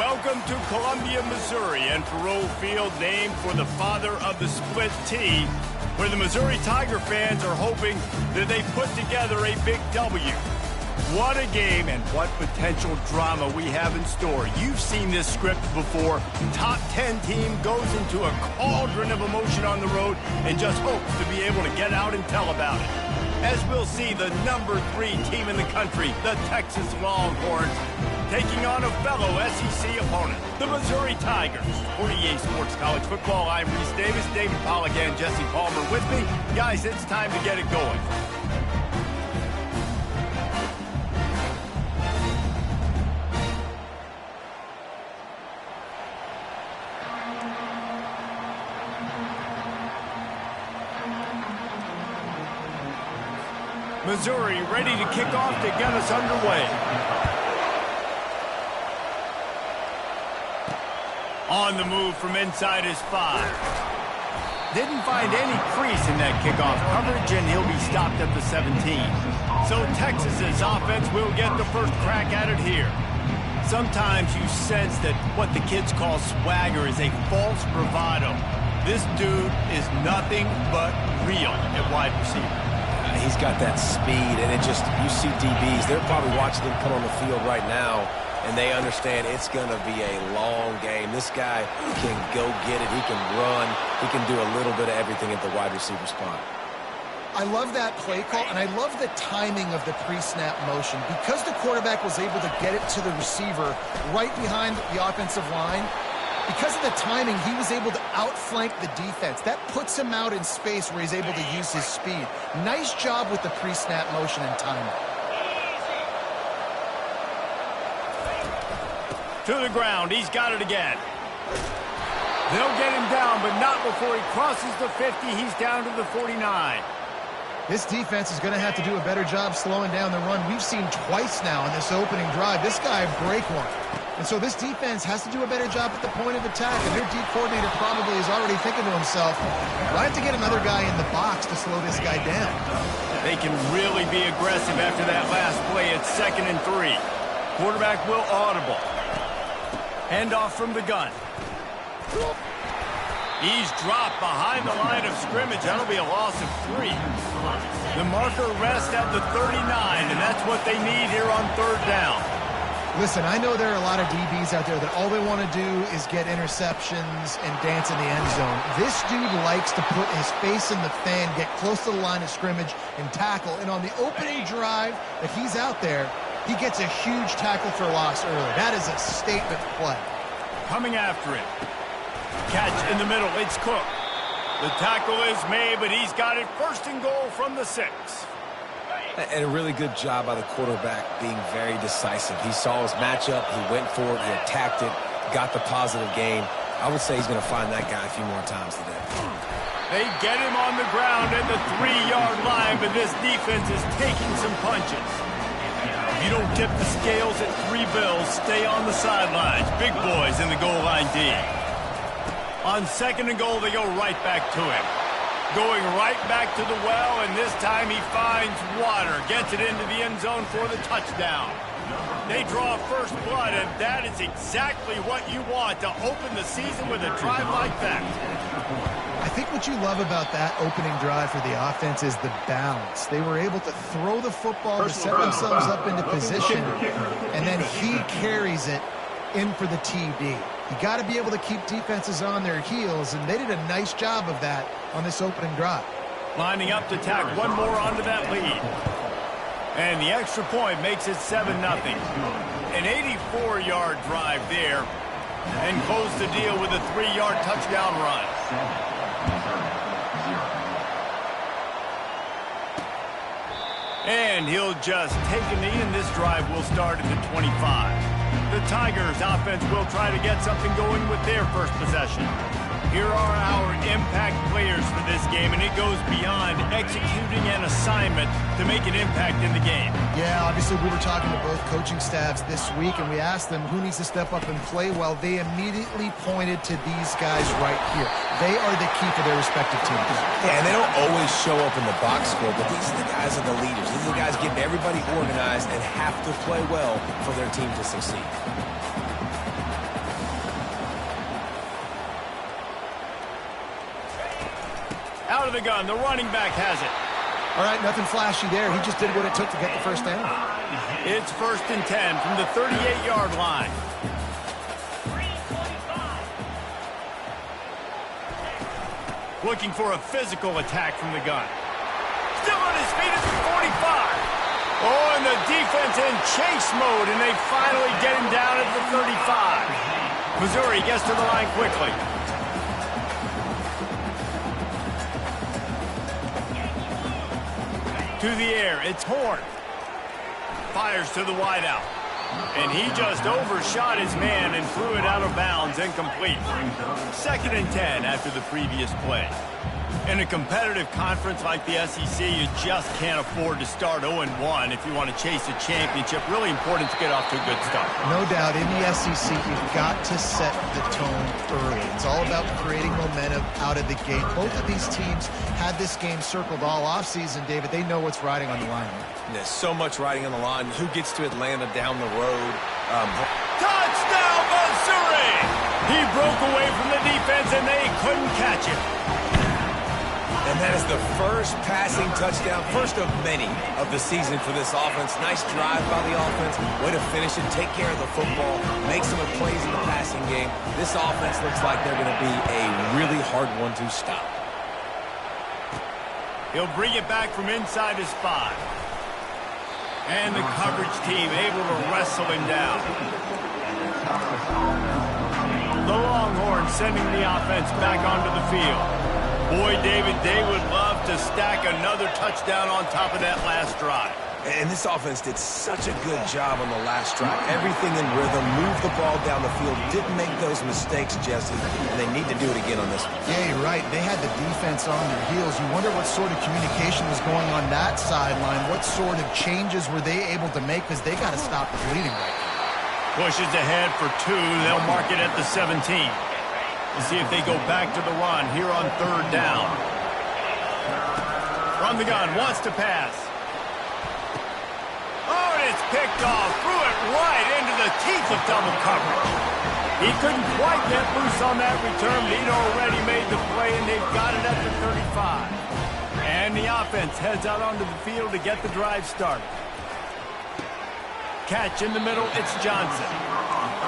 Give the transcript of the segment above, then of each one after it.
Welcome to Columbia, Missouri, and Faroe Field, named for the father of the split T, where the Missouri Tiger fans are hoping that they put together a big W. What a game and what potential drama we have in store. You've seen this script before. Top 10 team goes into a cauldron of emotion on the road and just hopes to be able to get out and tell about it. As we'll see the number 3 team in the country, the Texas Longhorns, taking on a fellow SEC opponent, the Missouri Tigers. For EA Sports College Football, I'm Reese Davis, David Pollack, and Jesse Palmer with me. Guys, it's time to get it going. Missouri ready to kick off to get us underway. On the move from inside his 5. Didn't find any crease in that kickoff coverage, and he'll be stopped at the 17. So Texas's offense will get the first crack at it here. Sometimes you sense that what the kids call swagger is a false bravado. This dude is nothing but real at wide receiver. He's got that speed, and it just, you see DBs, they're probably watching him come on the field right now, and they understand it's going to be a long game. This guy can go get it. He can run. He can do a little bit of everything at the wide receiver spot. I love that play call, and I love the timing of the pre-snap motion. Because the quarterback was able to get it to the receiver right behind the offensive line, because of the timing, he was able to outflank the defense. That puts him out in space where he's able to use his speed. Nice job with the pre-snap motion and timing. To the ground, he's got it again. They'll get him down, but not before he crosses the 50. He's down to the 49. This defense is going to have to do a better job slowing down the run. We've seen twice now in this opening drive. This guy break one. And so this defense has to do a better job at the point of attack. And their D coordinator probably is already thinking to himself, I have to get another guy in the box to slow this guy down. They can really be aggressive after that last play. It's 2nd and 3. Quarterback will audible. Handoff from the gun. He's dropped behind the line of scrimmage. That'll be a loss of 3. The marker rests at the 39, and that's what they need here on 3rd down. Listen, I know there are a lot of DBs out there that all they want to do is get interceptions and dance in the end zone. This dude likes to put his face in the fan, get close to the line of scrimmage, and tackle. And on the opening drive that he's out there, he gets a huge tackle for loss early. That is a statement play. Coming after it. Catch in the middle. It's Cook. The tackle is made, but he's got it 1st and goal from the 6. And a really good job by the quarterback being very decisive. He saw his matchup. He went for it. He attacked it. Got the positive gain. I would say he's going to find that guy a few more times today. They get him on the ground at the 3-yard line, but this defense is taking some punches. You don't tip the scales at 3 bills. Stay on the sidelines. Big boys in the goal line D. On 2nd and goal, they go right back to him. Going right back to the well, and this time he finds water. Gets it into the end zone for the touchdown. They draw first blood, and that is exactly what you want to open the season with a drive like that. I think what you love about that opening drive for the offense is the balance. They were able to throw the football to set themselves up into position, and then he carries it in for the TD. You got to be able to keep defenses on their heels, and they did a nice job of that on this opening drive. Lining up to tack one more onto that lead. And the extra point makes it 7-0. An 84-yard drive there, and close the deal with a 3-yard touchdown run. And he'll just take a knee, and this drive will start at the 25. The Tigers offense will try to get something going with their first possession. Here are our impact players for this game, and it goes beyond executing an assignment to make an impact in the game. Yeah, obviously we were talking to both coaching staffs this week, and we asked them who needs to step up and play well. They immediately pointed to these guys right here. They are the key for their respective teams. Yeah, and they don't always show up in the box score, but these are the guys that are the leaders. These are the guys getting everybody organized and have to play well for their team to succeed. Out of the gun, the running back has it. All right, nothing flashy there. He just did what it took to get the first down. It's 1st and 10 from the 38-yard line. Looking for a physical attack from the gun. Still on his feet at the 45. Oh, and the defense in chase mode, and they finally get him down at the 35. Missouri gets to the line quickly. To the air, it's Horn. Fires to the wideout. And he just overshot his man and threw it out of bounds, incomplete. 2nd and 10 after the previous play. In a competitive conference like the SEC, you just can't afford to start 0-1 if you want to chase a championship. Really important to get off to a good start. No doubt, in the SEC, you've got to set the tone early. It's all about creating momentum out of the gate. Both of these teams had this game circled all offseason, David. They know what's riding on the line. There's so much riding on the line. Who gets to Atlanta down the road? Touchdown, Missouri! He broke away from the defense, and they couldn't catch him. And that is the first passing touchdown, first of many of the season for this offense. Nice drive by the offense. Way to finish it, take care of the football, make some plays in the passing game. This offense looks like they're going to be a really hard one to stop. He'll bring it back from inside his 5. And the coverage team able to wrestle him down. The Longhorns sending the offense back onto the field. Boy, David, they would love to stack another touchdown on top of that last drive. And this offense did such a good job on the last drive. Everything in rhythm, moved the ball down the field, didn't make those mistakes, Jesse, and they need to do it again on this one. Yeah, you're right. They had the defense on their heels. You wonder what sort of communication was going on that sideline. What sort of changes were they able to make, because they got to stop the bleeding right now. Pushes ahead for 2. They'll mark it at the 17. We'll see if they go back to the run here on 3rd down. From the gun, wants to pass. Oh, and it's picked off. Threw it right into the teeth of double coverage. He couldn't quite get loose on that return, but he'd already made the play, and they've got it at the 35. And the offense heads out onto the field to get the drive started. Catch in the middle, it's Johnson.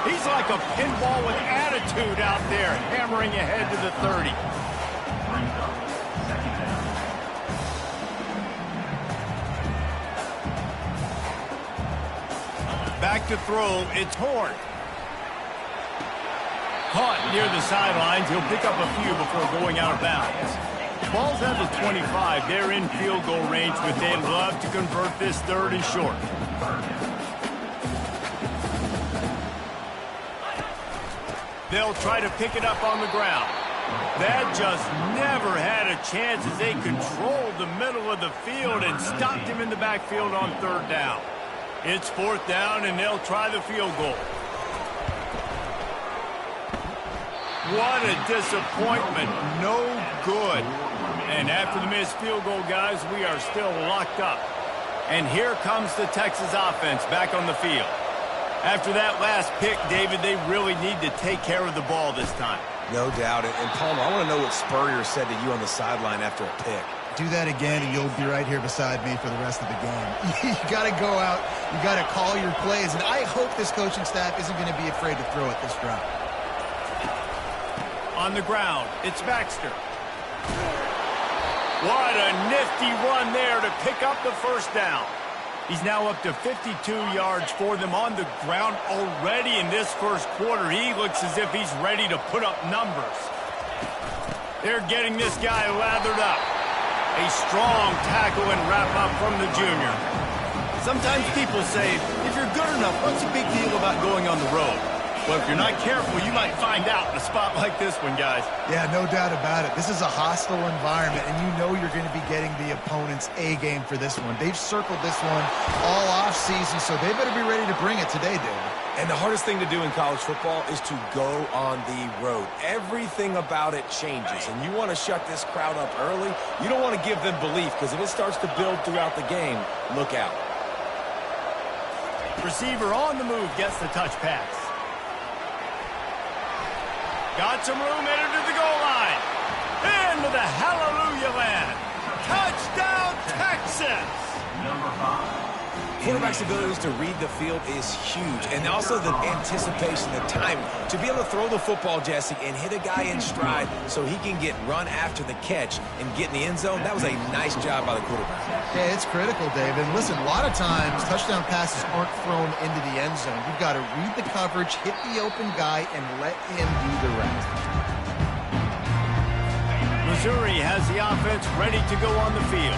He's like a pinball with attitude out there, hammering ahead to the 30. Back to throw, it's Horn. Caught near the sidelines, he'll pick up a few before going out of bounds. Ball's at the 25, they're in field goal range, but they'd love to convert this 3rd and short. They'll try to pick it up on the ground. That just never had a chance as they controlled the middle of the field and stopped him in the backfield on 3rd down. It's 4th down, and they'll try the field goal. What a disappointment. No good. And after the missed field goal, guys, we are still locked up. And here comes the Texas offense back on the field. After that last pick, David, they really need to take care of the ball this time. No doubt. And Palmer, I want to know what Spurrier said to you on the sideline after a pick. Do that again, and you'll be right here beside me for the rest of the game. You got to go out. You got to call your plays. And I hope this coaching staff isn't going to be afraid to throw it this drive. On the ground, it's Baxter. What a nifty run there to pick up the 1st down. He's now up to 52 yards for them on the ground already in this 1st quarter. He looks as if he's ready to put up numbers. They're getting this guy lathered up. A strong tackle and wrap-up from the junior. Sometimes people say, if you're good enough, what's the big deal about going on the road? Well, if you're not careful, you might find out in a spot like this one, guys. Yeah, no doubt about it. This is a hostile environment, and you know you're going to be getting the opponent's A game for this one. They've circled this one all offseason, so they better be ready to bring it today, David. And the hardest thing to do in college football is to go on the road. Everything about it changes, and you want to shut this crowd up early. You don't want to give them belief, because if it starts to build throughout the game, look out. Receiver on the move gets the touch pass. Got some room, headed to the goal line. Into the hallelujah land. quarterback's abilities to read the field is huge, and also the anticipation, the timing. To be able to throw the football, Jesse, and hit a guy in stride so he can get run after the catch and get in the end zone, that was a nice job by the quarterback. Yeah, it's critical, David. Listen, a lot of times touchdown passes aren't thrown into the end zone. You've got to read the coverage, hit the open guy, and let him do the rest. Missouri has the offense ready to go on the field.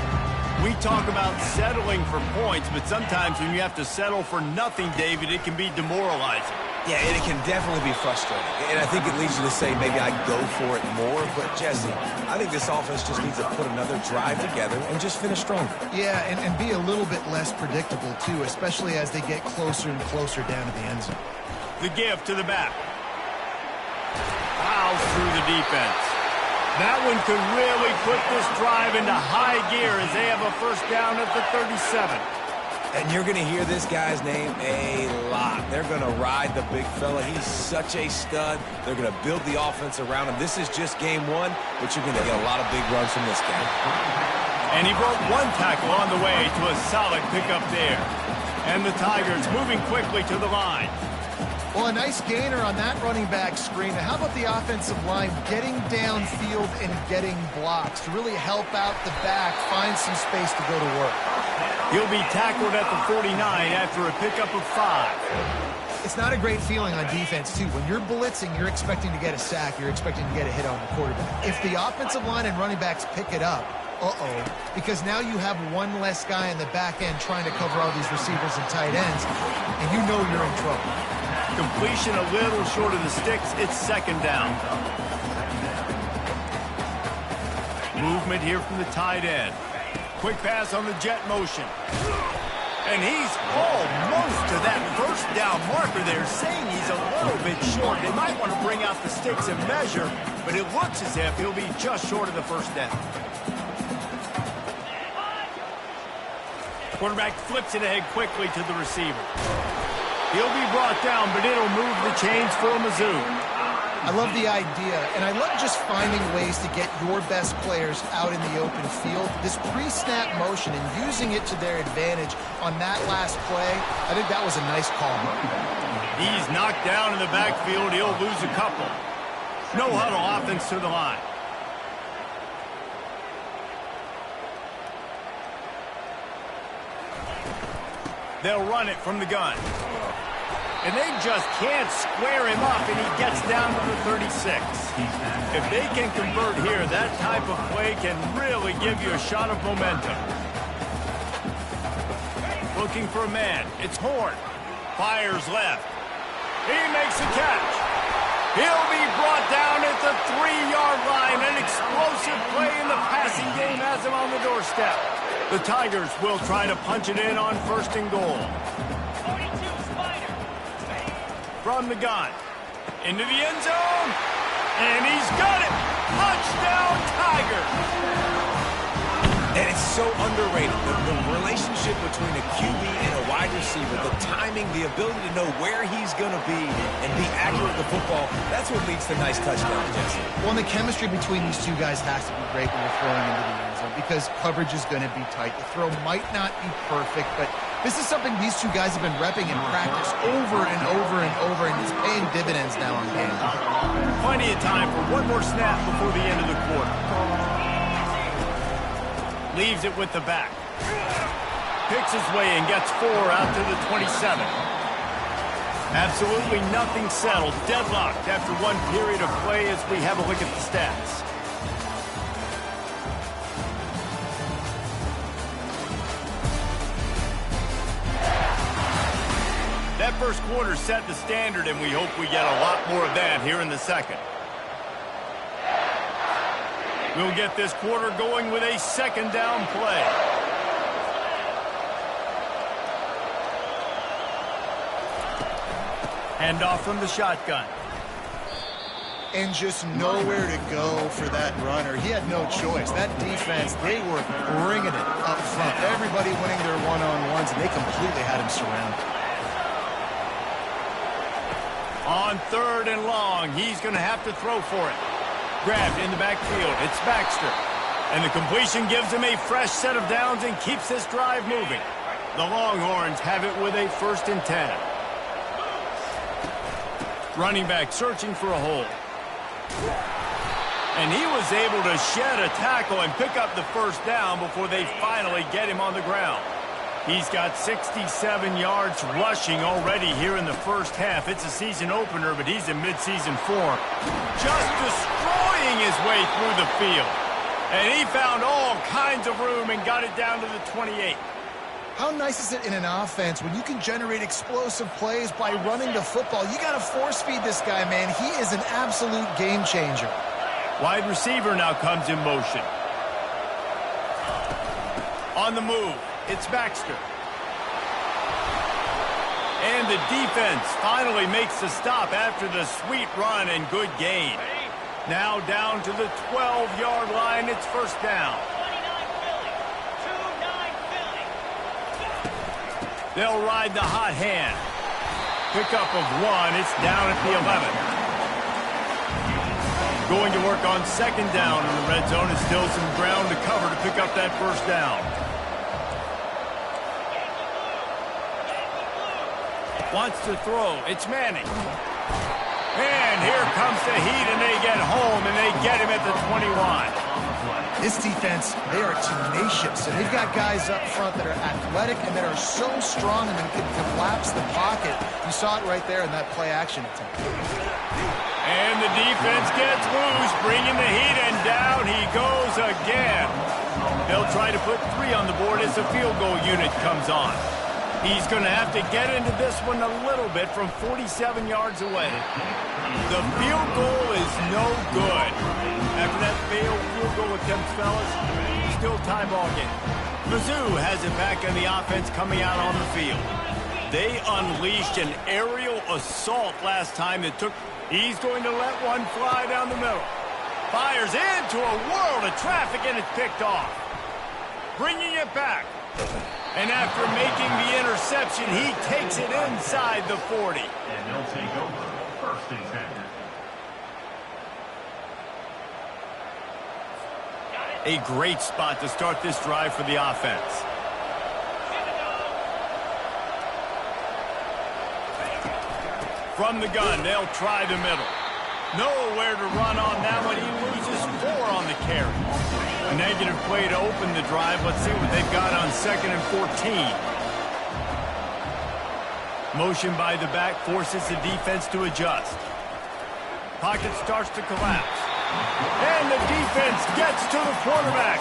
We talk about settling for points, but sometimes when you have to settle for nothing, David, it can be demoralizing. Yeah, and it can definitely be frustrating. And I think it leads you to say maybe I go for it more. But, Jesse, I think this offense just needs to put another drive together and just finish stronger. Yeah, and be a little bit less predictable, too, especially as they get closer and closer down to the end zone. The give to the back. Fouls through the defense. That one could really put this drive into high gear as they have a first down at the 37. And you're going to hear this guy's name a lot. They're going to ride the big fella. He's such a stud. They're going to build the offense around him. This is just game one, but you're going to get a lot of big runs from this guy. And he broke one tackle on the way to a solid pickup there. And the Tigers moving quickly to the line. Well, a nice gainer on that running back screen. Now, how about the offensive line getting downfield and getting blocks to really help out the back, find some space to go to work? He'll be tackled at the 49 after a pickup of 5. It's not a great feeling on defense, too. When you're blitzing, you're expecting to get a sack. You're expecting to get a hit on the quarterback. If the offensive line and running backs pick it up, because now you have one less guy in the back end trying to cover all these receivers and tight ends, and you know you're in trouble. Completion a little short of the sticks. It's second down. Movement here from the tight end. Quick pass on the jet motion. And he's almost to that first down marker there, saying he's a little bit short. They might want to bring out the sticks and measure, but it looks as if he'll be just short of the first down. Quarterback flips it ahead quickly to the receiver. He'll be brought down, but it'll move the chains for Mizzou. I love the idea, and I love just finding ways to get your best players out in the open field. This pre-snap motion and using it to their advantage on that last play, I think that was a nice call. He's knocked down in the backfield. He'll lose a couple. No huddle offense to the line. They'll run it from the gun. And they just can't square him up, and he gets down to the 36. If they can convert here, that type of play can really give you a shot of momentum. Looking for a man. It's Horn. Fires left. He makes the catch. He'll be brought down at the 3-yard line. An explosive play in the passing game has him on the doorstep. The Tigers will try to punch it in on first and goal. From the gun. Into the end zone. And he's got it. Touchdown, Tigers. And it's so underrated. The relationship between a QB and a wide receiver, the timing, the ability to know where he's going to be and be accurate with the football, that's what leads to nice touchdowns, Jesse. Well, and the chemistry between these two guys has to be great when you're throwing into the end zone because coverage is going to be tight. The throw might not be perfect, but this is something these two guys have been repping in practice over and over and over, and it's paying dividends now on game. Plenty of time for one more snap before the end of the quarter. Leaves it with the back. Picks his way and gets 4 out to the 27. Absolutely nothing settled. Deadlocked after one period of play as we have a look at the stats. That first quarter set the standard, and we hope we get a lot more of that here in the second. We'll get this quarter going with a second down play. Handoff from the shotgun. And just nowhere to go for that runner. He had no choice. That defense, they were bringing it up front. Everybody winning their one-on-ones, and they completely had him surrounded. On 3rd and long, he's going to have to throw for it. Grabbed in the backfield. It's Baxter. And the completion gives him a fresh set of downs and keeps this drive moving. The Longhorns have it with a 1st and 10. Running back searching for a hole. And he was able to shed a tackle and pick up the 1st down before they finally get him on the ground. He's got 67 yards rushing already here in the 1st half. It's a season opener, but he's in midseason form. Just destroying his way through the field. And he found all kinds of room and got it down to the 28. How nice is it in an offense when you can generate explosive plays by running the football? You got to force feed this guy, man. He is an absolute game changer. Wide receiver now comes in motion. On the move, it's Baxter. And the defense finally makes the stop after the sweet run and good gain. Now down to the 12-yard line, it's 1st down. They'll ride the hot hand. Pickup of 1. It's down at the 11. Going to work on 2nd down in the red zone, and still some ground to cover to pick up that 1st down. Wants to throw. It's Manning. And here comes the heat, and they get home, and they get him at the 21. This defense, they are tenacious, and they've got guys up front that are athletic and that are so strong and that can collapse the pocket. You saw it right there in that play-action attempt. And the defense gets loose, bringing the heat, and down he goes again. They'll try to put 3 on the board as the field goal unit comes on. He's going to have to get into this one a little bit from 47 yards away. The field goal is no good. After that failed field goal attempt, fellas, still tie ball game. Mizzou has it back in the offense coming out on the field. They unleashed an aerial assault last time that took... He's going to let one fly down the middle. Fires into a world of traffic, and it's picked off. Bringing it back. And after making the interception, he takes it inside the 40. And they'll take over 1st and 10. A great spot to start this drive for the offense. From the gun, they'll try the middle. Nowhere to run on that one. He loses 4 on the carry. A negative play to open the drive. Let's see what they've got on 2nd and 14. Motion by the back forces the defense to adjust. Pocket starts to collapse. And the defense gets to the quarterback.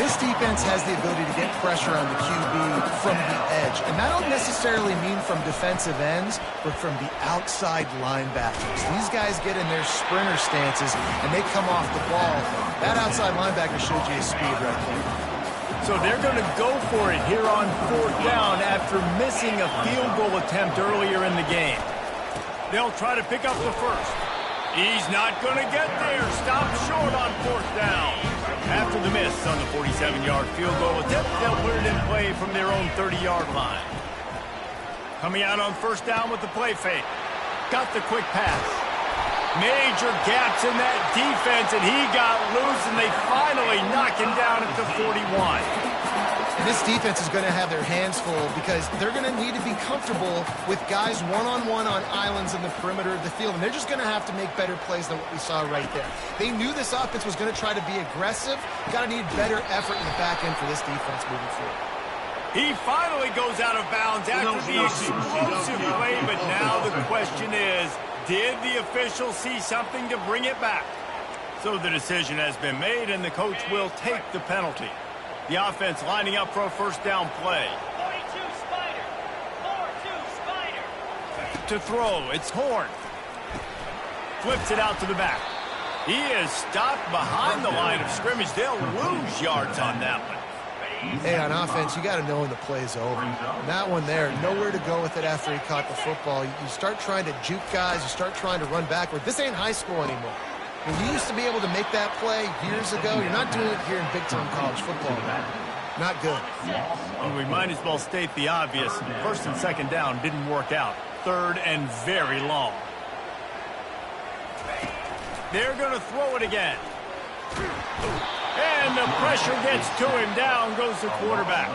This defense has the ability to get pressure on the QB from the edge. And that don't necessarily mean from defensive ends, but from the outside linebackers. These guys get in their sprinter stances, and they come off the ball. That outside linebacker showed you his speed right there. So they're going to go for it here on 4th down after missing a field goal attempt earlier in the game. They'll try to pick up the 1st. He's not going to get there. Stopped short on 4th down. After the miss on the 47-yard field goal attempt, they'll put it in play from their own 30-yard line. Coming out on 1st down with the play fake. Got the quick pass. Major gaps in that defense, and he got loose, and they finally knock him down at the 41. And this defense is going to have their hands full because they're going to need to be comfortable with guys one-on-one on islands in the perimeter of the field, and they're just going to have to make better plays than what we saw right there. They knew this offense was going to try to be aggressive. Got to need better effort in the back end for this defense moving forward. He finally goes out of bounds after the explosive play, but now the question is, did the official see something to bring it back? So the decision has been made, and the coach will take the penalty. The offense lining up for a 1st down play. 42 Spider. 4-2 Spider. To throw, it's Horn. Flips it out to the back. He is stopped behind the line of scrimmage. They'll lose yards on that one. Hey, on offense, you got to know when the play's over. And that one there, nowhere to go with it after he caught the football. You start trying to juke guys. You start trying to run backward. This ain't high school anymore. When you used to be able to make that play years ago, you're not doing it here in big-time college football. Not good. And we might as well state the obvious. 1st and 2nd down didn't work out. 3rd and very long. They're going to throw it again. And the pressure gets to him. Down goes the quarterback.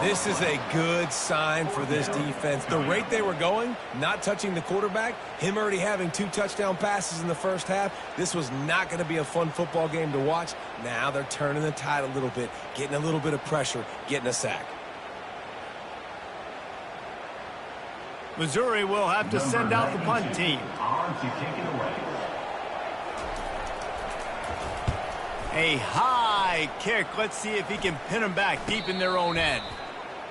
This is a good sign for this defense. The rate they were going, not touching the quarterback, him already having 2 touchdown passes in the first half, this was not going to be a fun football game to watch. Now they're turning the tide a little bit, getting a little bit of pressure, getting a sack. Missouri will have to send out the punt team. A high kick. Let's see if he can pin them back deep in their own end.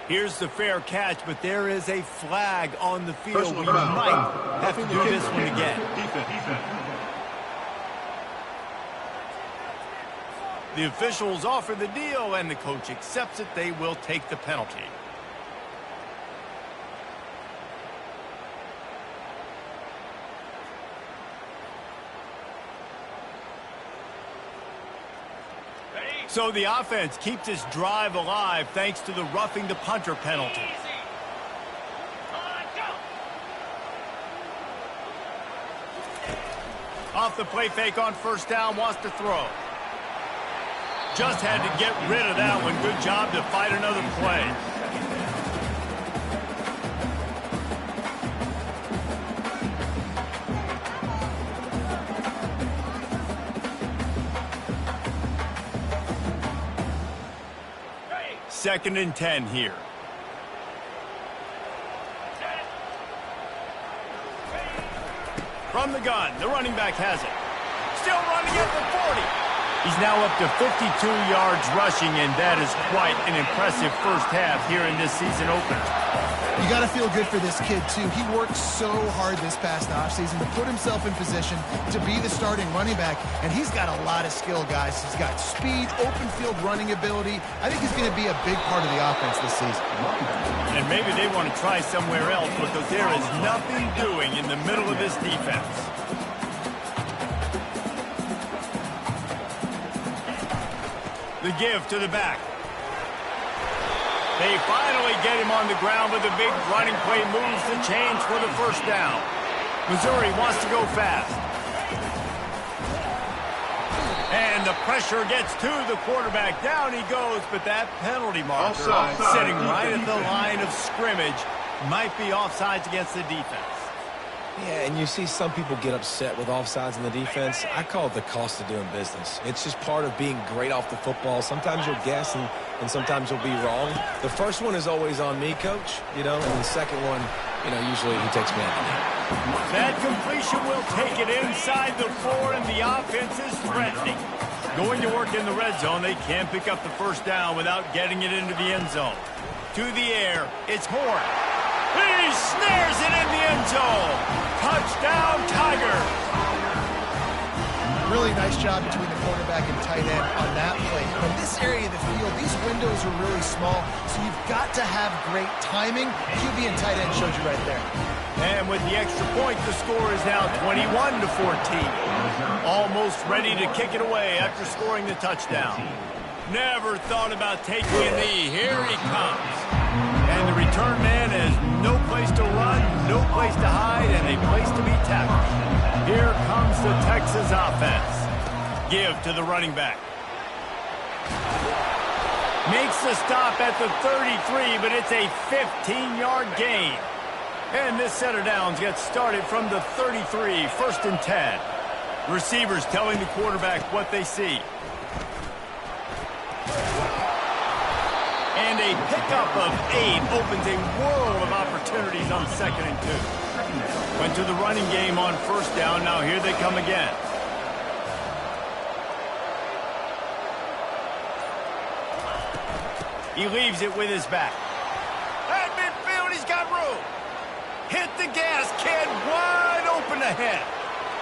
Here's the fair catch, but there is a flag on the field. We might have to do this one again. The officials offer the deal, and the coach accepts it. They will take the penalty. So the offense keeps this drive alive thanks to the roughing the punter penalty. Off the play fake on first down, wants to throw. Just had to get rid of that one. Good job to fight another play. Second and 10 here. From the gun, the running back has it. Still running at the 40. He's now up to 52 yards rushing, and that is quite an impressive first half here in this season opener. You got to feel good for this kid, too. He worked so hard this past offseason to put himself in position to be the starting running back, and he's got a lot of skill, guys. He's got speed, open field running ability. I think he's going to be a big part of the offense this season. And maybe they want to try somewhere else because there is nothing doing in the middle of this defense. The give to the back. They finally get him on the ground with a big running play, moves the chains for the first down. Missouri wants to go fast. And the pressure gets to the quarterback. Down he goes, but that penalty marker sitting right at the line of scrimmage might be offsides against the defense. Yeah, and you see some people get upset with offsides in the defense. I call it the cost of doing business. It's just part of being great off the football. Sometimes you'll guess and sometimes you'll be wrong. The first one is always on me, Coach, and the second one, usually he takes me out. That completion will take it inside the 4, and the offense is threatening. Going to work in the red zone, they can't pick up the first down without getting it into the end zone. To the air, it's Horn. He snares it in the end zone. Touchdown, Tigers. Really nice job between the quarterback and tight end on that play. In this area of the field, these windows are really small, so you've got to have great timing. QB and tight end showed you right there. And with the extra point, the score is now 21-14. Almost ready to kick it away after scoring the touchdown. Never thought about taking a knee. Here he comes. And the return man has no place to run, no place to hide, and a place to be tackled. Here comes the Texas offense. Give to the running back. Makes the stop at the 33, but it's a 15-yard gain. And this set of downs gets started from the 33, first and 10. Receivers telling the quarterback what they see. And a pickup of 8 opens a world of opportunities on second and 2. Went to the running game on first down. Now here they come again. He leaves it with his back. At midfield, he's got room. Hit the gas, kid, wide open ahead.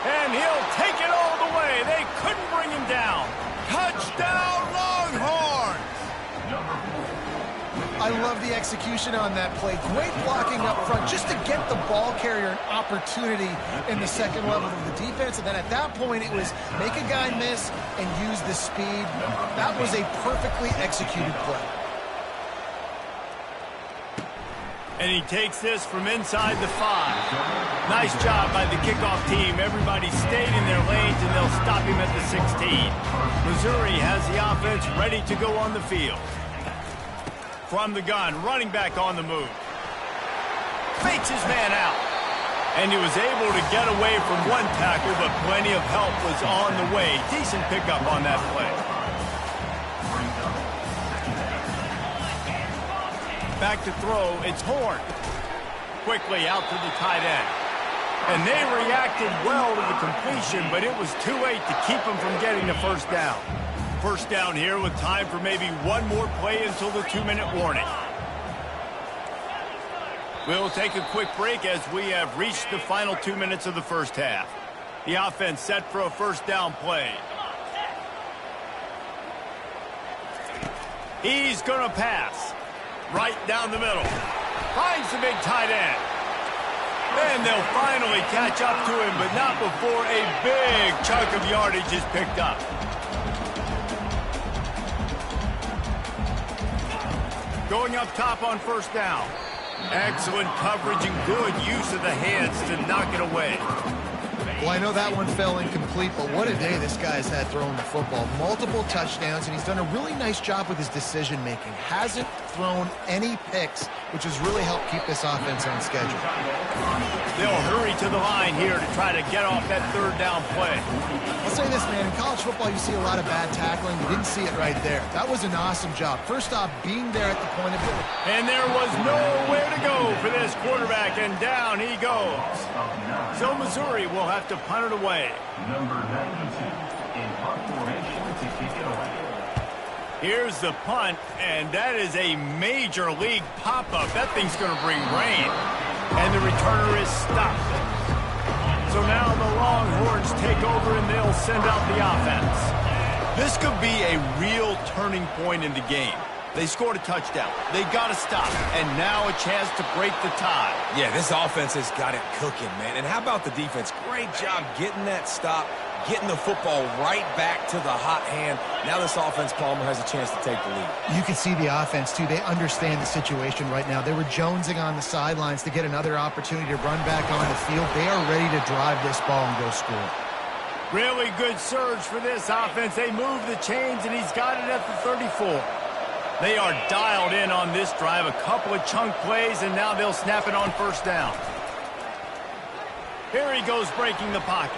And he'll take it all the way. They couldn't bring him down. Touchdown, Longhorns! I love the execution on that play. Great blocking up front just to get the ball carrier an opportunity in the second level of the defense. And then at that point, it was make a guy miss and use the speed. That was a perfectly executed play. And he takes this from inside the 5. Nice job by the kickoff team. Everybody stayed in their lanes, and they'll stop him at the 16. Missouri has the offense ready to go on the field. From the gun, running back on the move. Fakes his man out. And he was able to get away from one tackle, but plenty of help was on the way. Decent pickup on that play. Back to throw, it's Horn. Quickly out to the tight end. And they reacted well to the completion, but it was too late to keep them from getting the first down. First down here with time for maybe one more play until the 2-minute warning. We'll take a quick break as we have reached the final 2 minutes of the first half. The offense set for a first down play. He's going to pass. Right down the middle. Finds the big tight end. And they'll finally catch up to him, but not before a big chunk of yardage is picked up. Going up top on first down. Excellent coverage and good use of the hands to knock it away. Well, I know that one fell incomplete, but what a day this guy's had throwing the football. Multiple touchdowns, and he's done a really nice job with his decision-making. Hasn't thrown any picks, which has really helped keep this offense on schedule. They'll hurry to the line here to try to get off that third down play. I'll say this, man. In college football, you see a lot of bad tackling. You didn't see it right there. That was an awesome job. First off, being there at the point of it. And there was nowhere to go for this quarterback, and down he goes. So Missouri will have to punt it away. Number 92 in punt formation to kick it away. Here's the punt, and that is a major league pop-up. That thing's going to bring rain. And the returner is stopped. So now the Longhorns take over, and they'll send out the offense. This could be a real turning point in the game. They scored a touchdown. They got to stop. And now a chance to break the tie. Yeah, this offense has got it cooking, man. And how about the defense? Great job getting that stop, getting the football right back to the hot hand. Now this offense, Palmer, has a chance to take the lead. You can see the offense, too. They understand the situation right now. They were jonesing on the sidelines to get another opportunity to run back on the field. They are ready to drive this ball and go score. Really good surge for this offense. They move the chains, and he's got it at the 34. They are dialed in on this drive. A couple of chunk plays, and now they'll snap it on first down. Here he goes breaking the pocket.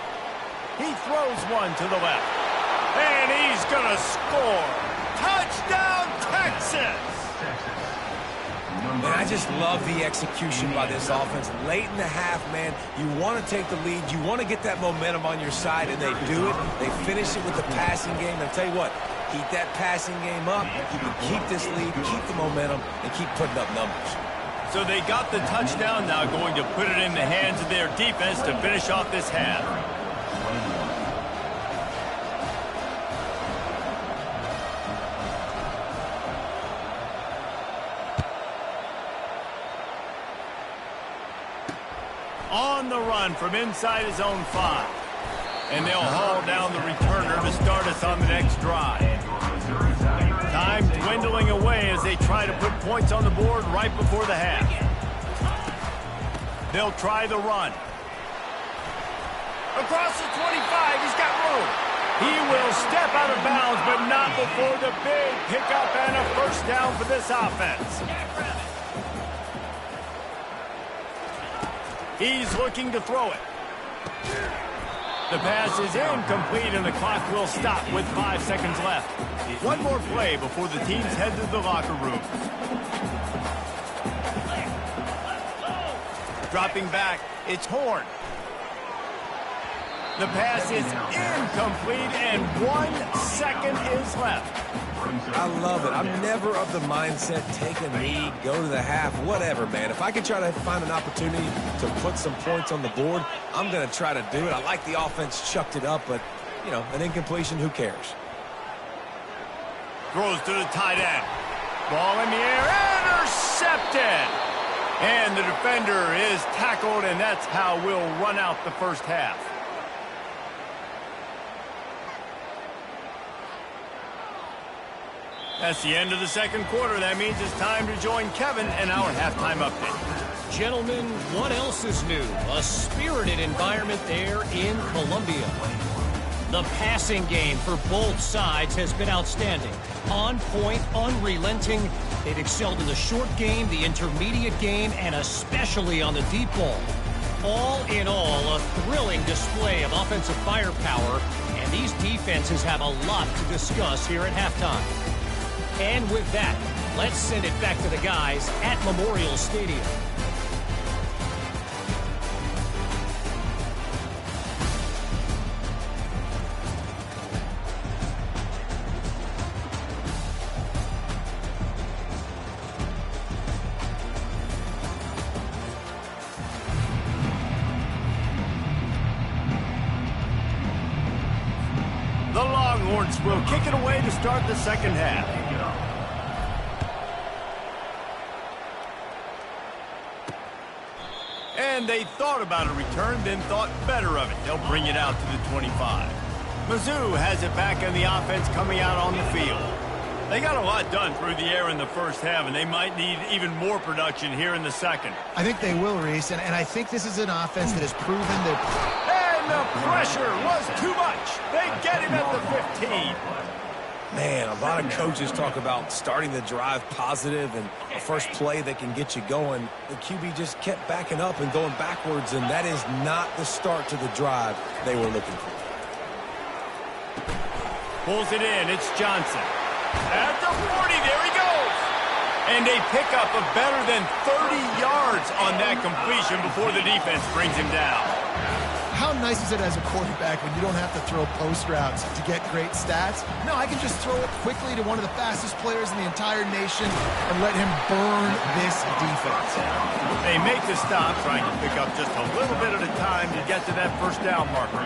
He throws one to the left. And he's going to score. Touchdown, Texas! And I just love the execution by this offense. Late in the half, man, you want to take the lead. You want to get that momentum on your side, and they do it. They finish it with the passing game. And I'll tell you what, keep that passing game up. You can keep this lead, keep the momentum, and keep putting up numbers. So they got the touchdown, now going to put it in the hands of their defense to finish off this half. On the run from inside his own 5. And they'll haul down the returner to start us on the next drive. Time dwindling away as they try to put points on the board right before the half. They'll try the run. Across the 25, he's got room. He will step out of bounds, but not before the big pickup and a first down for this offense. He's looking to throw it. The pass is incomplete, and the clock will stop with 5 seconds left. One more play before the teams head to the locker room. Dropping back, it's Horn. The pass is incomplete, and 1 second is left. I love it. I'm never of the mindset, take a lead, go to the half, whatever, man. If I can try to find an opportunity to put some points on the board, I'm going to try to do it. I like the offense chucked it up, but, you know, an incompletion, who cares? Throws to the tight end. Ball in the air, intercepted! And the defender is tackled, and that's how we'll run out the first half. That's the end of the second quarter. That means it's time to join Kevin in our halftime update. Gentlemen, what else is new? A spirited environment there in Colombia. The passing game for both sides has been outstanding. On point, unrelenting. They've excelled in the short game, the intermediate game, and especially on the deep ball. All in all, a thrilling display of offensive firepower, and these defenses have a lot to discuss here at halftime. And with that, let's send it back to the guys at Memorial Stadium. The Longhorns will kick it away to start the second half. And they thought about a return, then thought better of it. They'll bring it out to the 25. Mizzou has it back on the offense coming out on the field. They got a lot done through the air in the first half, and they might need even more production here in the second. I think they will, Reese, and I think this is an offense that has proven that... The pressure was too much. They get him at the 15. Man, a lot of coaches talk about starting the drive positive and a first play that can get you going. The QB just kept backing up and going backwards, and that is not the start to the drive they were looking for. Pulls it in. It's Johnson. At the 40, there he goes. And a pickup of better than 30 yards on that completion before the defense brings him down. How nice is it as a quarterback when you don't have to throw post routes to get great stats? No, I can just throw it quickly to one of the fastest players in the entire nation and let him burn this defense. They make the stop, trying to pick up just a little bit at a time to get to that first down marker.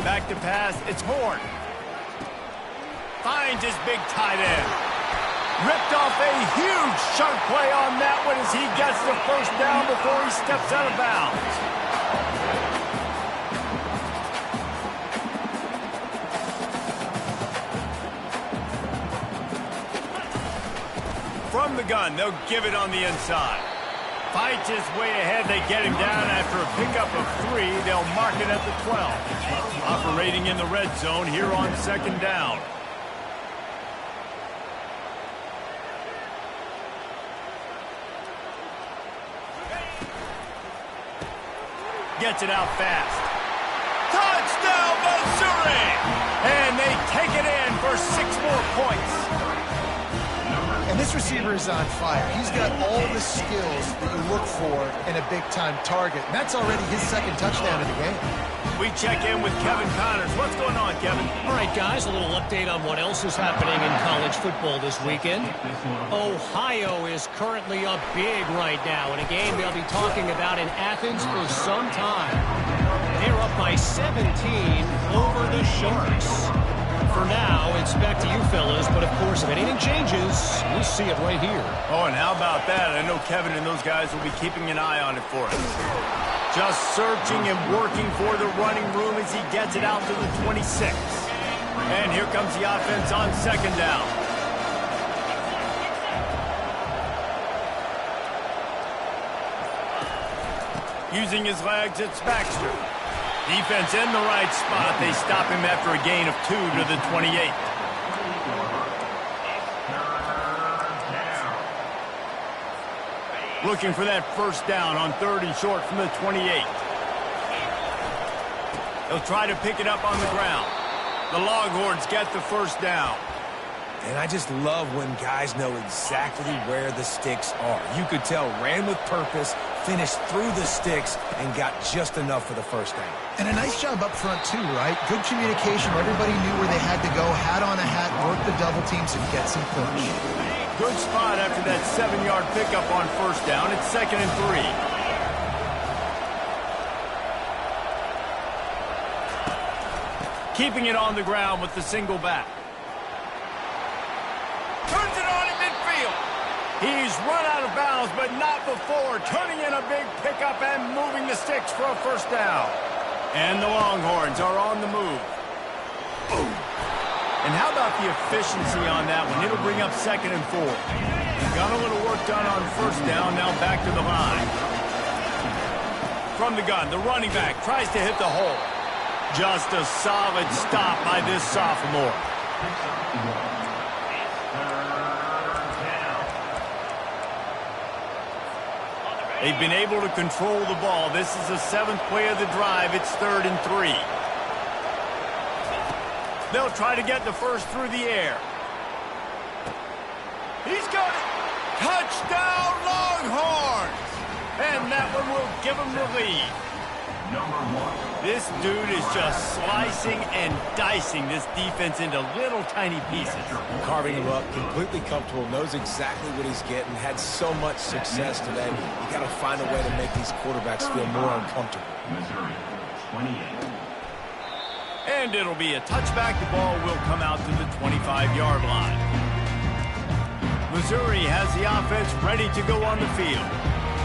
Back to pass, it's Horn. Finds his big tight end. Ripped off a huge chunk play on that one as he gets the first down before he steps out of bounds. From the gun, they'll give it on the inside. Fights his way ahead. They get him down after a pickup of 3. They'll mark it at the 12. Operating in the red zone here on second down. Gets it out fast. Touchdown, Missouri! And they take it in for 6 more points. And this receiver is on fire. He's got all the skills that you look for in a big-time target. And that's already his second touchdown of the game. We check in with Kevin Connors. What's going on, Kevin? All right, guys, a little update on what else is happening in college football this weekend. Ohio is currently up big right now in a game they'll be talking about in Athens for some time. They're up by 17 over the Sharks. For now, it's back to you fellas, but of course, if anything changes, we'll see it right here. Oh, and how about that? I know Kevin and those guys will be keeping an eye on it for us. Just searching and working for the running room as he gets it out to the 26. And here comes the offense on second down. Using his legs, it's Baxter. Defense in the right spot. They stop him after a gain of 2 to the 28. Looking for that first down on 3rd and short from the 28. They'll try to pick it up on the ground. The Longhorns get the first down. And I just love when guys know exactly where the sticks are. You could tell ran with purpose, finished through the sticks, and got just enough for the first down. And a nice job up front, too, right? Good communication. Everybody knew where they had to go. Hat on a hat, work the double teams, and get some push. Good spot after that 7-yard pickup on first down. It's 2nd and 3. Keeping it on the ground with the single back. Turns it on in midfield. He's run out of bounds, but not before. Turning in a big pickup and moving the sticks for a first down. And the Longhorns are on the move. Boom. And how about the efficiency on that one? It'll bring up 2nd and 4. Got a little work done on first down, now back to the line. From the gun, the running back tries to hit the hole. Just a solid stop by this sophomore. They've been able to control the ball. This is the 7th play of the drive. It's 3rd and 3. They'll try to get the first through the air. He's got it. Touchdown, Longhorns! And that one will give them the lead. This dude is just slicing and dicing this defense into little tiny pieces. Carving him up, completely comfortable, knows exactly what he's getting, had so much success today. You got to find a way to make these quarterbacks feel more uncomfortable. Missouri, 28. And it'll be a touchback. The ball will come out to the 25-yard line. Missouri has the offense ready to go on the field.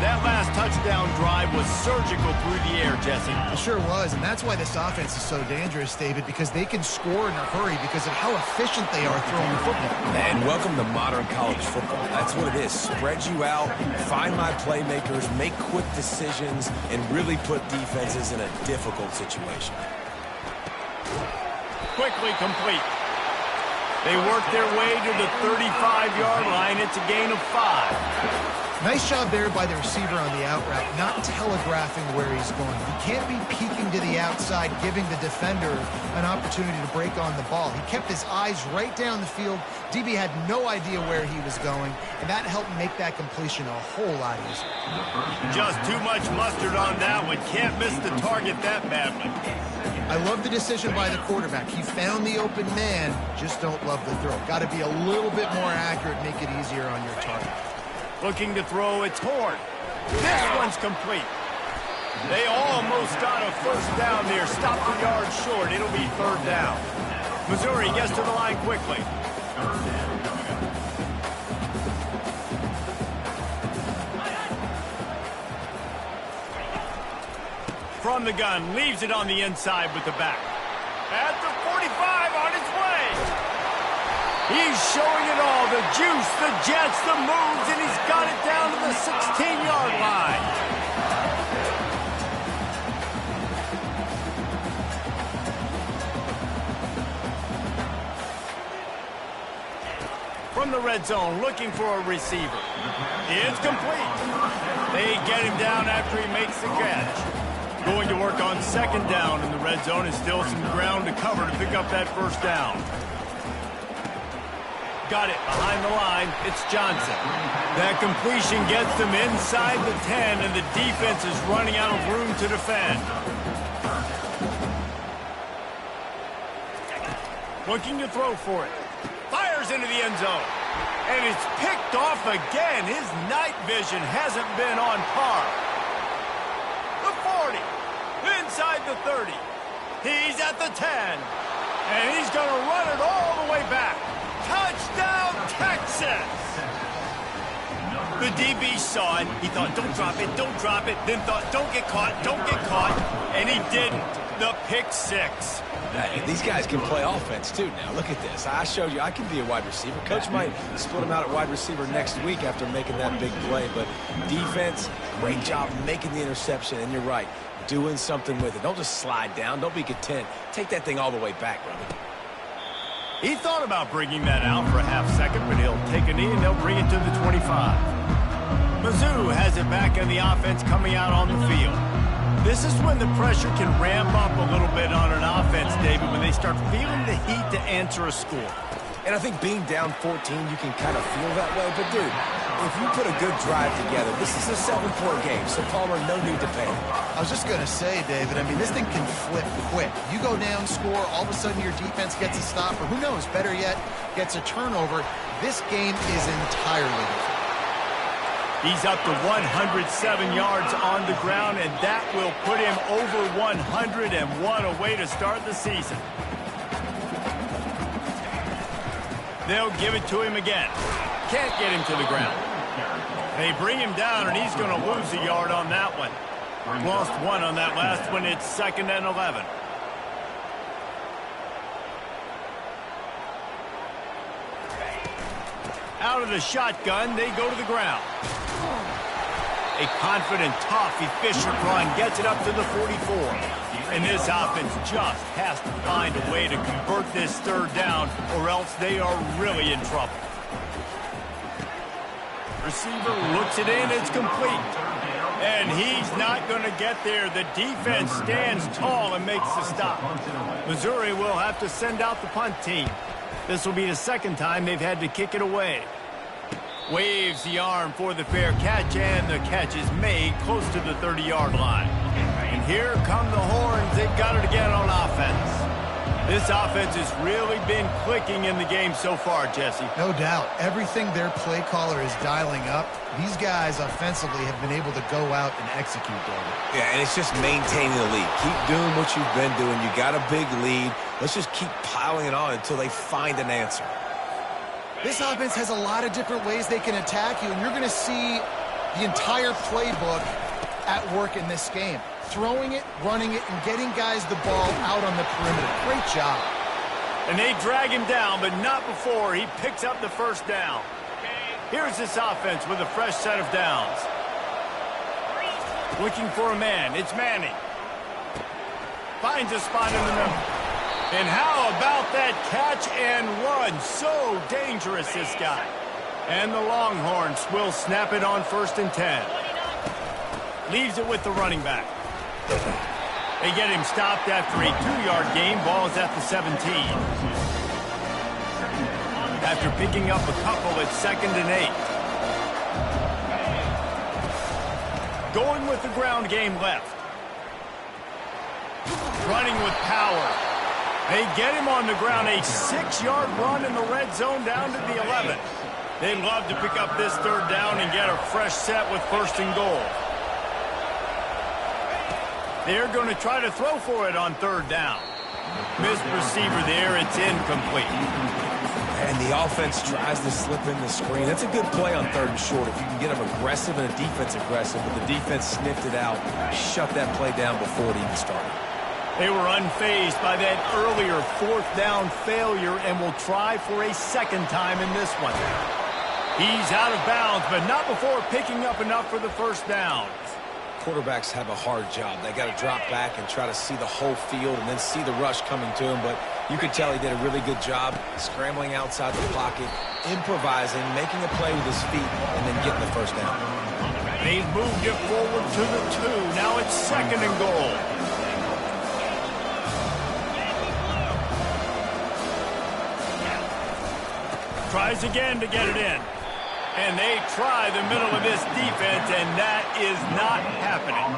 That last touchdown drive was surgical through the air, Jesse. It sure was, and that's why this offense is so dangerous, David, because they can score in a hurry because of how efficient they are throwing the football. And welcome to modern college football. That's what it is. Spread you out, find my playmakers, make quick decisions, and really put defenses in a difficult situation. Quickly complete. They work their way to the 35-yard line. It's a gain of 5. Nice job there by the receiver on the out route, not telegraphing where he's going. He can't be peeking to the outside, giving the defender an opportunity to break on the ball. He kept his eyes right down the field. DB had no idea where he was going, and that helped make that completion a whole lot easier. Just too much mustard on that one. Can't miss the target that badly. I love the decision by the quarterback. He found the open man, just don't love the throw. Got to be a little bit more accurate, make it easier on your target. Looking to throw, it's Horn. This one's complete. They almost got a first down there. Stopped the yard short. It'll be 3rd down. Missouri gets to the line quickly. From the gun, leaves it on the inside with the back. At the 45, on his way. He's showing it all, the juice, the jets, the moves, and he's got it down to the 16-yard line. From the red zone, looking for a receiver. It's complete. They get him down after he makes the catch. Going to work on 2nd down in the red zone, and still some ground to cover to pick up that first down. Got it behind the line. It's Johnson. That completion gets them inside the 10, and the defense is running out of room to defend. Looking to throw for it. Fires into the end zone. And it's picked off again. His night vision hasn't been on par. The 40. Inside the 30. He's at the 10. And he's going to run it all the way back. Touchdown, Texas! The DB saw it. He thought, don't drop it, don't drop it. Then thought, don't get caught, don't get caught. And he didn't. The pick 6. These guys can play offense, too, now. Look at this. I showed you I can be a wide receiver. Coach might split him out at wide receiver next week after making that big play. But defense, great job making the interception. And you're right, doing something with it. Don't just slide down. Don't be content. Take that thing all the way back, brother. He thought about bringing that out for a half second, but he'll take a knee and they'll bring it to the 25. Mizzou has it back in the offense coming out on the field. This is when the pressure can ramp up a little bit on an offense, David, when they start feeling the heat to answer a score. And I think being down 14, you can kind of feel that way. But, dude, if you put a good drive together, this is a 7-point game, so Palmer, no need to panic. I was just going to say, David, I mean, this thing can flip quick. You go down, score, all of a sudden your defense gets a stop, or who knows, better yet, gets a turnover. This game is entirely different. He's up to 107 yards on the ground, and that will put him over 101, a way to start the season. They'll give it to him again. Can't get him to the ground. They bring him down, and he's going to lose a yard on that one. Lost 1 on that last one. It's 2nd and 11. Out of the shotgun, they go to the ground. A confident, tough, efficient run gets it up to the 44. And this offense just has to find a way to convert this third down, or else they are really in trouble. Receiver looks it in, it's complete. And he's not going to get there. The defense stands tall and makes the stop. Missouri will have to send out the punt team. This will be the second time they've had to kick it away. Waves the arm for the fair catch, and the catch is made close to the 30-yard line. And here come the horns. They've got it again on offense. This offense has really been clicking in the game so far, Jesse. No doubt. Everything their play caller is dialing up, these guys offensively have been able to go out and execute, David. Yeah, and it's just maintaining the lead. Keep doing what you've been doing. You got a big lead. Let's just keep piling it on until they find an answer. This offense has a lot of different ways they can attack you, and you're going to see the entire playbook at work in this game. Throwing it, running it, and getting guys the ball out on the perimeter. Great job. And they drag him down, but not before he picks up the first down. Here's this offense with a fresh set of downs. Looking for a man. It's Manning. Finds a spot in the middle. And how about that catch and run? So dangerous, this guy. And the Longhorns will snap it on 1st and 10. Leaves it with the running back. They get him stopped after a 2-yard gain. Ball is at the 17. After picking up a couple, it's 2nd and 8. Going with the ground game left. Running with power. They get him on the ground. A 6-yard run in the red zone down to the 11. They'd love to pick up this third down and get a fresh set with 1st and goal. They're going to try to throw for it on 3rd down. Missed receiver there. It's incomplete. And the offense tries to slip in the screen. That's a good play on 3rd and short if you can get them aggressive and a defense aggressive, but the defense sniffed it out, shut that play down before it even started. They were unfazed by that earlier 4th down failure and will try for a 2nd time in this one. He's out of bounds, but not before picking up enough for the 1st down. Quarterbacks have a hard job. They got to drop back and try to see the whole field and then see the rush coming to him, but you could tell he did a really good job scrambling outside the pocket, improvising, making a play with his feet, and then getting the 1st down. They've moved it forward to the 2. Now it's 2nd and goal. Tries again to get it in. And they try the middle of this defense, and that is not happening.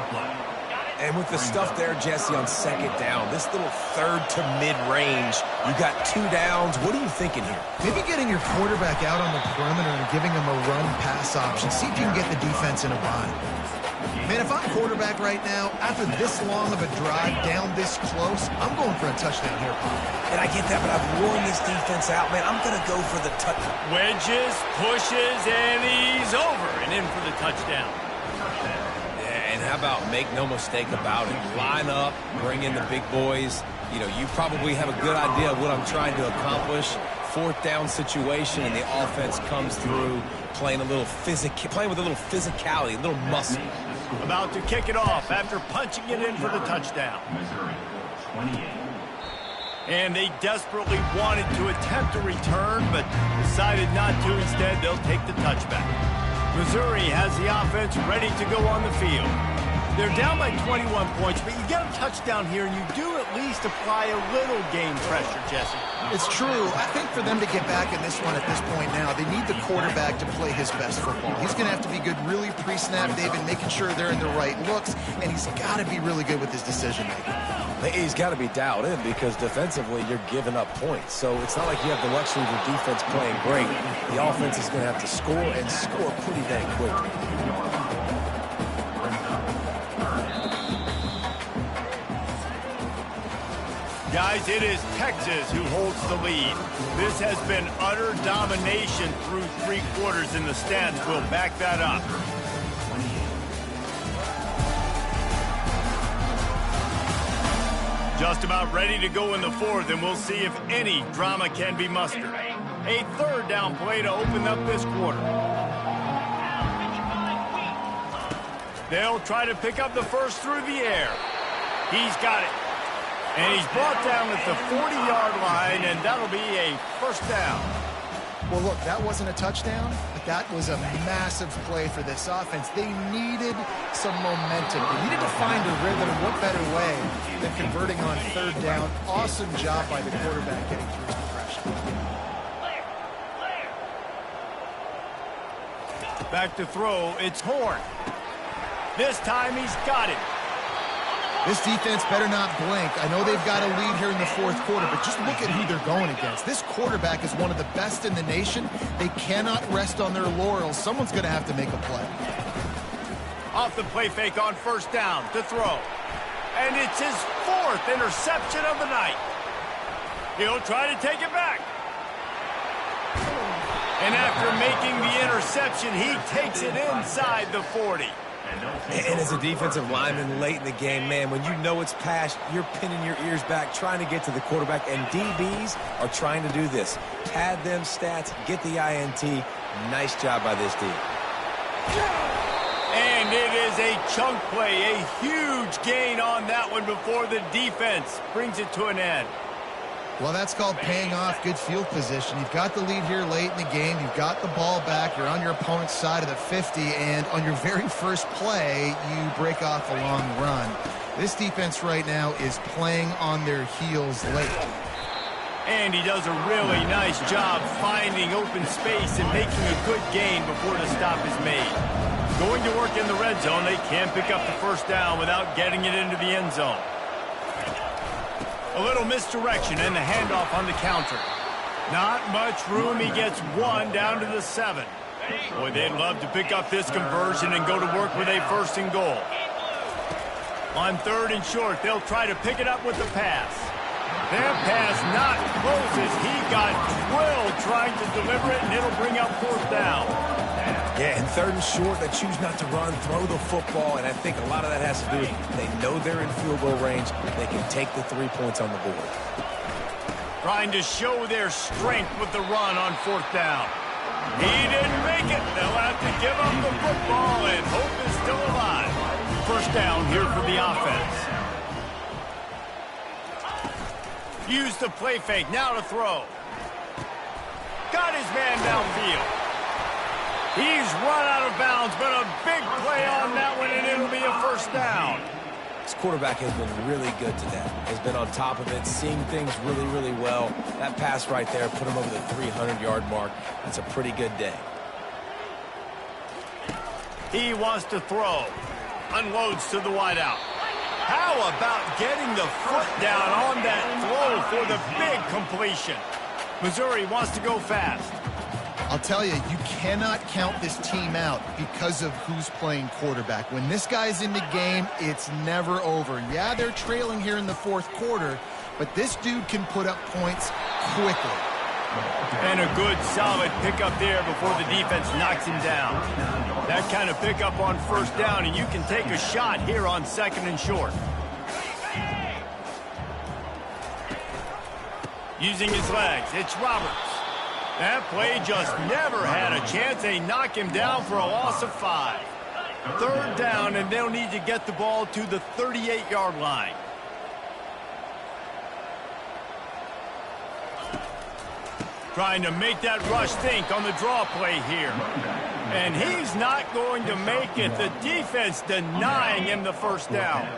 And with the stuff there, Jesse, on 2nd down, this little 3rd to mid-range, you got 2 downs. What are you thinking here? Maybe getting your quarterback out on the perimeter and giving him a run-pass option. See if you can get the defense in a bind. Man, if I'm quarterback right now, after this long of a drive down this close, I'm going for a touchdown here, Pop. And I get that, but I've worn this defense out, man. I'm going to go for the touchdown. Wedges, pushes, and he's over and in for the touchdown. Yeah, and how about make no mistake about it? Line up, bring in the big boys. You know, you probably have a good idea of what I'm trying to accomplish. 4th down situation, and the offense comes through playing with a little physicality, a little muscle. About to kick it off after punching it in for the touchdown. Missouri, 28. And they desperately wanted to attempt a return, but decided not to. Instead, they'll take the touchback. Missouri has the offense ready to go on the field. They're down by 21 points, but you get a touchdown here, and you do at least apply a little game pressure, Jesse. It's true. I think for them to get back in this one at this point now, they need the quarterback to play his best football. He's going to have to be good really pre-snap, David, making sure they're in the right looks, and he's got to be really good with his decision-making. He's got to be dialed in because defensively you're giving up points. So it's not like you have the luxury of the defense playing great. The offense is going to have to score and score pretty dang quickly. Guys, it is Texas who holds the lead. This has been utter domination through 3 quarters, and the stats will back that up. Just about ready to go in the 4th, and we'll see if any drama can be mustered. A third down play to open up this quarter. They'll try to pick up the first through the air. He's got it. And he's brought down at the 40-yard line, and that'll be a first down. Well, look, that wasn't a touchdown, but that was a massive play for this offense. They needed some momentum. They needed to find a rhythm. What better way than converting on third down? Awesome job by the quarterback getting through his progression. Back to throw, it's Horn. This time he's got it. This defense better not blink. I know they've got a lead here in the fourth quarter, but just look at who they're going against. This quarterback is one of the best in the nation. They cannot rest on their laurels. Someone's going to have to make a play. Off the play fake on first down to throw. And it's his fourth interception of the night. He'll try to take it back. And after making the interception, he takes it inside the 40. And as a defensive lineman late in the game, man, when you know it's passed, you're pinning your ears back, trying to get to the quarterback, and DBs are trying to do this. Pad them stats, get the INT. Nice job by this team. And it is a chunk play, a huge gain on that one before the defense brings it to an end. Well, that's called paying off good field position. You've got the lead here late in the game. You've got the ball back. You're on your opponent's side of the 50, and on your very first play, you break off a long run. This defense right now is playing on their heels late. And he does a really nice job finding open space and making a good gain before the stop is made. Going to work in the red zone, they can't pick up the first down without getting it into the end zone. A little misdirection and the handoff on the counter. Not much room. He gets one down to the 7. Boy, they'd love to pick up this conversion and go to work with a first and goal. On third and short, they'll try to pick it up with the pass. Their pass not close as he got drilled trying to deliver it, and it'll bring up fourth down. Yeah, and third and short, they choose not to run, throw the football, and I think a lot of that has to do with they know they're in field goal range. They can take the 3 points on the board. Trying to show their strength with the run on fourth down. He didn't make it. They'll have to give up the football, and hope is still alive. First down here for the offense. Use the play fake, now to throw. Got his man downfield. He's run out of bounds, but a big play on that one, and it'll be a first down. This quarterback has been really good today. Has been on top of it, seeing things really, really well. That pass right there put him over the 300-yard mark. That's a pretty good day. He wants to throw. Unloads to the wideout. How about getting the foot down on that throw for the big completion? Missouri wants to go fast. I'll tell you, you cannot count this team out because of who's playing quarterback. When this guy's in the game, it's never over. Yeah, they're trailing here in the fourth quarter, but this dude can put up points quickly. And a good, solid pickup there before the defense knocks him down. That kind of pickup on first down, and you can take a shot here on second and short. Using his legs, it's Roberts. That play just never had a chance. They knock him down for a loss of 5. Third down, and they'll need to get the ball to the 38-yard line. Trying to make that rush think on the draw play here. And he's not going to make it. The defense denying him the first down.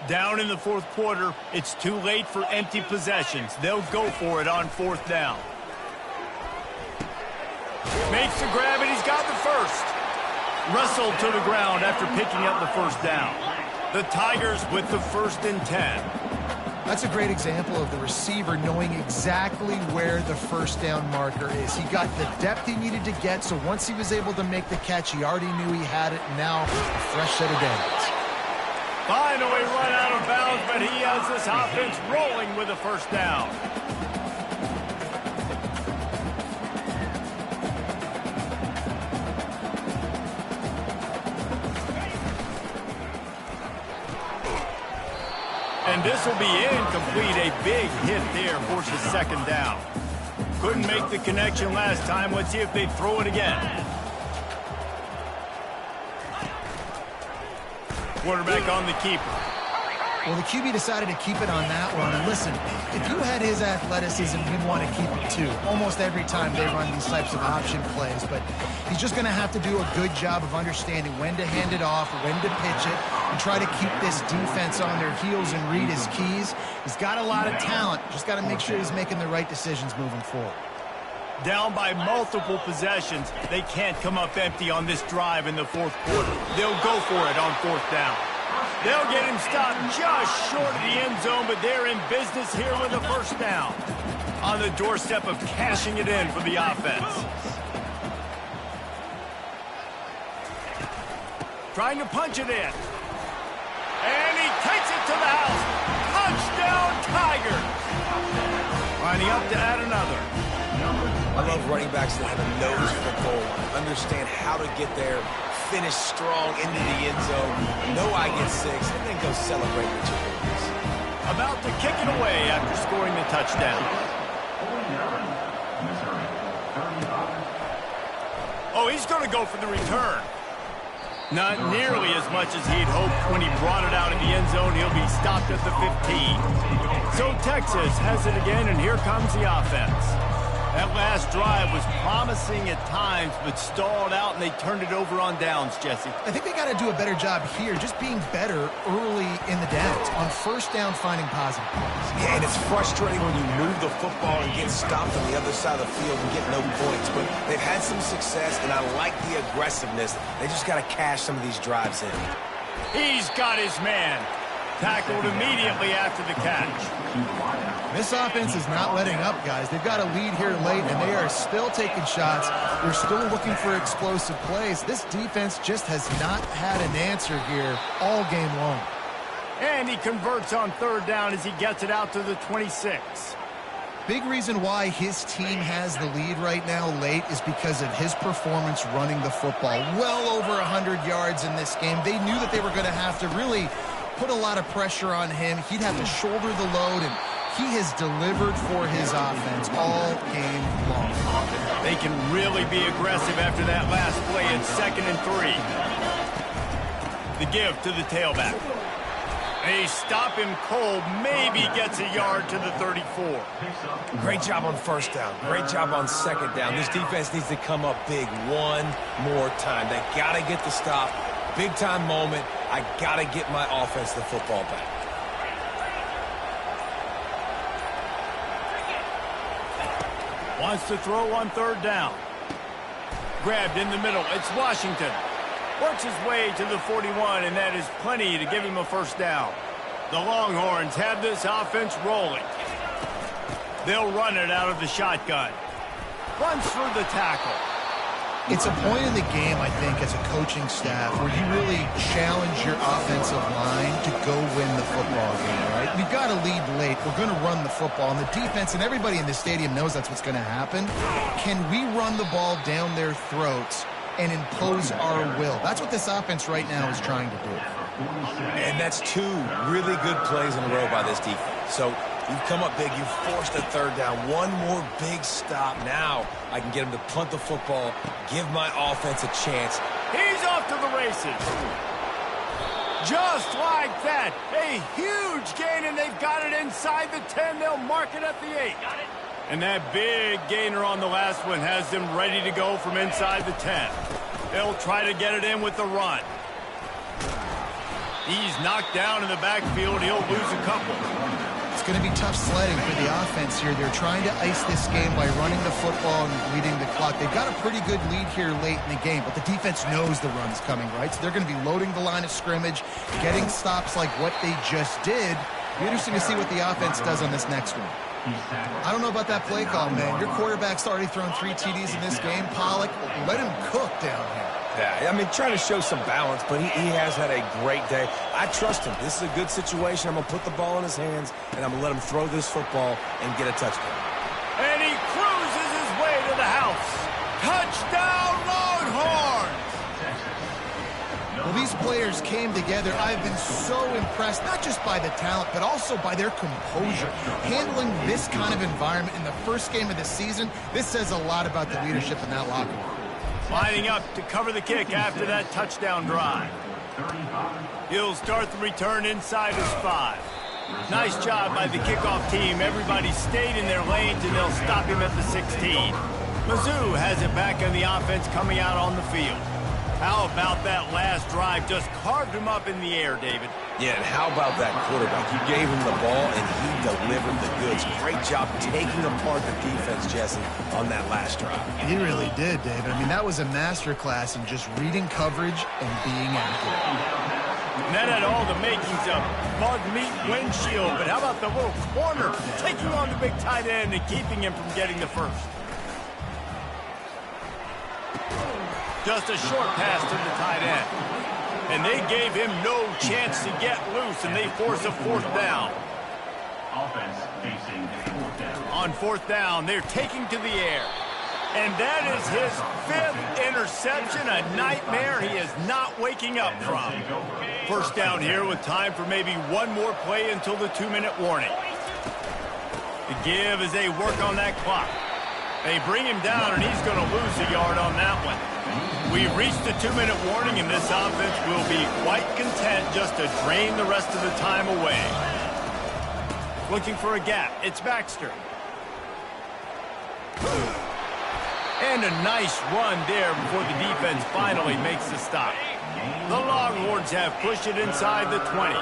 Down in the fourth quarter, it's too late for empty possessions. They'll go for it on fourth down. Makes the grab, and he's got the first. Wrestled to the ground after picking up the first down. The Tigers with the 1st and 10. That's a great example of the receiver knowing exactly where the first down marker is. He got the depth he needed to get, so once he was able to make the catch, he already knew he had it. Now, a fresh set of downs. Finally run out of bounds, but he has this offense rolling with a first down. And this will be incomplete. A big hit there forces second down. Couldn't couldn't make the connection last time. Let's see if they throw it again. Quarterback on the keeper. Well, the QB decided to keep it on that one. And listen, if you had his athleticism, you'd want to keep it too. Almost every time they run these types of option plays. But he's just going to have to do a good job of understanding when to hand it off, when to pitch it, and try to keep this defense on their heels and read his keys. He's got a lot of talent. Just got to make sure he's making the right decisions moving forward. Down by multiple possessions, they can't come up empty on this drive in the fourth quarter. They'll go for it on fourth down. They'll get him stopped just short of the end zone, but they're in business here with a first down. On the doorstep of cashing it in for the offense. Trying to punch it in. And he takes it to the house. Touchdown, Tigers. Lining up to add another. I love running backs that have a nose for the goal, understand how to get there, finish strong into the end zone, know I get 6, and then go celebrate with your boys. About to kick it away after scoring the touchdown. Oh, he's going to go for the return. Not nearly as much as he'd hoped when he brought it out of the end zone. He'll be stopped at the 15. So Texas has it again, and here comes the offense. That last drive was promising at times, but stalled out, and they turned it over on downs, Jesse. I think they got to do a better job here, just being better early in the downs, on first down finding positive plays. Yeah, and it's frustrating when you move the football and get stopped on the other side of the field and get no points, but they've had some success, and I like the aggressiveness. They just got to cash some of these drives in. He's got his man. Tackled immediately after the catch. This offense is not letting up, guys. They've got a lead here late, and they are still taking shots. They're still looking for explosive plays. This defense just has not had an answer here all game long. And he converts on third down as he gets it out to the 26. Big reason why his team has the lead right now late is because of his performance running the football. Well over 100 yards in this game. They knew that they were going to have to really put a lot of pressure on him. He'd have to shoulder the load, and he has delivered for his offense all game long. They can really be aggressive after that last play at 2nd and 3. The give to the tailback. They stop him cold, maybe gets a yard to the 34. Great job on first down. Great job on second down. This defense needs to come up big one more time. They got to get the stop. Big-time moment. I got to get my offense the football back. Wants to throw on third down. Grabbed in the middle. It's Washington. Works his way to the 41, and that is plenty to give him a first down. The Longhorns have this offense rolling. They'll run it out of the shotgun. Runs through the tackle. It's a point in the game, I think, as a coaching staff where you really challenge your offensive line to go win the football game, right? We've got to lead late. We're going to run the football. And the defense and everybody in the stadium knows that's what's going to happen. Can we run the ball down their throats and impose our will? That's what this offense right now is trying to do. And that's 2 really good plays in a row by this defense. So you've come up big. You've forced a third down. One more big stop. Now I can get him to punt the football, give my offense a chance. He's off to the races. Just like that. A huge gain, and they've got it inside the 10. They'll mark it at the 8. And that big gainer on the last one has them ready to go from inside the 10. They'll try to get it in with the run. He's knocked down in the backfield. He'll lose a couple. It's going to be tough sledding for the offense here. They're trying to ice this game by running the football and leading the clock. They've got a pretty good lead here late in the game, but the defense knows the run's coming, right? So they're going to be loading the line of scrimmage, getting stops like what they just did. It'll be interesting to see what the offense does on this next one. I don't know about that play call, man. Your quarterback's already thrown 3 TDs in this game. Pollock, let him cook down here. Yeah, I mean, trying to show some balance, but he has had a great day. I trust him. This is a good situation. I'm going to put the ball in his hands, and I'm going to let him throw this football and get a touchdown. And he cruises his way to the house. Touchdown, Longhorns! Well, these players came together, I've been so impressed, not just by the talent, but also by their composure. Handling this kind of environment in the first game of the season, this says a lot about the leadership in that locker room. Lining up to cover the kick after that touchdown drive. He'll start the return inside his 5. Nice job by the kickoff team. Everybody stayed in their lanes, and they'll stop him at the 16. Mizzou has it back in the offense coming out on the field. How about that last drive? Just carved him up in the air, David. Yeah, and how about that quarterback? You gave him the ball, and he delivered the goods. Great job taking apart the defense, Jesse, on that last drive. He really did, David. I mean, that was a masterclass in just reading coverage and being accurate. And that had all the makings of bug meat windshield, but how about the little corner taking on the big tight end and keeping him from getting the first? Just a short pass to the tight end. And they gave him no chance to get loose, and they force a 4th down. Offense facing 4th down. On 4th down, they're taking to the air. And that is his 5th interception, a nightmare he is not waking up from. First down here with time for maybe one more play until the 2-minute warning. The give as they work on that clock. They bring him down, and he's going to lose a yard on that one. We've reached the 2-minute warning, and this offense will be quite content just to drain the rest of the time away. Looking for a gap. It's Baxter. And a nice run there before the defense finally makes the stop. The Longhorns have pushed it inside the 20.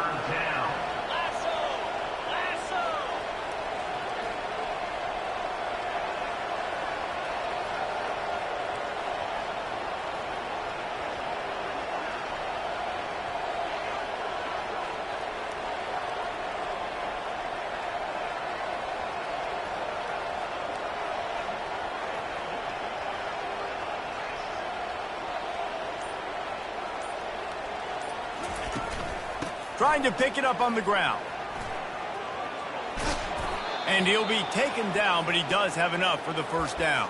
Trying to pick it up on the ground. And he'll be taken down, but he does have enough for the first down.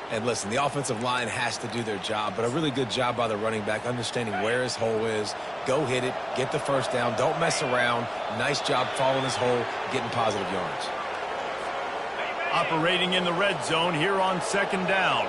And listen, the offensive line has to do their job, but a really good job by the running back, understanding where his hole is. Go hit it, get the first down, don't mess around. Nice job following his hole, getting positive yards. Operating in the red zone here on 2nd down.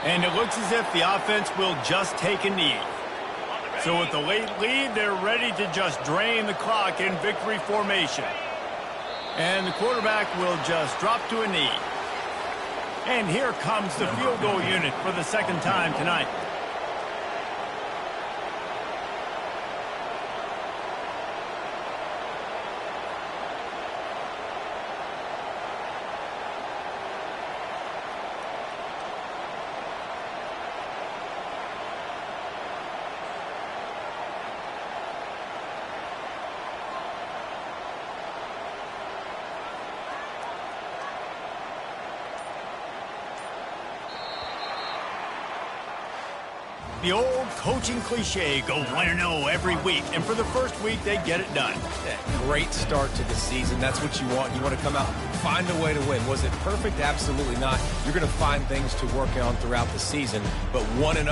And it looks as if the offense will just take a knee. So with the late lead, they're ready to just drain the clock in victory formation. And the quarterback will just drop to a knee. And here comes the field goal unit for the 2nd time tonight. The old coaching cliche, go 1-0 every week, and for the first week, they get it done. Great start to the season. That's what you want. You want to come out, find a way to win. Was it perfect? Absolutely not. You're going to find things to work on throughout the season, but 1-0,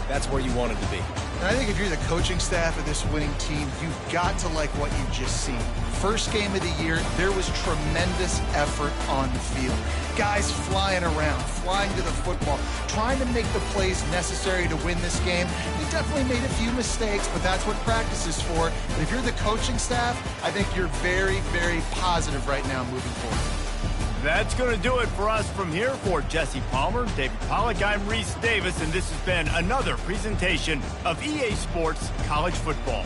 that's where you wanted to be. And I think if you're the coaching staff of this winning team, you've got to like what you've just seen. First game of the year, there was tremendous effort on the field. Guys flying around, flying to the football, trying to make the plays necessary to win this game. They definitely made a few mistakes, but that's what practice is for. But if you're the coaching staff, I think you're very, very positive right now moving forward. That's going to do it for us from here. For Jesse Palmer, David Pollack, I'm Reese Davis, and this has been another presentation of EA Sports College Football.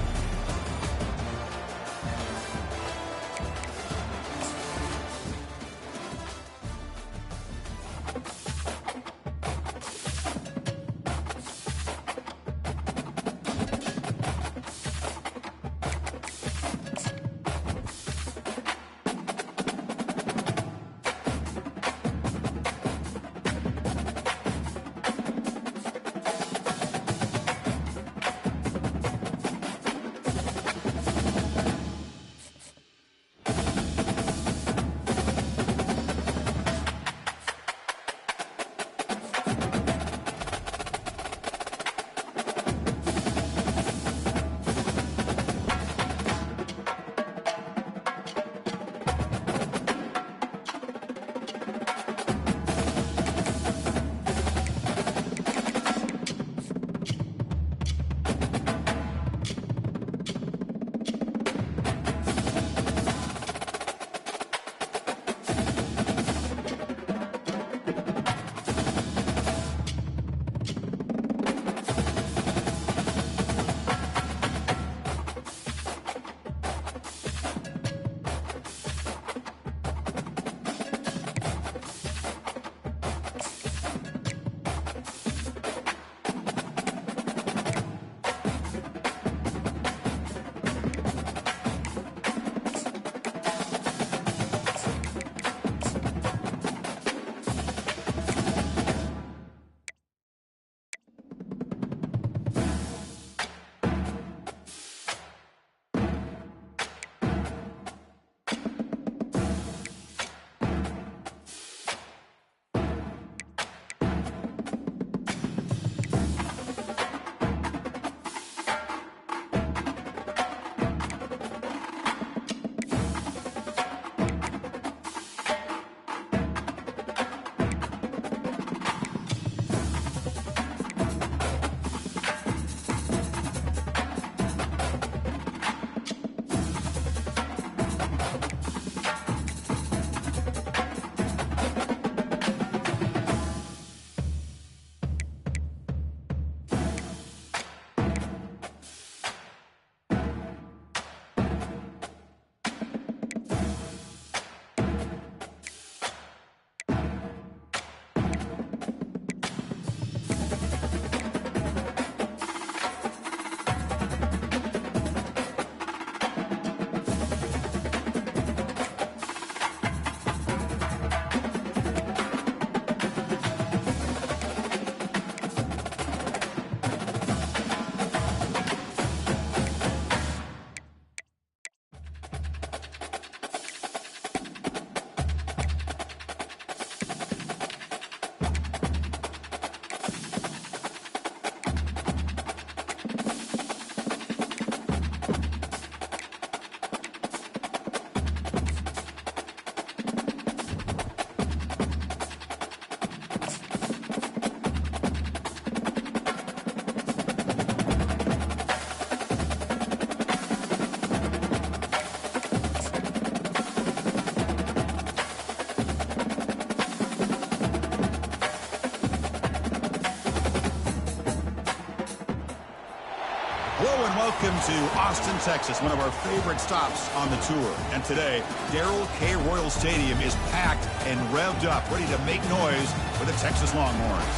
Welcome to Austin, Texas, one of our favorite stops on the tour. And today, Darrell K. Royal Stadium is packed and revved up, ready to make noise for the Texas Longhorns.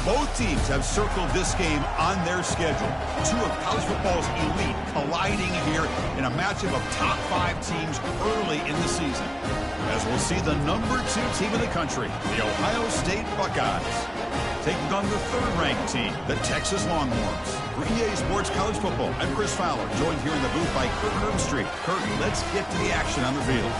Both teams have circled this game on their schedule. Two of college football's elite colliding here in a matchup of top 5 teams early in the season. As we'll see the number 2 team in the country, the Ohio State Buckeyes, taking on the 3rd-ranked team, the Texas Longhorns. For EA Sports College Football, I'm Chris Fowler, joined here in the booth by Kirk Herbstreit. Kirk, let's get to the action on the field.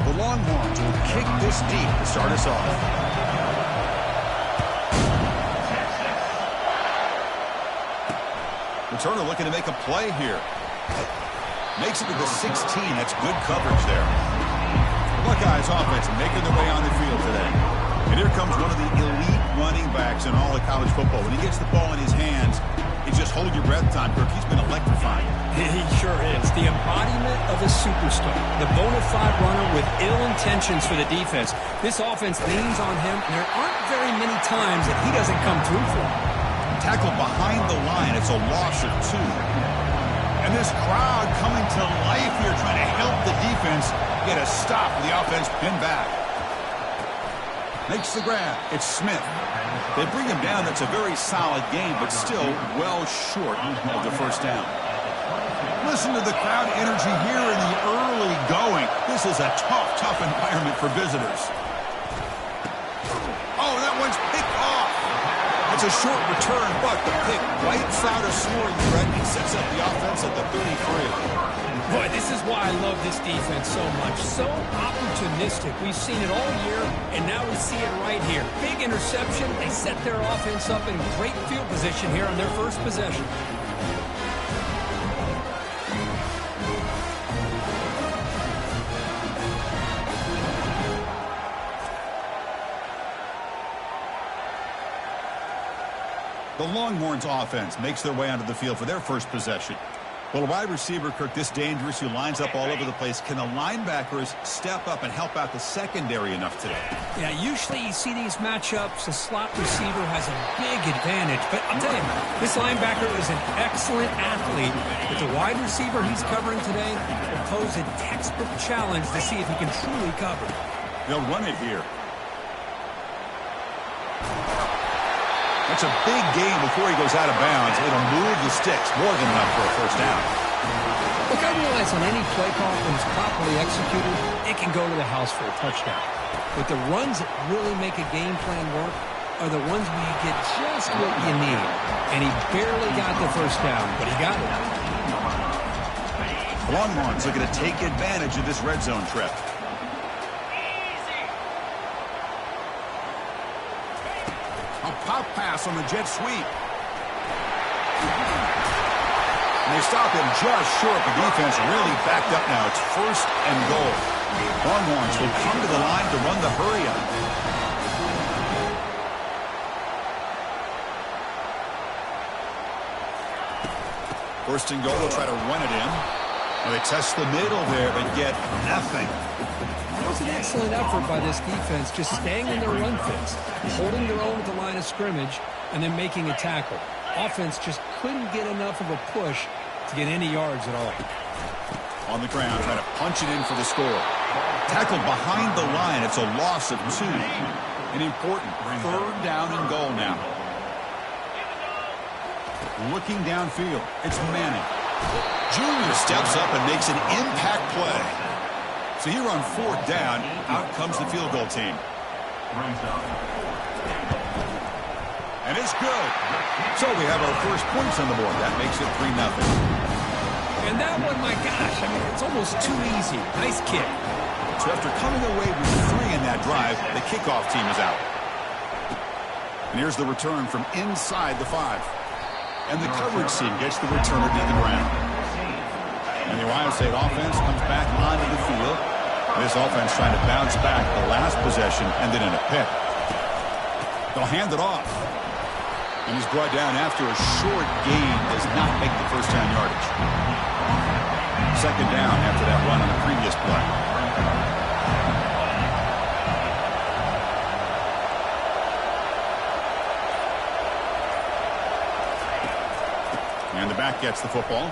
The Longhorns will kick this deep to start us off. Returner looking to make a play here. Makes it to the 16. That's good coverage there. The Buckeyes offense making their way on the field today. And here comes one of the elite running backs in all of college football. When he gets the ball in his hands, he just hold your breath time, Kirk. He's been electrifying. He sure is. The embodiment of a superstar. The bona fide runner with ill intentions for the defense. This offense leans on him, and there aren't very many times that he doesn't come through for him. Tackled behind the line. It's a loss of 2. And this crowd coming to life here, trying to help the defense get a stop. The offense pinned back. Makes the grab. It's Smith. They bring him down. That's a very solid game, but still well short of the first down. Listen to the crowd energy here in the early going. This is a tough environment for visitors. Oh, that one's picked off. It's a short return, but the pick wipes out a scoring threat and sets up the offense at the 33. Boy, this is why I love this defense so much. So opportunistic. We've seen it all year, and now we see it right here. Big interception. They set their offense up in great field position here on their first possession. The Longhorns offense makes their way onto the field for their first possession. Well, a wide receiver, Kirk, this dangerous, who lines up all over the place. Can the linebackers step up and help out the secondary enough today? Yeah, usually you see these matchups, a slot receiver has a big advantage. But I'll tell you, this linebacker is an excellent athlete. But the wide receiver he's covering today will pose a textbook challenge to see if he can truly cover. They'll run it here. That's a big gain before he goes out of bounds. It'll move the sticks more than enough for a first down. Look, I realize on any play call, when it's properly executed, it can go to the house for a touchdown. But the runs that really make a game plan work are the ones where you get just what you need. And he barely got the first down, but he got it. Longhorns looking to take advantage of this red zone trip. A pop pass on the jet sweep. And they stop him just short. The defense really backed up now. It's 1st and goal. Longhorns will come to the line to run the hurry up. 1st and goal, they'll try to run it in. And they test the middle there, but get nothing. It was an excellent effort by this defense, just staying in their run fits, holding their own at the line of scrimmage, and then making a tackle. Offense just couldn't get enough of a push to get any yards at all. On the ground, trying to punch it in for the score. Tackled behind the line. It's a loss of 2. An important 3rd down and goal now. Looking downfield. It's Manning. Junior steps up and makes an impact play. So here on 4th down, out comes the field goal team. And it's good. So we have our first points on the board. That makes it 3-0. And that one, my gosh, I mean, it's almost too easy. Nice kick. So after coming away with 3 in that drive, the kickoff team is out. And here's the return from inside the 5. And the coverage team gets the returner to the ground. And the Ohio State offense comes back onto the field. This offense trying to bounce back the last possession, ended in a pick. They'll hand it off. And he's brought down after a short gain, does not make the first down yardage. 2nd down after that run on the previous play. Back gets the football.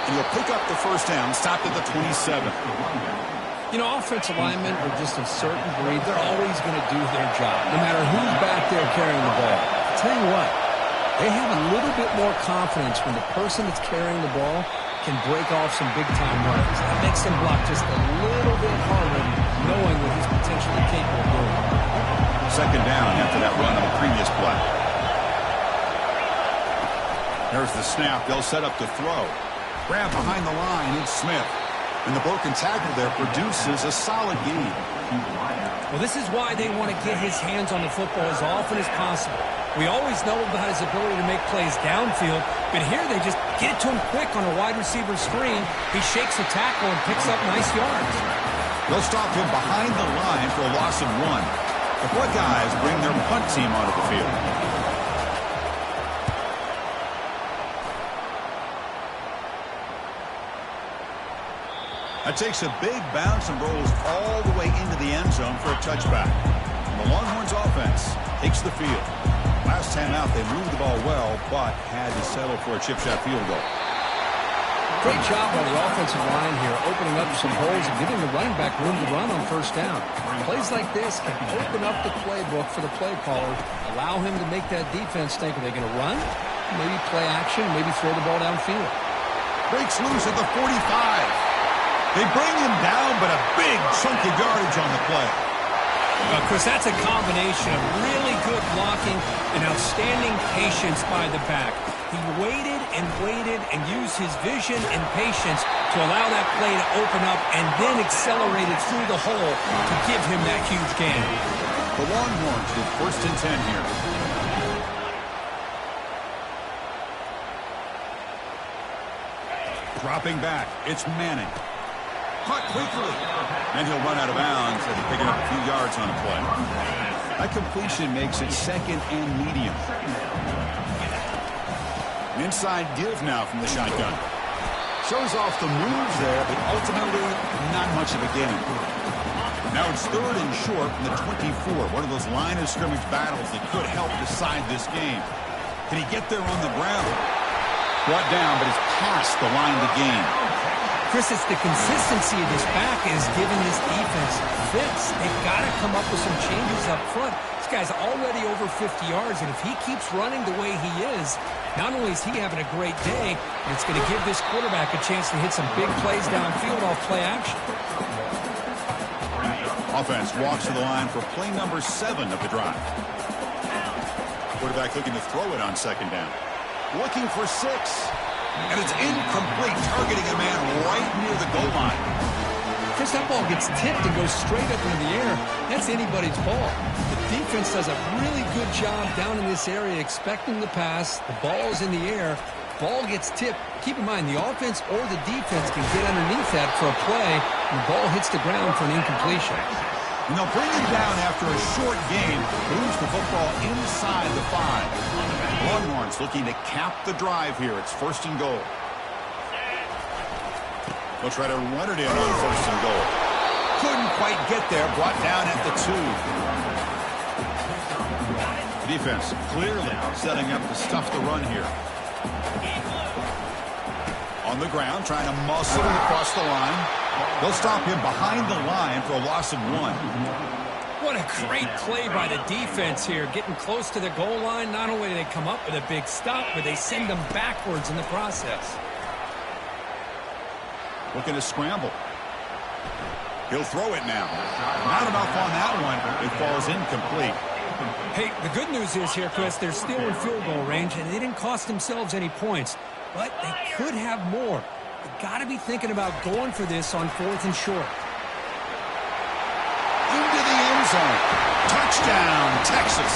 And he'll pick up the first down, stopped at the 27. You know, offensive linemen are just a certain breed. They're always going to do their job, no matter who's back there carrying the ball. I'll tell you what, they have a little bit more confidence when the person that's carrying the ball can break off some big-time runs. That makes them block just a little bit harder, knowing what he's potentially capable of doing. Second down after that run on the previous play. There's the snap. They'll set up to throw. Grab behind the line, it's Smith. And the broken tackle there produces a solid gain. Well, this is why they want to get his hands on the football as often as possible. We always know about his ability to make plays downfield, but here they just get it to him quick on a wide receiver screen. He shakes the tackle and picks up nice yards. They'll stop him behind the line for a loss of 1. The Buckeyes bring their punt team onto the field. That takes a big bounce and rolls all the way into the end zone for a touchback. And the Longhorns offense takes the field. Last time out, they moved the ball well, but had to settle for a chip shot field goal. Great job by the offensive line here, opening up some holes and giving the running back room to run on first down. Plays like this can open up the playbook for the play caller, allow him to make that defense think, are they going to run? Maybe play action, maybe throw the ball downfield. Breaks loose at the 45. They bring him down, but a big chunk of yardage on the play. Chris, that's a combination of really good blocking and outstanding patience by the back. He waited and used his vision and patience to allow that play to open up and then accelerated through the hole to give him that huge gain. The Longhorns with first and 10 here. Dropping back, it's Manning. Caught quickly. And he'll run out of bounds after picking up a few yards on a play. That completion makes it second and medium. An inside give now from the shotgun. Shows off the moves there, but ultimately not much of a gain. Now it's third and short from the 24. One of those line of scrimmage battles that could help decide this game. Can he get there on the ground? Brought down, but it's past the line to gain. Chris, it's the consistency of this back is giving this defense fits. They've got to come up with some changes up front. This guy's already over 50 yards, and if he keeps running the way he is, not only is he having a great day, it's going to give this quarterback a chance to hit some big plays downfield off play action. Offense walks to the line for play number 7 of the drive. Quarterback looking to throw it on second down. Looking for 6. And it's incomplete, targeting a man right near the goal line. Chris, that ball gets tipped and goes straight up into the air. That's anybody's ball. The defense does a really good job down in this area expecting the pass. The ball's in the air. Ball gets tipped. Keep in mind, the offense or the defense can get underneath that for a play, and the ball hits the ground for an incompletion. And they'll bring him down after a short game. Moves the football inside the 5. Longhorns looking to cap the drive here. It's first and goal. They'll try to run it in on first and goal. Couldn't quite get there. Brought down at the 2. The defense clearly setting up to stuff the run here. On the ground, trying to muscle across the line. They'll stop him behind the line for a loss of 1. What a great play by the defense here. Getting close to the goal line, not only do they come up with a big stop, but they send them backwards in the process. Looking to scramble. He'll throw it now. Not enough on that one. It falls incomplete. Hey, the good news is here, Chris, they're still in field goal range, and they didn't cost themselves any points. But they could have more. They've got to be thinking about going for this on 4th and short. Into the end zone. Touchdown, Texas.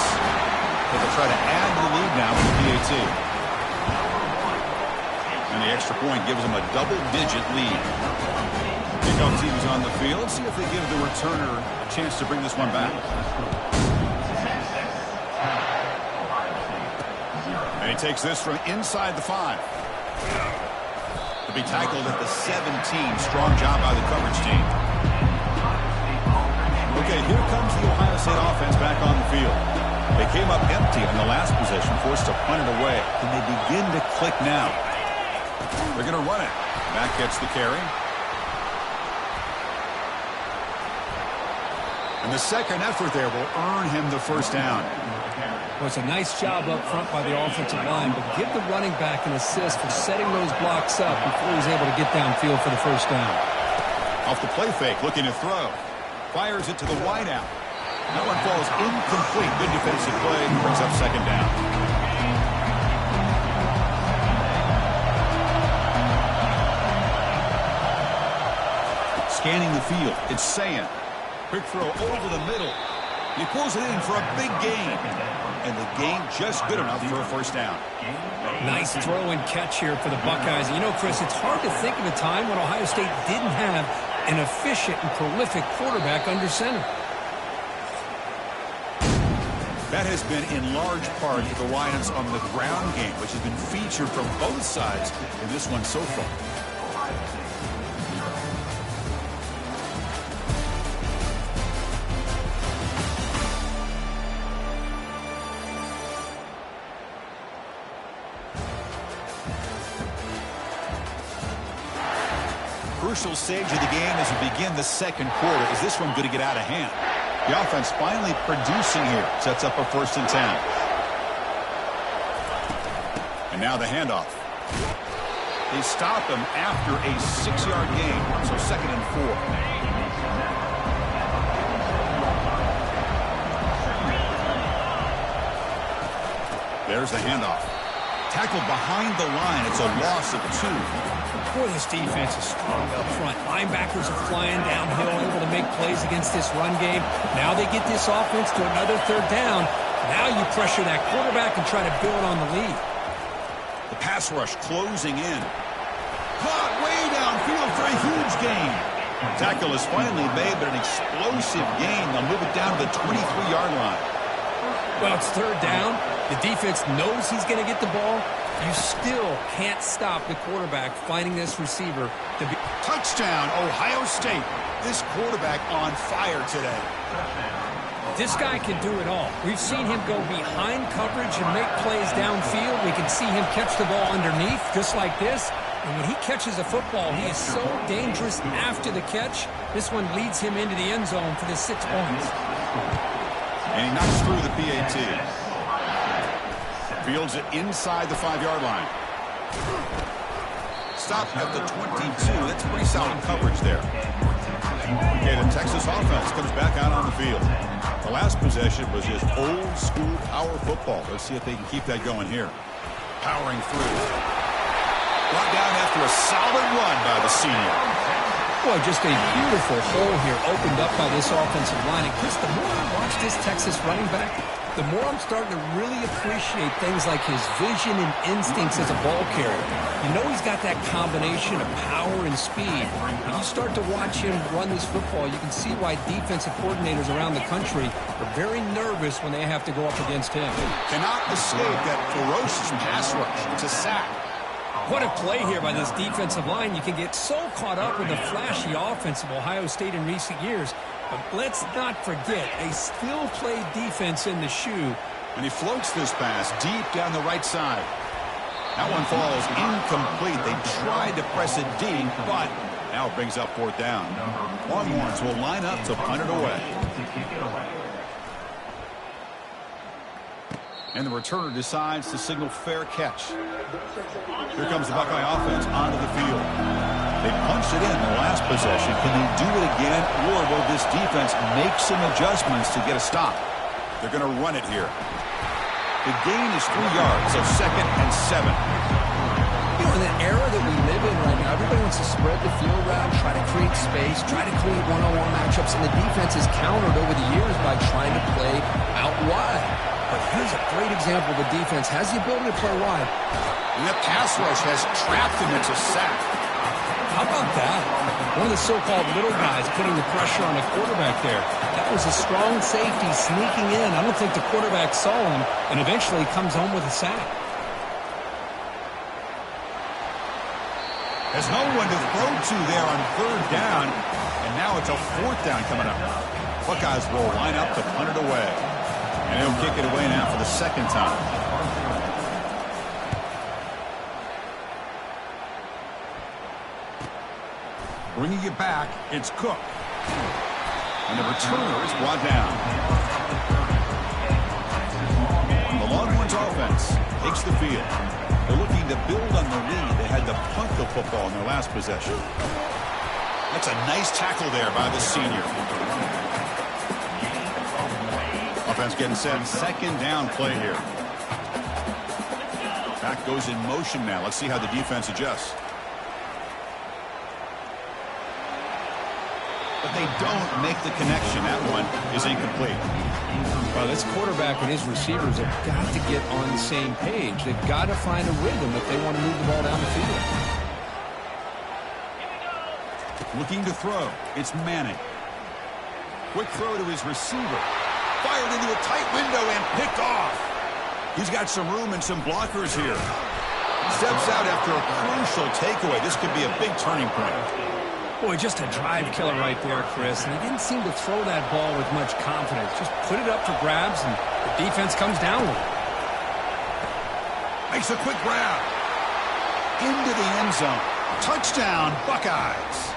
But they'll try to add the lead now with the PAT. And the extra point gives them a double-digit lead. Kickoff team's on the field. See if they give the returner a chance to bring this one back. And he takes this from inside the 5. To be tackled at the 17. Strong job by the coverage team. Okay, here comes the Ohio State offense back on the field. They came up empty on the last possession, forced to punt it away. Can they begin to click now? They're going to run it. Back gets the carry. And the second effort there will earn him the first down. Well, it's a nice job up front by the offensive line, but give the running back an assist for setting those blocks up before he's able to get downfield for the first down. Off the play fake, looking to throw. Fires it to the wideout. That one falls incomplete. Good defensive play. Brings up second down. Scanning the field. It's Sayan. Quick throw over the middle. He pulls it in for a big gain. And the gain just good enough for a first down. Nice throw and catch here for the Buckeyes. You know, Chris, it's hard to think of a time when Ohio State didn't have an efficient and prolific quarterback under center. That has been in large part the reliance on the ground game, which has been featured from both sides in this one so far. Crucial stage of the game as we begin the second quarter. Is this one going to get out of hand? The offense finally producing here. Sets up a 1st and 10. And now the handoff. They stop him after a 6-yard gain. So 2nd and 4. There's the handoff. Tackled behind the line. It's a loss of 2. Boy, this defense is strong up front. Linebackers are flying downhill, able to make plays against this run game. Now they get this offense to another 3rd down. Now you pressure that quarterback and try to build on the lead. The pass rush closing in. Caught way downfield for a huge gain. Tackle is finally made, but an explosive gain. They'll move it down to the 23-yard line. Well, it's 3rd down. The defense knows he's going to get the ball. You still can't stop the quarterback finding this receiver to be. Touchdown, Ohio State. This quarterback on fire today. This guy can do it all. We've seen him go behind coverage and make plays downfield. We can see him catch the ball underneath just like this. And when he catches a football, he is so dangerous after the catch. This one leads him into the end zone for the 6 points. And he knocks through the PAT. Fields it inside the 5-yard line. Stop at the 22. That's pretty solid coverage there. Okay, the Texas offense comes back out on the field. The last possession was just old-school power football. Let's see if they can keep that going here. Powering through. Brought down after a solid run by the senior. Boy, just a beautiful hole here opened up by this offensive line. And Chris, the more I watch this Texas running back, the more I'm starting to really appreciate things like his vision and instincts as a ball carrier. You know he's got that combination of power and speed. When you start to watch him run this football, you can see why defensive coordinators around the country are very nervous when they have to go up against him. Cannot escape that ferocious pass rush. It's a sack. What a play here by this defensive line. You can get so caught up in the flashy offense of Ohio State in recent years. But let's not forget, they still play defense in the shoe. And he floats this pass deep down the right side. That one falls incomplete. They tried to press it deep, but now it brings up 4th down. Longhorns will line up to punt it away. And the returner decides to signal fair catch. Here comes the Buckeye offense onto the field. They punched it in the last possession. Can they do it again, or will this defense make some adjustments to get a stop? They're going to run it here. The gain is 3 yards, so 2nd and 7. You know, in the era that we live in right now, everybody wants to spread the field around, try to create space, try to create one-on-one matchups, and the defense is countered over the years by trying to play out wide. But here's a great example. The defense has the ability to play wide. And that pass rush has trapped them into sack. How about that? One of the so-called little guys putting the pressure on the quarterback there. That was a strong safety sneaking in. I don't think the quarterback saw him, and eventually comes home with a sack. There's no one to throw to there on 3rd down, and now it's a 4th down coming up. Buckeyes will line up to punt it away. And he'll kick it away now for the second time. Bringing it back, it's Cook. And the returner is brought down. The Longhorns offense takes the field. They're looking to build on the lead. They had to punt the football in their last possession. That's a nice tackle there by the senior. Offense getting set. Second down play here. Back goes in motion now. Let's see how the defense adjusts. But they don't make the connection. That one is incomplete. Well, this quarterback and his receivers have got to get on the same page. They've got to find a rhythm if they want to move the ball down the field. Looking to throw. It's Manning. Quick throw to his receiver. Fired into a tight window and picked off. He's got some room and some blockers here. Steps out after a crucial takeaway. This could be a big turning point. Boy, just a drive killer right there, Chris. And he didn't seem to throw that ball with much confidence. Just put it up for grabs, and the defense comes down with it. Makes a quick grab. Into the end zone. Touchdown, Buckeyes.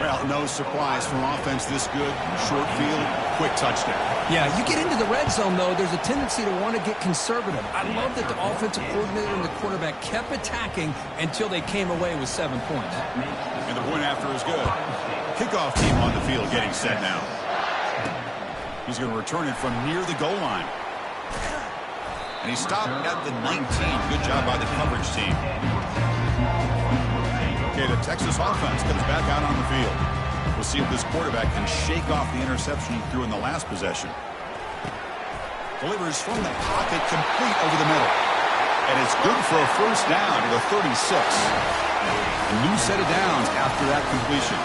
Well, no surprise from offense this good. Short field, quick touchdown. Yeah, you get into the red zone, though, there's a tendency to want to get conservative. I love that the offensive coordinator and the quarterback kept attacking until they came away with 7 points. And the point after is good. Kickoff team on the field getting set now. He's going to return it from near the goal line. And he stopped at the 19. Good job by the coverage team. Okay, the Texas offense comes back out on the field. We'll see if this quarterback can shake off the interception he threw in the last possession. Delivers from the pocket, complete over the middle. And it's good for a first down to the 36. A new set of downs after that completion.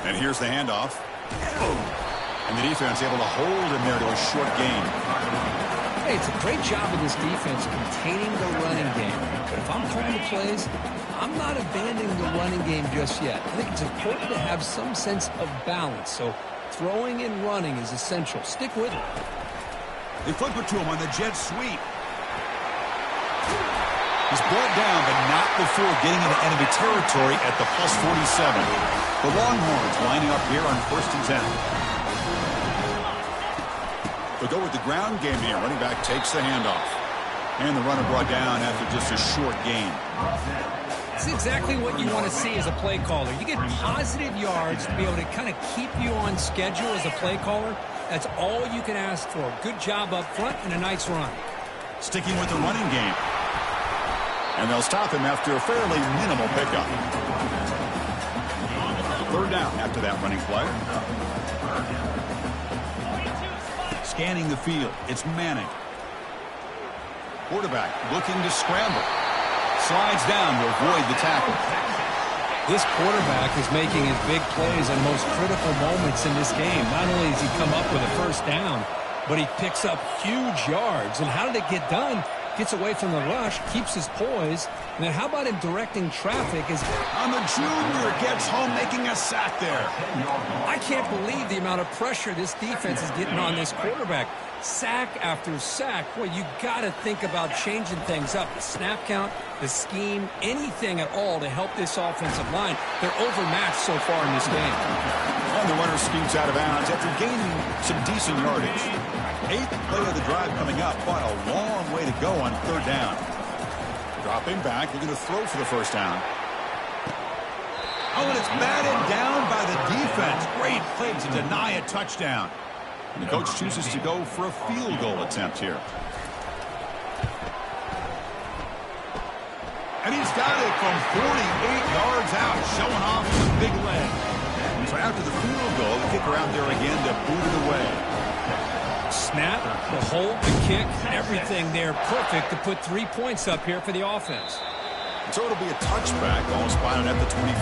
And here's the handoff. And the defense able to hold him there to a short gain. Hey, it's a great job of this defense containing the running game. But if I'm calling the plays, I'm not abandoning the running game just yet. I think it's important to have some sense of balance. So throwing and running is essential. Stick with it. They flip it to him on the jet sweep. He's brought down, but not before getting into enemy territory at the plus 47. The Longhorns lining up here on 1st and 10. They'll go with the ground game here. Running back takes the handoff. And the runner brought down after just a short gain. It's exactly what you want to see as a play caller. You get positive yards to be able to kind of keep you on schedule as a play caller. That's all you can ask for. Good job up front and a nice run. Sticking with the running game. And they'll stop him after a fairly minimal pickup. Third down after that running play. Scanning the field. It's Manning. Quarterback looking to scramble. Slides down to avoid the tackle. This quarterback is making his big plays in most critical moments in this game. Not only does he come up with a first down, but he picks up huge yards. And how did it get done? Gets away from the rush, keeps his poise. And then how about him directing traffic? On the junior, gets home making a sack there. I can't believe the amount of pressure this defense is getting on this quarterback. Sack after sack. Well, you got to think about changing things up. The snap count, the scheme, anything at all to help this offensive line. They're overmatched so far in this game. And the runner scoots out of bounds after gaining some decent yardage. 8th play of the drive coming up, but a long way to go on third down. Dropping back, looking to throw for the first down. Oh, and it's batted down by the defense. Great play to deny a touchdown. And the coach chooses to go for a field goal attempt here. And he's got it from 48 yards out, showing off the big leg. And so after the field goal, the kicker out there again to boot it away. Snap, the hold, the kick, everything there perfect to put 3 points up here for the offense. And so it'll be a touchback, all spotted at the 25.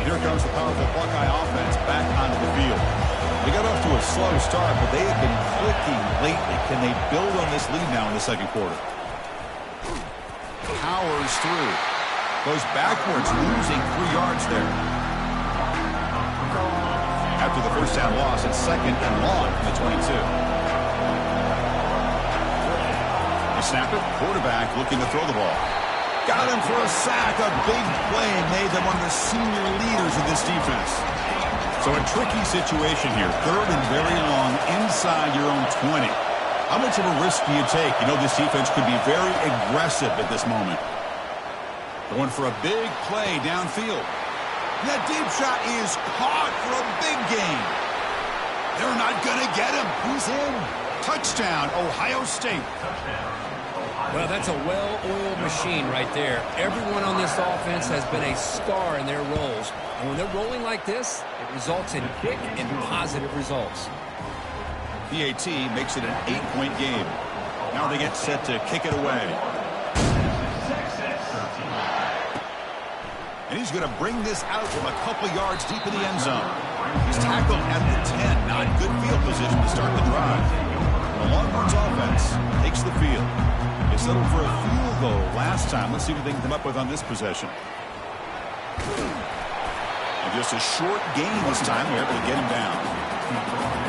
Here comes the powerful Buckeye offense back onto the field. They got off to a slow start, but they have been clicking lately. Can they build on this lead now in the second quarter? Powers through. Goes backwards, losing 3 yards there. After the first down loss, it's 2nd and long from the 22. They snap it. Quarterback looking to throw the ball. Got him for a sack. A big play made them one of the senior leaders of this defense. So a tricky situation here. 3rd and very long inside your own 20. How much of a risk do you take? You know this defense could be very aggressive at this moment. Going for a big play downfield. And that deep shot is caught for a big gain. They're not going to get him. He's in. Touchdown, Ohio State. Well, that's a well-oiled machine right there. Everyone on this offense has been a star in their roles. And when they're rolling like this, it results in quick and positive results. PAT makes it an 8-point game. Now they get set to kick it away. And he's going to bring this out from a couple yards deep in the end zone. He's tackled at the 10. Not good field position to start the drive. The Longhorns offense takes the field. They settled for a field goal last time. Let's see what they can come up with on this possession. And just a short gain this time. They're able to get him down.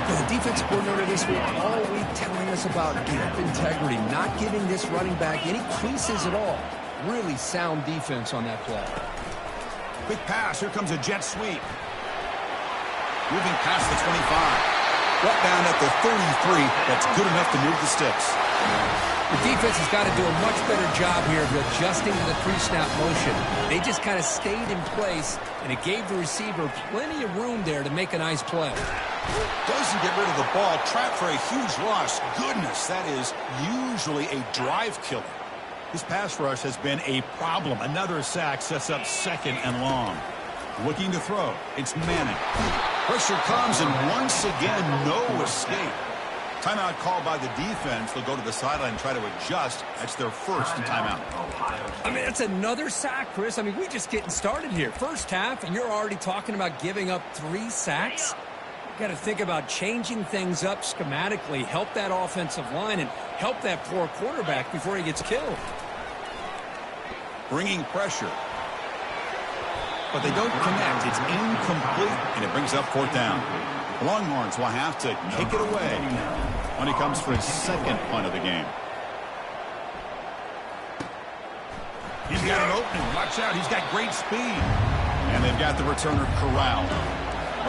The defense coordinator this week all week telling us about gap integrity, not giving this running back any creases at all. Really sound defense on that play. Quick pass. Here comes a jet sweep. Moving past the 25. Brought down at the 33. That's good enough to move the sticks. The defense has got to do a much better job here of adjusting to the pre-snap motion. They just kind of stayed in place, and it gave the receiver plenty of room there to make a nice play. Doesn't get rid of the ball. Trapped for a huge loss. Goodness, that is usually a drive killer. His pass rush has been a problem. Another sack sets up 2nd and long. Looking to throw. It's Manning. Pressure comes, and once again, no escape. Timeout called by the defense. They'll go to the sideline and try to adjust. That's their first timeout. I mean, that's another sack, Chris. I mean, we're just getting started here. First half, and you're already talking about giving up 3 sacks? You got to think about changing things up schematically, help that offensive line, and help that poor quarterback before he gets killed. Bringing pressure. But they don't connect. It's incomplete, and it brings up 4th down. The Longhorns will have to kick it away when he comes for his 2nd punt of the game. He's got an opening. Watch out. He's got great speed. And they've got the returner corralled.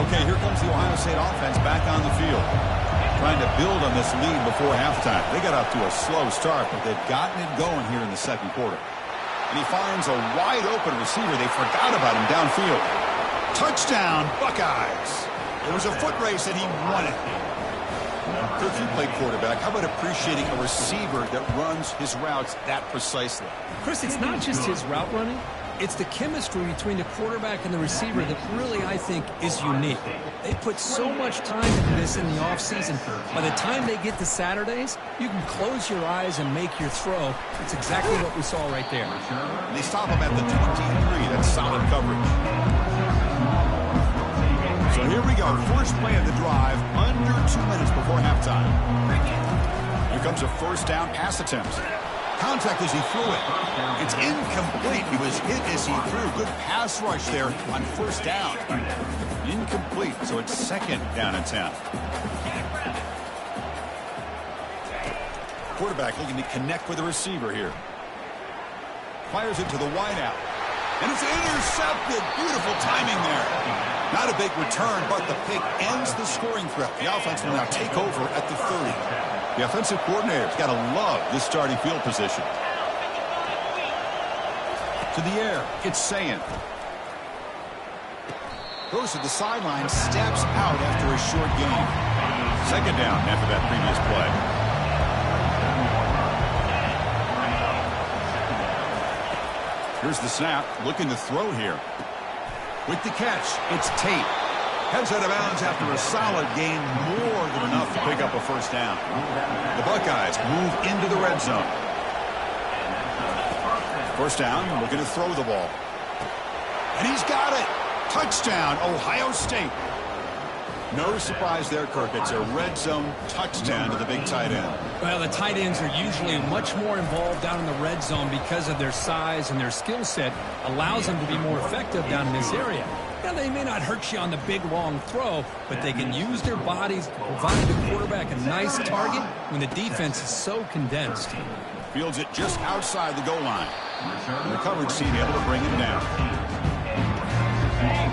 Okay, here comes the Ohio State offense back on the field. Trying to build on this lead before halftime. They got off to a slow start, but they've gotten it going here in the 2nd quarter. And he finds a wide-open receiver. They forgot about him downfield. Touchdown, Buckeyes. It was a foot race, and he won it. If you play quarterback, how about appreciating a receiver that runs his routes that precisely? Chris, it's not just his route running. It's the chemistry between the quarterback and the receiver that really, I think, is unique. They put so much time into this in the offseason. By the time they get to Saturdays, you can close your eyes and make your throw. It's exactly what we saw right there. They stop him at the 23. That's solid coverage. So here we go. First play of the drive, under 2 minutes before halftime. Here comes a first down pass attempt. Contact as he threw it. It's incomplete. He was hit as he threw. Good pass rush there on first down. Incomplete, so it's 2nd down and 10. Quarterback looking to connect with the receiver here. Fires it to the wideout. And it's intercepted. Beautiful timing there. Not a big return, but the pick ends the scoring threat. The offense will now take over at the 30. The offensive coordinator's got to love this starting field position. To the air, it's Sayin. Goes to the sideline, steps out after a short gain. 2nd down after that previous play. Here's the snap, looking to throw here. With the catch, it's Tate. Heads out of bounds after a solid gain, more than enough to pick up a first down. The Buckeyes move into the red zone. First down, looking to throw the ball. And he's got it. Touchdown, Ohio State. No surprise there, Kirk. It's a red zone touchdown to the big tight end. Well, the tight ends are usually much more involved down in the red zone because of their size, and their skill set allows them to be more effective down in this area. Now, they may not hurt you on the big, long throw, but they can use their bodies to provide the quarterback a nice target when the defense is so condensed. Fields it just outside the goal line. And the coverage team able to bring him down.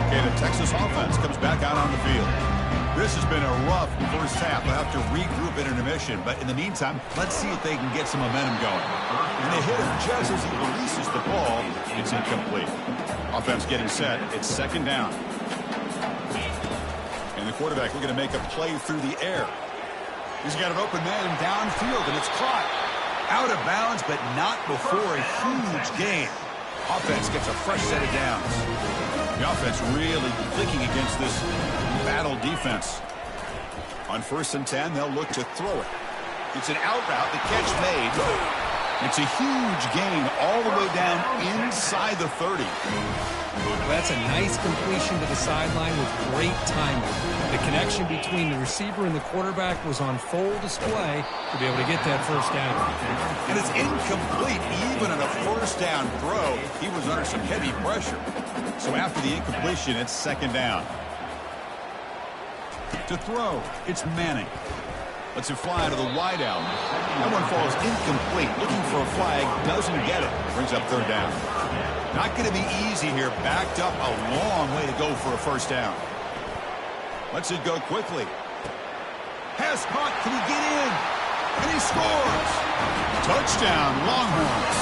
Okay, the Texas offense comes back out on the field. This has been a rough first half. They'll have to regroup at intermission, but in the meantime, let's see if they can get some momentum going. And they hit him just as he releases the ball. It's incomplete. Offense getting set. It's second down. And the quarterback looking to make a play through the air. He's got an open man downfield, and it's caught. Out of bounds, but not before a huge gain. Offense gets a fresh set of downs. The offense really clicking against this battle defense. On 1st and 10, they'll look to throw it. It's an out route. The catch made. It's a huge gain all the way down inside the 30. That's a nice completion to the sideline with great timing. The connection between the receiver and the quarterback was on full display to be able to get that first down. And it's incomplete. Even on a first down throw, he was under some heavy pressure. So after the incompletion, it's second down. To throw, it's Manning. Lets it fly to the wideout. That one falls incomplete. Looking for a flag, doesn't get it. Brings up third down. Not going to be easy here. Backed up a long way to go for a first down. Lets it go quickly. Pass caught. Can he get in? And he scores. Touchdown, Longhorns.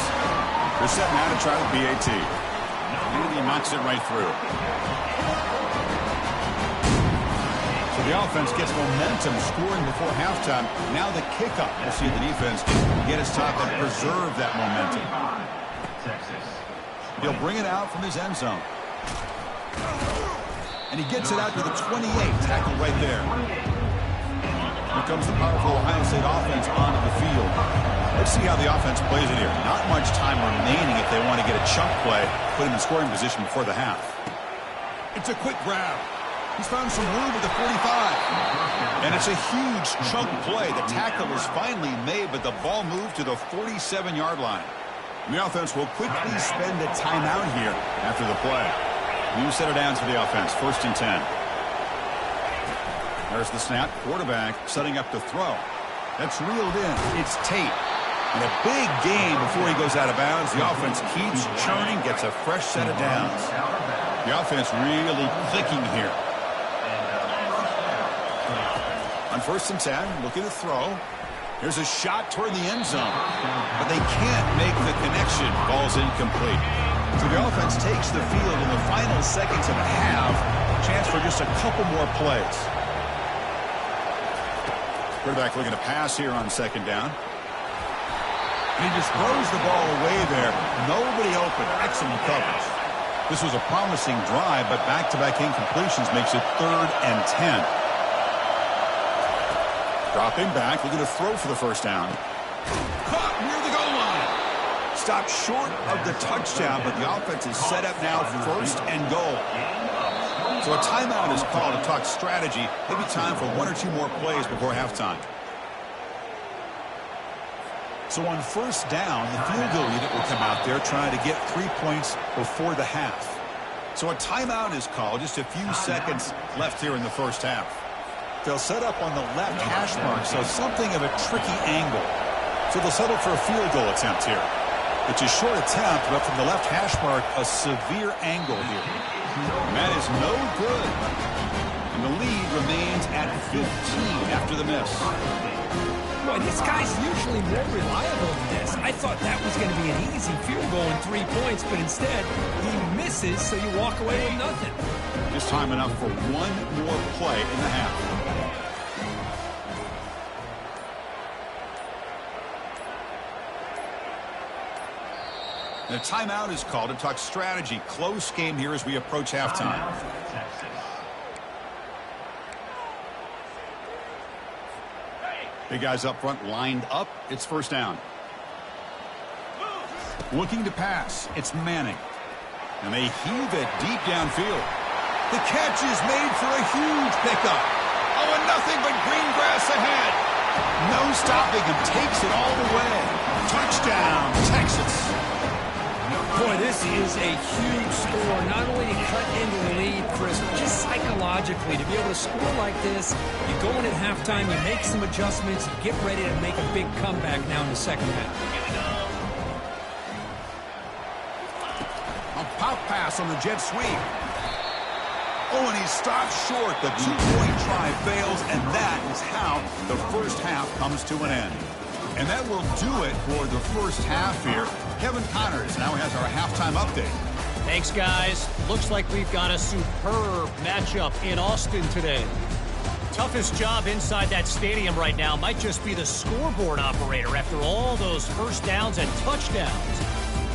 They're setting out to try the PAT. And he knocks it right through. So the offense gets momentum scoring before halftime. Now the kickoff. We'll see if the defense can get his top and preserve that momentum. He'll bring it out from his end zone. And he gets it out to the 28. Tackle right there. Here comes the powerful Ohio State offense onto the field. Let's see how the offense plays it here. Not much time remaining if they want to get a chunk play, put him in scoring position before the half. It's a quick grab. He's found some room at the 45. And it's a huge chunk play. The tackle is finally made, but the ball moved to the 47-yard line. And the offense will quickly spend a timeout here after the play. New set of downs for the offense. 1st and 10. There's the snap. Quarterback setting up to throw. That's reeled in. It's Tate. And a big gain before he goes out of bounds. The offense keeps churning, gets a fresh set of downs. The offense really clicking here. On 1st and 10, looking to throw. Here's a shot toward the end zone. But they can't make the connection. Ball's incomplete. So the offense takes the field in the final seconds of a half. Chance for just a couple more plays. Quarterback looking to pass here on 2nd down. And he just throws the ball away there. Nobody open. Excellent coverage. This was a promising drive, but back-to-back incompletions makes it 3rd and 10. Dropping back, looking to throw for the first down. Caught near the goal line. Stopped short of the touchdown, but the offense is set up now 1st and goal. So a timeout is called to talk strategy. Maybe time for 1 or 2 more plays before halftime. So on 1st down, the field goal unit will come out there trying to get 3 points before the half. So a timeout is called. Just a few seconds left here in the first half. They'll set up on the left hash mark, so something of a tricky angle. So they'll settle for a field goal attempt here. It's a short attempt, but from the left hash mark, a severe angle here. And that is no good. And the lead remains at 15 after the miss. Boy, this guy's usually more reliable than this. I thought that was going to be an easy field goal and 3 points, but instead, he misses, so you walk away with nothing. Just time enough for 1 more play in the half. The timeout is called to talk strategy. Close game here as we approach halftime. Big guys up front lined up. It's 1st down. Looking to pass. It's Manning. And they heave it deep downfield. The catch is made for a huge pickup. Oh, and nothing but green grass ahead. No stopping him. Takes it all the way. Touchdown, Texas. Boy, this is a huge score. Not only to cut into the lead, Chris, but just psychologically to be able to score like this. You go in at halftime, you make some adjustments, you get ready to make a big comeback now in the second half. A pop pass on the jet sweep. Oh, and he stopped short. The two-point try fails, and that is how the first half comes to an end. And that will do it for the first half here. Kevin Connors now has our halftime update. Thanks, guys. Looks like we've got a superb matchup in Austin today. Toughest job inside that stadium right now might just be the scoreboard operator after all those first downs and touchdowns.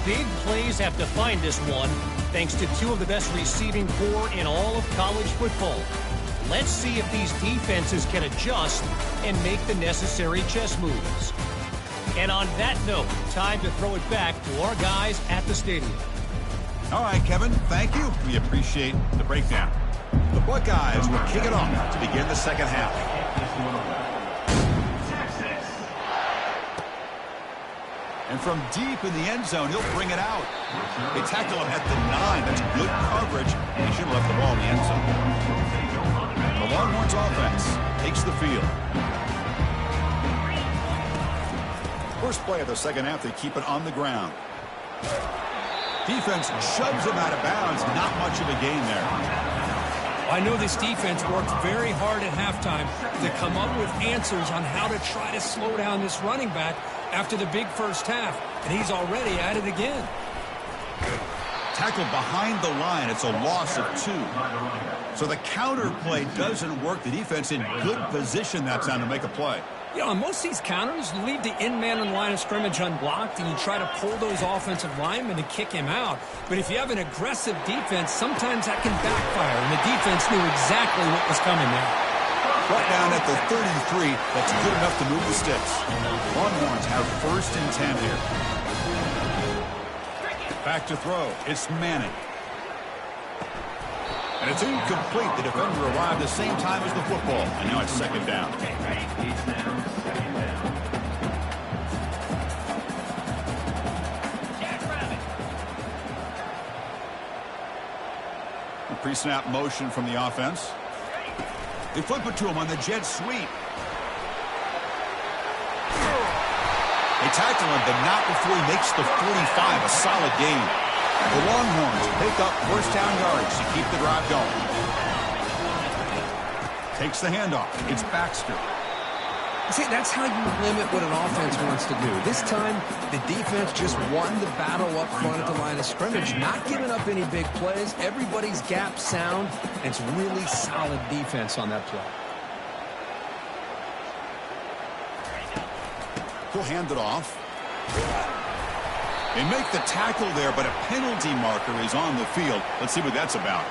Big plays have defined this one, thanks to two of the best receiving corps in all of college football. Let's see if these defenses can adjust and make the necessary chess moves. And on that note, time to throw it back to our guys at the stadium. All right, Kevin, thank you. We appreciate the breakdown. The Buckeyes will kick it off to begin the second half. And from deep in the end zone, he'll bring it out. They tackle him at the 9. That's good coverage. He should have left the ball in the end zone. The Longhorns offense takes the field. First play of the second half, they keep it on the ground. Defense shoves him out of bounds. Not much of a gain there. I know this defense worked very hard at halftime to come up with answers on how to try to slow down this running back after the big first half, and he's already at it again. Tackled behind the line. It's a loss of 2. So the counter play doesn't work. The defense in good position that time to make a play. You know, on most of these counters, you leave the in man on the line of scrimmage unblocked, and you try to pull those offensive linemen to kick him out. But if you have an aggressive defense, sometimes that can backfire, and the defense knew exactly what was coming there. Right down at the 33, that's good enough to move the sticks. Longhorns have first and 10 here. Back to throw. It's Manning. And it's incomplete. The defender arrived the same time as the football. And now it's second down. A pre-snap motion from the offense. They flip it to him on the jet sweep. They tackle him, but not before he makes the 45, a solid gain. The Longhorns pick up first down yards to keep the drive going. Takes the handoff. It's Baxter. See, that's how you limit what an offense wants to do. This time, the defense just won the battle up front at the line of scrimmage, not giving up any big plays. Everybody's gap sound, and it's really solid defense on that play. He'll hand it off. They make the tackle there, but a penalty marker is on the field. Let's see what that's about.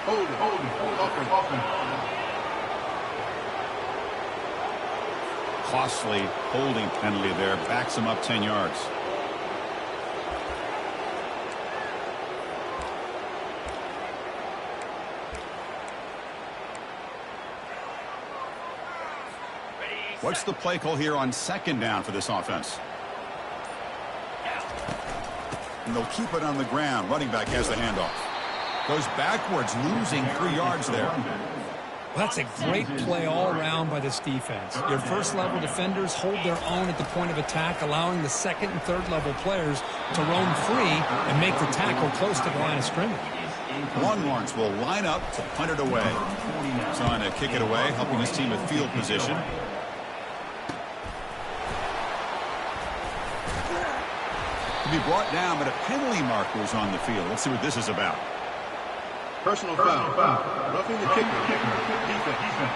Hold it. Costly holding penalty there. Backs him up 10 yards. What's the play call here on second down for this offense? And they'll keep it on the ground. Running back has the handoff. Goes backwards, losing 3 yards there. Well, that's a great play all around by this defense. Your first-level defenders hold their own at the point of attack, allowing the second and third-level players to roam free and make the tackle close to the line of scrimmage. Longhorns will line up to punt it away. Trying to kick it away, helping his team with field position. To be brought down, but a penalty marker is on the field. Let's see what this is about. Personal foul. Roughing the kicker. Defense.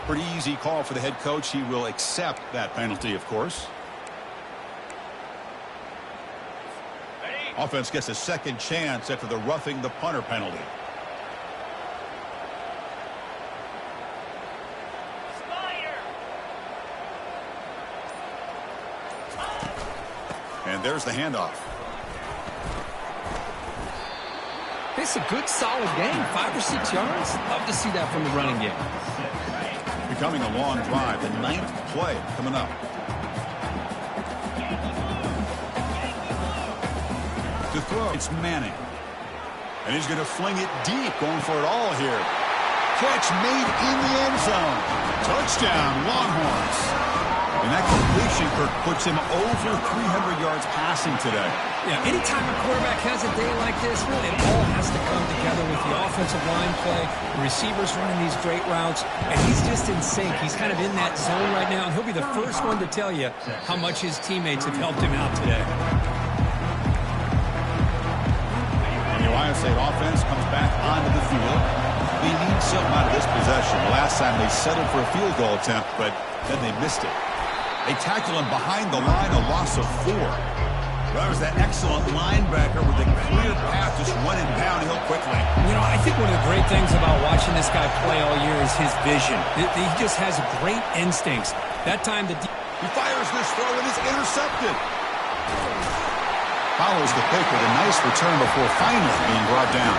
Pretty easy call for the head coach. He will accept that penalty, of course. Offense gets a second chance after the roughing the punter penalty. And there's the handoff. Nice, a good, solid game. 5 or 6 yards. Love to see that from the running game. Becoming a long drive. The 9th play coming up. To throw, it's Manning. And he's going to fling it deep, going for it all here. Catch made in the end zone. Touchdown, Longhorns. And that completion, Kirk, puts him over 300 yards passing today. Yeah, anytime a quarterback has a day like this, really, it all has to come together with the offensive line play, the receivers running these great routes, and he's just in sync. He's kind of in that zone right now, and he'll be the first one to tell you how much his teammates have helped him out today. And the Ohio State offense comes back onto the field. They need something out of this possession. Last time they settled for a field goal attempt, but then they missed it. They tackle him behind the line, a loss of 4. Well, there's that excellent linebacker with a clear path, just running downhill quickly. You know, I think one of the great things about watching this guy play all year is his vision. He just has great instincts. That time, he fires this throw and is intercepted. Follows the pick with a nice return before finally being brought down.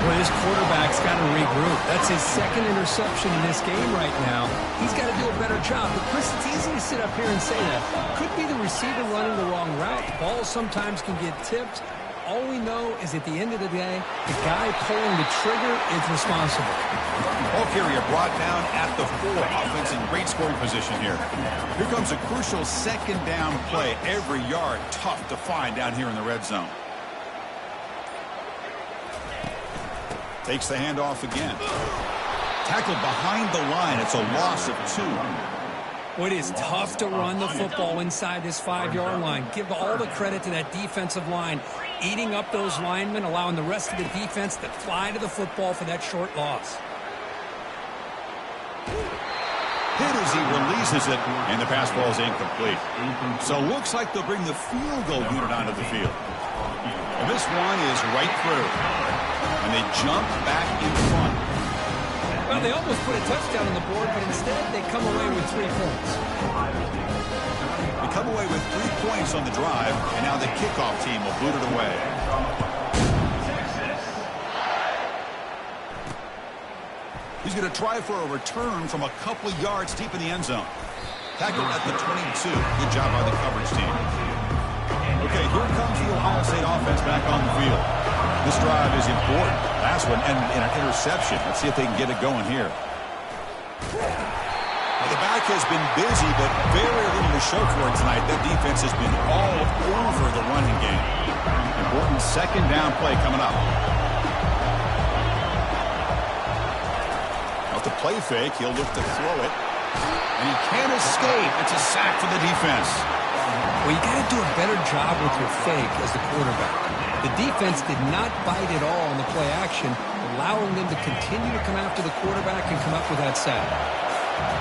Well, this quarterback's got to regroup. That's his 2nd interception in this game right now. He's got to do a better job. But, Chris, it's easy to sit up here and say that. Could be the receiver running the wrong route. Balls sometimes can get tipped. All we know is at the end of the day, the guy pulling the trigger is responsible. Ball carrier brought down at the 4. Offense in great scoring position here. Here comes a crucial 2nd down play. Every yard tough to find down here in the red zone. Takes the handoff again. Tackled behind the line. It's a loss of 2. Well, it is tough to run the football inside this 5-yard line. Give all the credit to that defensive line, eating up those linemen, allowing the rest of the defense to fly to the football for that short loss. Hit as he releases it, and the pass ball is incomplete. So looks like they'll bring the field goal unit onto the field. And this one is right through. And they jump back in front. Well, they almost put a touchdown on the board, but instead they come away with 3 points. They come away with 3 points on the drive, and now the kickoff team will boot it away. He's going to try for a return from a couple of yards deep in the end zone. Tackled at the 22. Good job by the coverage team. Okay, here comes the Ohio State offense back on the field. This drive is important. Last one, and an interception. Let's see if they can get it going here. Well, the back has been busy, but very little to show for it tonight. That defense has been all over the running game. Important 2nd down play coming up. Off the play fake, he'll look to throw it. And he can't escape. It's a sack for the defense. Well, you got to do a better job with your fake as the quarterback. The defense did not bite at all on the play action, allowing them to continue to come after the quarterback and come up with that sack.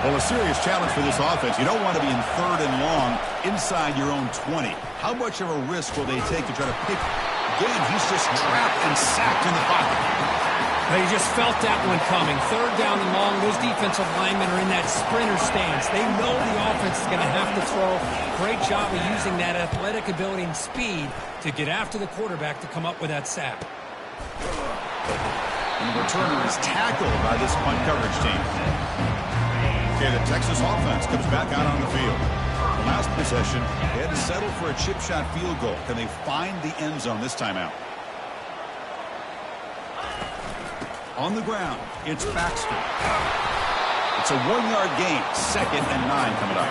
Well, a serious challenge for this offense. You don't want to be in 3rd and long inside your own 20. How much of a risk will they take to try to pick? Again, he's just trapped and sacked in the pocket. They just felt that one coming. 3rd down and long. Those defensive linemen are in that sprinter stance. They know the offense is going to have to throw. Great job of using that athletic ability and speed to get after the quarterback to come up with that sack. And the returner is tackled by this punt coverage team. Okay, the Texas offense comes back out on the field. The last possession, they had to settle for a chip shot field goal. Can they find the end zone this time out? On the ground, it's Baxter. It's a 1-yard gain. 2nd and 9 coming up.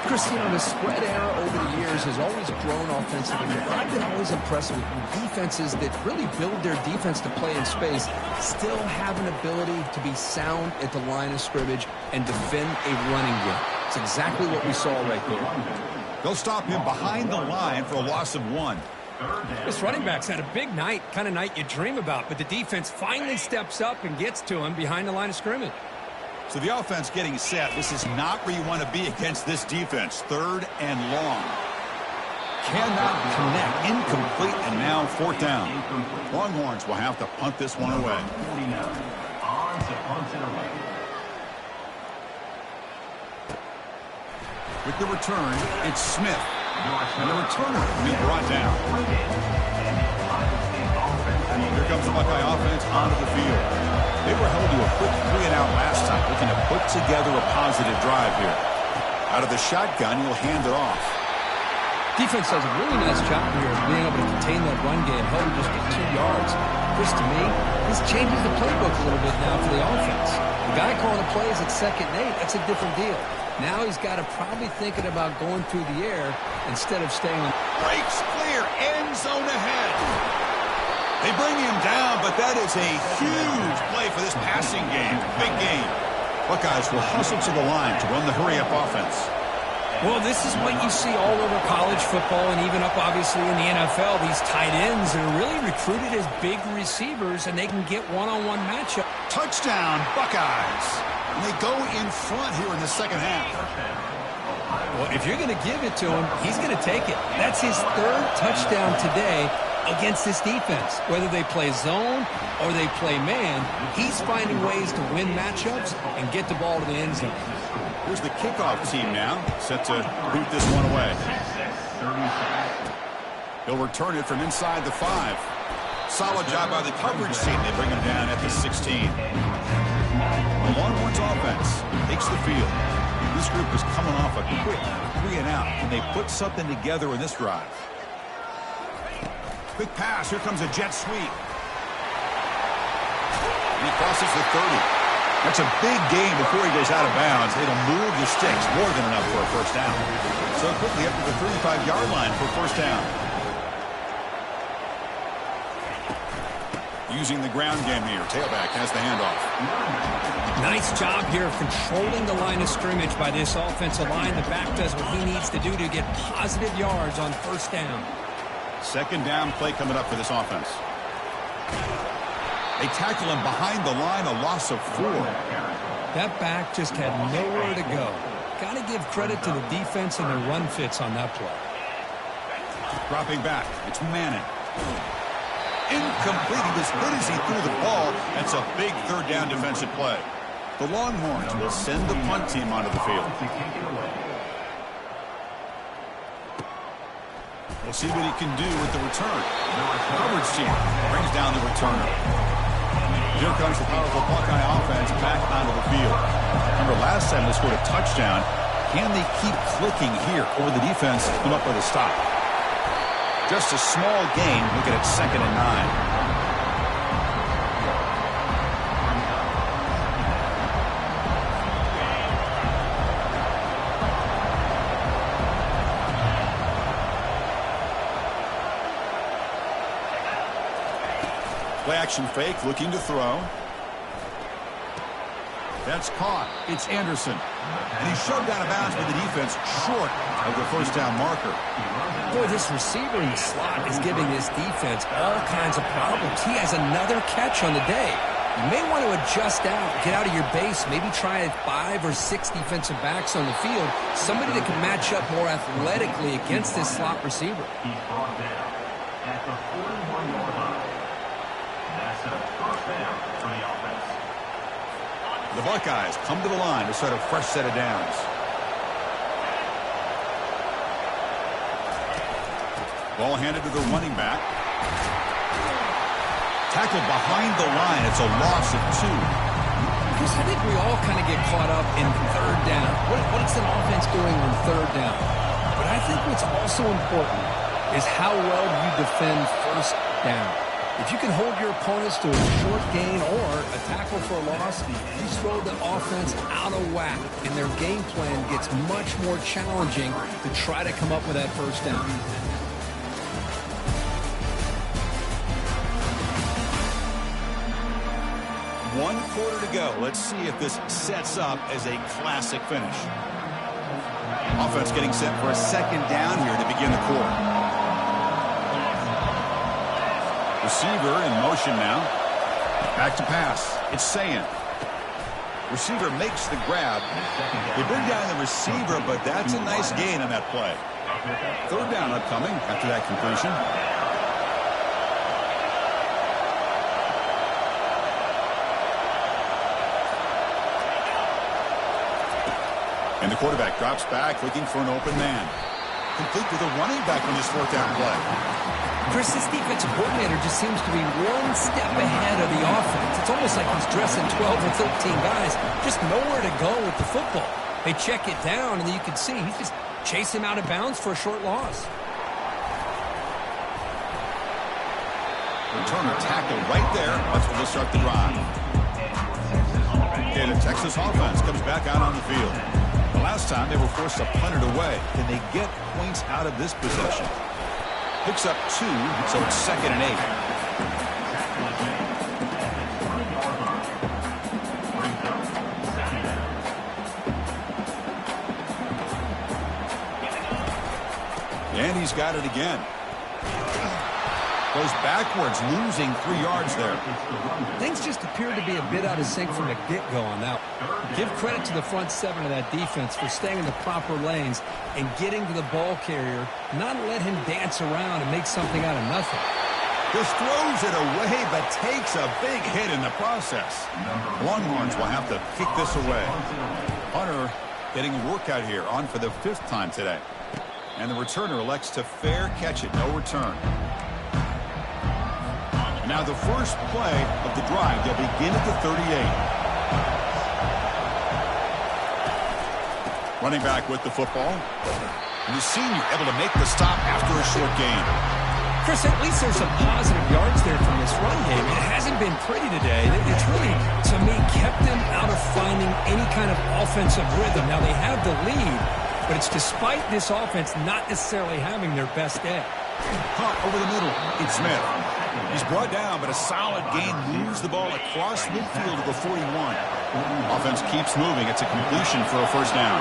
Chris, you know, the spread era over the years has always grown offensively. I've been always impressed with defenses that really build their defense to play in space, still have an ability to be sound at the line of scrimmage and defend a running game. It's exactly what we saw right there. They'll stop him behind the line for a loss of 1. This running back's had a big night, kind of night you dream about, but the defense finally steps up and gets to him behind the line of scrimmage. So the offense getting set. This is not where you want to be against this defense. 3rd and long. Cannot connect. Incomplete, and now 4th down. Longhorns will have to punt this one away. With the return, it's Smith. And the returner will be brought down. Here comes the Buckeye offense onto the field. They were held to a quick 3-and-out last time, looking to put together a positive drive here. Out of the shotgun, he'll hand it off. Defense does a really nice job here of being able to contain that run game, held just at 2 yards. Chris, to me, this changes the playbook a little bit now for the offense. The guy calling the plays at 2nd and 8, that's a different deal. Now he's got to probably thinking about going through the air instead of staying on. Breaks clear, end zone ahead. They bring him down, but that is a huge play for this passing game. Big game. Buckeyes will hustle to the line to run the hurry-up offense. Well, this is what you see all over college football and even up, obviously, in the NFL. These tight ends are really recruited as big receivers, and they can get one-on-one matchup. Touchdown, Buckeyes. And they go in front here in the second half. Well, if you're going to give it to him, he's going to take it. That's his 3rd touchdown today against this defense. Whether they play zone or they play man, he's finding ways to win matchups and get the ball to the end zone. Here's the kickoff team now, set to boot this one away. He'll return it from inside the 5. Solid job by the coverage team. They bring him down at the 16. The Longhorns offense takes the field. This group is coming off a quick 3-and-out, and they put something together in this drive. Quick pass. Here comes a jet sweep. And he crosses the 30. That's a big gain before he goes out of bounds. It'll move the sticks more than enough for a first down. So quickly up to the 35-yard line for first down. Using the ground game here. Tailback has the handoff. Nice job here of controlling the line of scrimmage by this offensive line. The back does what he needs to do to get positive yards on first down. Second down play coming up for this offense. They tackle him behind the line, a loss of 4. That back just had nowhere to go. Got to give credit to the defense and their run fits on that play. Dropping back, it's Manning. Incomplete. He was hit as he threw the ball. That's a big 3rd down defensive play. The Longhorns will send the punt team onto the field. We'll see what he can do with the return. Coverage team brings down the returner. Here comes the powerful Buckeye offense back onto the field. Remember, last time they scored a touchdown. Can they keep clicking here, or the defense come up with a stop? Just a small gain. Looking at 2nd and 9. Play action fake, looking to throw. That's caught. It's Anderson. And he's shoved out of bounds by the defense short of the first down marker. Boy, this receiver in the slot is giving this defense all kinds of problems. He has another catch on the day. You may want to adjust out, get out of your base, maybe try 5 or 6 defensive backs on the field, somebody that can match up more athletically against this slot receiver. He's brought down at the 41-yard line. That's a first down for the offense. The Buckeyes come to the line to start a fresh set of downs. Ball handed to the running back. Tackled behind the line. It's a loss of 2. Because I think we all kind of get caught up in 3rd down. What is an offense doing on 3rd down? But I think what's also important is how well you defend first down. If you can hold your opponents to a short gain or a tackle for a loss, you throw the offense out of whack, and their game plan gets much more challenging to try to come up with that first down. One quarter to go. Let's see if this sets up as a classic finish. Offense getting set for a second down here to begin the quarter. Receiver in motion now. Back to pass. It's Sayin. Receiver makes the grab. They bring down the receiver, but that's a nice gain on that play. 3rd down upcoming after that completion. And the quarterback drops back looking for an open man. complete with a running back on this fourth down play. Chris, this defensive coordinator just seems to be one step ahead of the offense. It's almost like he's dressing 12 or 13 guys, just nowhere to go with the football. They check it down, and you can see he's just chasing him out of bounds for a short loss. Returner tackle right there. That's where they'll start the drive. Okay, the Texas offense comes back out on the field. The last time they were forced to punt it away. Can they get points out of this possession? Picks up 2, so it's 2nd and 8. And he's got it again. Goes backwards, losing 3 yards there. Things just appeared to be a bit out of sync from the get-go on that one. Give credit to the front 7 of that defense for staying in the proper lanes and getting to the ball carrier, not let him dance around and make something out of nothing. Just throws it away, but takes a big hit in the process. Longhorns will have to kick this away. Hunter getting a workout here, on for the 5th time today. And the returner elects to fair catch it, no return. And now the first play of the drive. They'll begin at the 38. Running back with the football. And the senior able to make the stop after a short gain. Chris, at least there's some positive yards there from this run game. It hasn't been pretty today. It's really, to me, kept them out of finding any kind of offensive rhythm. Now, they have the lead, but it's despite this offense not necessarily having their best day. Caught over the middle. It's Smith. He's brought down, but a solid gain moves the ball across midfield to the 41. Offense keeps moving. It's a completion for a first down.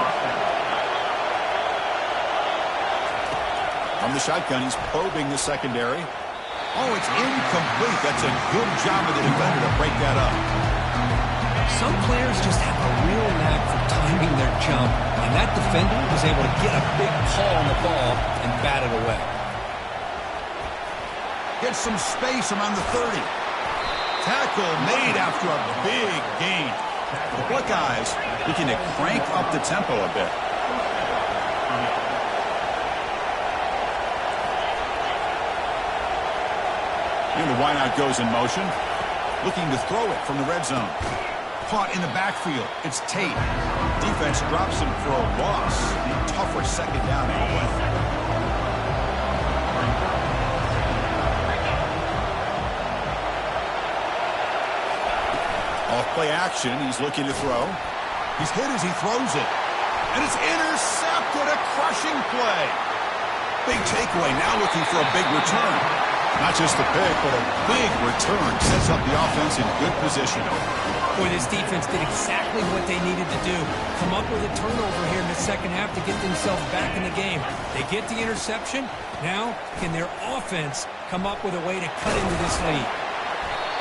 From the shotgun, he's probing the secondary. Oh, it's incomplete. That's a good job of the defender to break that up. Some players just have a real knack for timing their jump, and that defender was able to get a big paw on the ball and bat it away. Gets some space around the 30. Tackle made after a big gain. The Buckeyes looking to crank up the tempo a bit. And the wideout goes in motion. Looking to throw it from the red zone. Caught in the backfield. It's Tate. Defense drops him for a loss. Tougher second down anyway. Off play action, he's looking to throw. He's hit as he throws it. And it's intercepted, a crushing play. Big takeaway, now looking for a big return. Not just a pick, but a big return. Sets up the offense in good position. Boy, this defense did exactly what they needed to do. Come up with a turnover here in the second half to get themselves back in the game. They get the interception. Now, can their offense come up with a way to cut into this lead?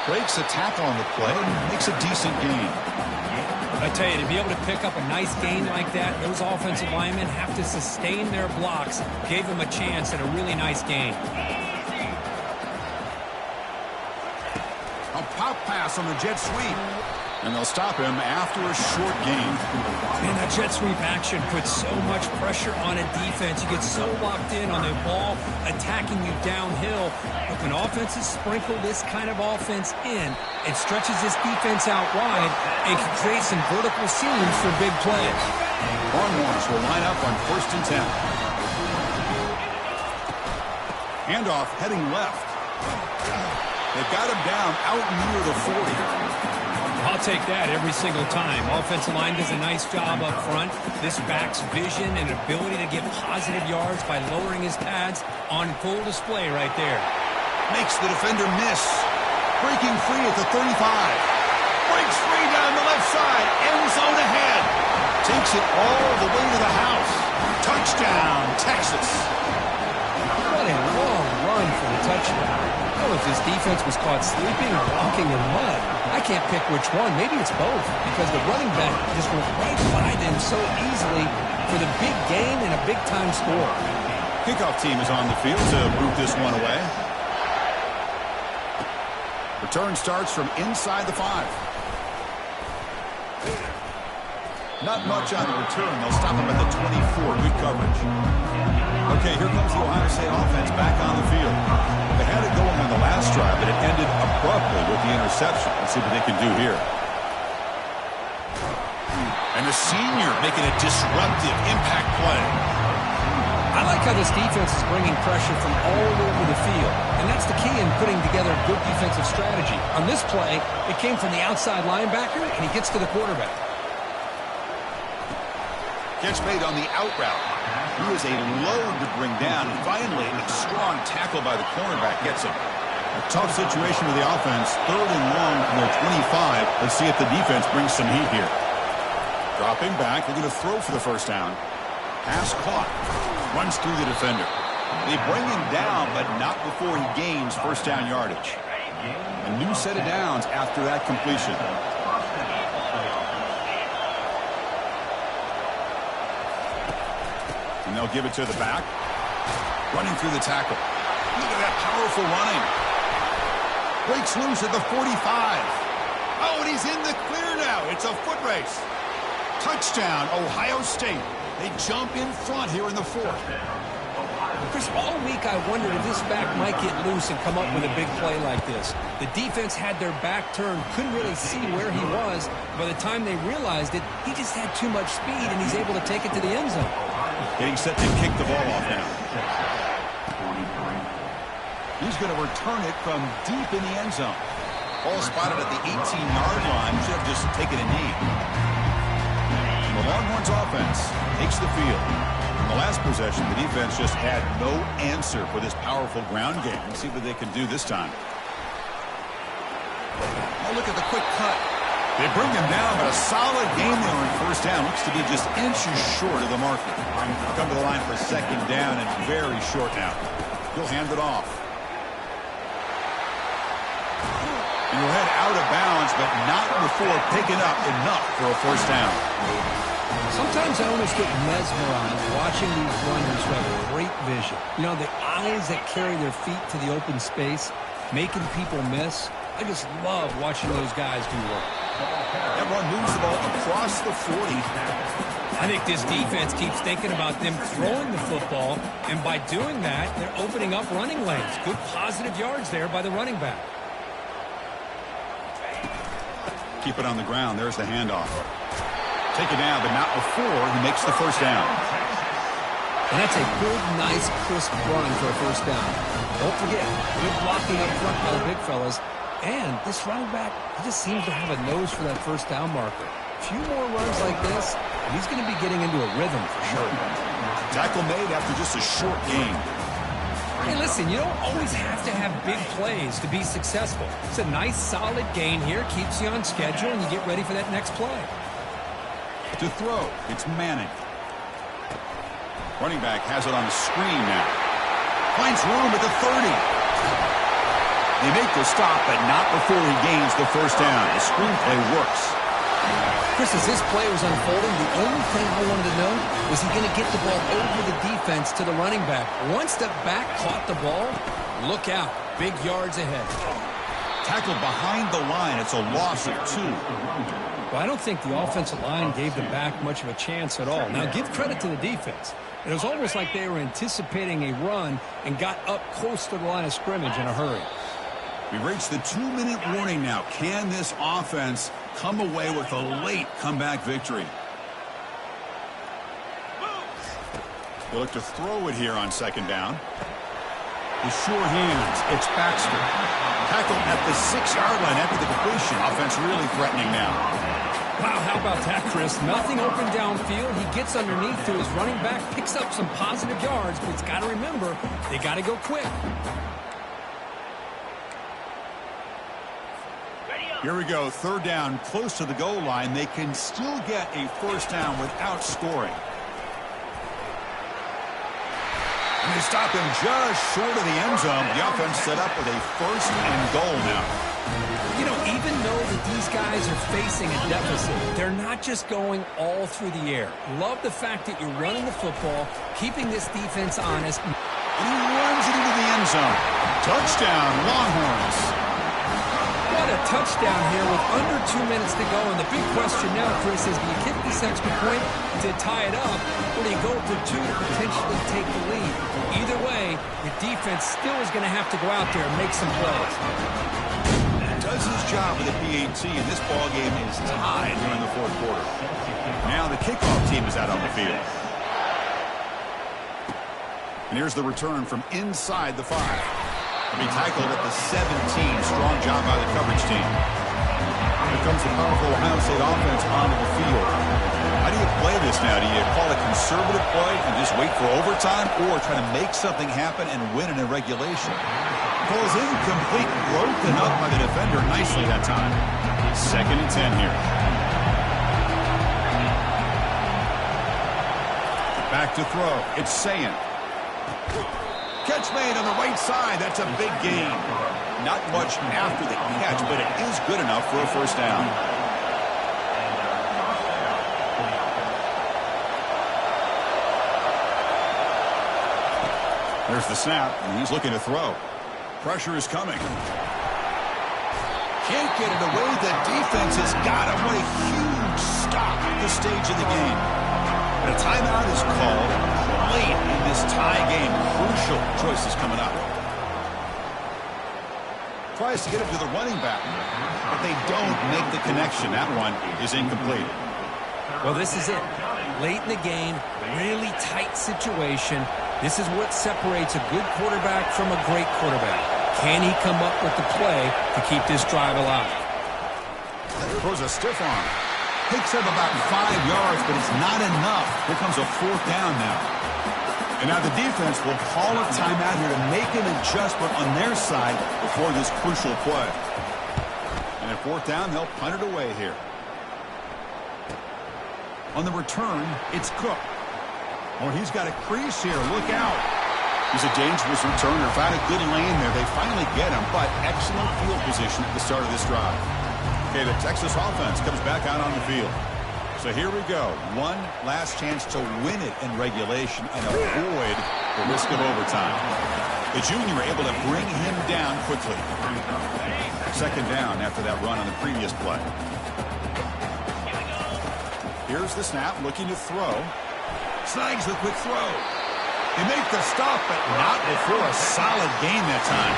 Breaks a tackle on the play and makes a decent gain. I tell you, to be able to pick up a nice gain like that, those offensive linemen have to sustain their blocks. Gave them a chance at a really nice gain. A pop pass on the jet sweep. And they'll stop him after a short gain. Man, that jet sweep action puts so much pressure on a defense. You get so locked in on the ball attacking you downhill. But when offenses sprinkle this kind of offense in, it stretches this defense out wide and can create some vertical seams for big plays. Longhorns will line up on 1st and 10. Handoff heading left. They've got him down out near the 40. I'll take that every single time. Offensive line does a nice job up front. This back's vision and ability to get positive yards by lowering his pads on full display right there. Makes the defender miss. Breaking free at the 35. Breaks free down the left side. End zone ahead. Takes it all the way to the house. Touchdown, Texas. What a long run for the touchdown. I don't know if this defense was caught sleeping or walking in mud. I can't pick which one. Maybe it's both, because the running back just went right by them so easily for the big gain and a big-time score. Kickoff team is on the field to boot this one away. Return starts from inside the 5. Not much on the return. They'll stop him at the 24. Good coverage. Okay, here comes the Ohio State offense back on the field. They had it going on the last drive, but it ended abruptly with the interception. Let's see what they can do here. And the senior making a disruptive impact play. I like how this defense is bringing pressure from all over the field, and that's the key in putting together a good defensive strategy. On this play, it came from the outside linebacker, and he gets to the quarterback. Catch made on the out route. He is a load to bring down, and finally, a strong tackle by the cornerback gets him. A tough situation with the offense. 3rd and long from their 25. Let's see if the defense brings some heat here. Dropping back, they're going to throw for the first down. Pass caught. Runs through the defender. They bring him down, but not before he gains first down yardage. A new set of downs after that completion. And they'll give it to the back. Running through the tackle. Look at that powerful running. Breaks loose at the 45. Oh, and he's in the clear now. It's a foot race. Touchdown, Ohio State. They jump in front here in the 4th. Chris, all week I wondered if this back might get loose and come up with a big play like this. The defense had their back turned, couldn't really see where he was. By the time they realized it, he just had too much speed, and he's able to take it to the end zone. Getting set to kick the ball off now. He's going to return it from deep in the end zone. Ball spotted at the 18-yard line. Should have just taken a knee. The Longhorns offense takes the field. In the last possession, the defense just had no answer for this powerful ground game. Let's see what they can do this time. Oh, look at the quick cut. They bring him down, but a solid game there on first down. Looks to be just inches short of the marker. Come to the line for second down and very short now. He'll hand it off. And he'll head out of bounds, but not before picking up enough for a first down. Sometimes I almost get mesmerized watching these runners who have great vision. You know, the eyes that carry their feet to the open space, making people miss. I just love watching those guys do work. That run moves the ball across the 40. I think this defense keeps thinking about them throwing the football, and by doing that, they're opening up running lanes. Good positive yards there by the running back. Keep it on the ground. There's the handoff. Take it down, but not before he makes the first down. And that's a good, nice, crisp run for a first down. Don't forget, good blocking up front by the big fellas. And this running back, he just seems to have a nose for that first down marker. A few more runs like this, and he's going to be getting into a rhythm for sure. Tackle made after just a short gain. Hey, listen, you don't always have to have big plays to be successful. It's a nice, solid gain here, keeps you on schedule, and you get ready for that next play. To throw, it's Manning. Running back has it on the screen now. Finds room at the 30. They make the stop, but not before he gains the first down. The screenplay works. Chris, as this play was unfolding, the only thing I wanted to know was he going to get the ball over the defense to the running back. Once the back caught the ball, look out. Big yards ahead. Tackled behind the line. It's a loss of 2. Well, I don't think the offensive line gave the back much of a chance at all. Now, give credit to the defense. It was almost like they were anticipating a run and got up close to the line of scrimmage in a hurry. We've reached the 2-minute warning now. Can this offense come away with a late comeback victory? They look to throw it here on second down. With sure hands, it's Baxter. Tackled at the 6-yard line after the completion. Offense really threatening now. Wow, how about that, Chris? Nothing open downfield. He gets underneath to his running back, picks up some positive yards, but he's got to remember, they got to go quick. Here we go, third down, close to the goal line. They can still get a first down without scoring. And they stop him just short of the end zone. The offense set up with a first and goal now. You know, even though that these guys are facing a deficit, they're not just going all through the air. Love the fact that you're running the football, keeping this defense honest. And he runs it into the end zone. Touchdown, Longhorns. What a touchdown here with under 2 minutes to go. And the big question now, Chris, is do you kick this extra point to tie it up, or do you go for 2 to potentially take the lead? Either way, your defense still is going to have to go out there and make some plays. Does his job with the PAT, and this ball game is tied during the fourth quarter. Now the kickoff team is out on the field. And here's the return from inside the 5. He'll be tackled at the 17. Strong job by the coverage team. Here comes the powerful Ohio State offense onto the field. How do you play this now? Do you call a conservative play and just wait for overtime, or try to make something happen and win in a regulation? Ball is incomplete, broken up by the defender nicely that time. 2nd and 10 here. Back to throw. It's Sayin. Catch made on the right side. That's a big gain. Not much after the catch, but it is good enough for a first down. There's the snap, and he's looking to throw. Pressure is coming. Can't get it away. The defense has got him. What a huge stop at this stage of the game. And a timeout is called late in this tie game. Crucial choices coming up. Tries to get it to the running back, but they don't make the connection. That one is incomplete. Well, this is it. Late in the game, really tight situation. This is what separates a good quarterback from a great quarterback. Can he come up with the play to keep this drive alive? Throws a stiff arm. Picks up about 5 yards, but it's not enough. Here comes a 4th down now. And now the defense will call a timeout here to make an adjustment on their side before this crucial play. And at 4th down, they'll punt it away here. On the return, it's Cook. Oh, he's got a crease here. Look out. He's a dangerous returner. Found a good lane there. They finally get him, but excellent field position at the start of this drive. Okay, the Texas offense comes back out on the field. So here we go. One last chance to win it in regulation and avoid the risk of overtime. The junior able to bring him down quickly. 2nd down after that run on the previous play. Here's the snap, looking to throw. Snags the quick throw. They make the stop, but not before a solid gain that time.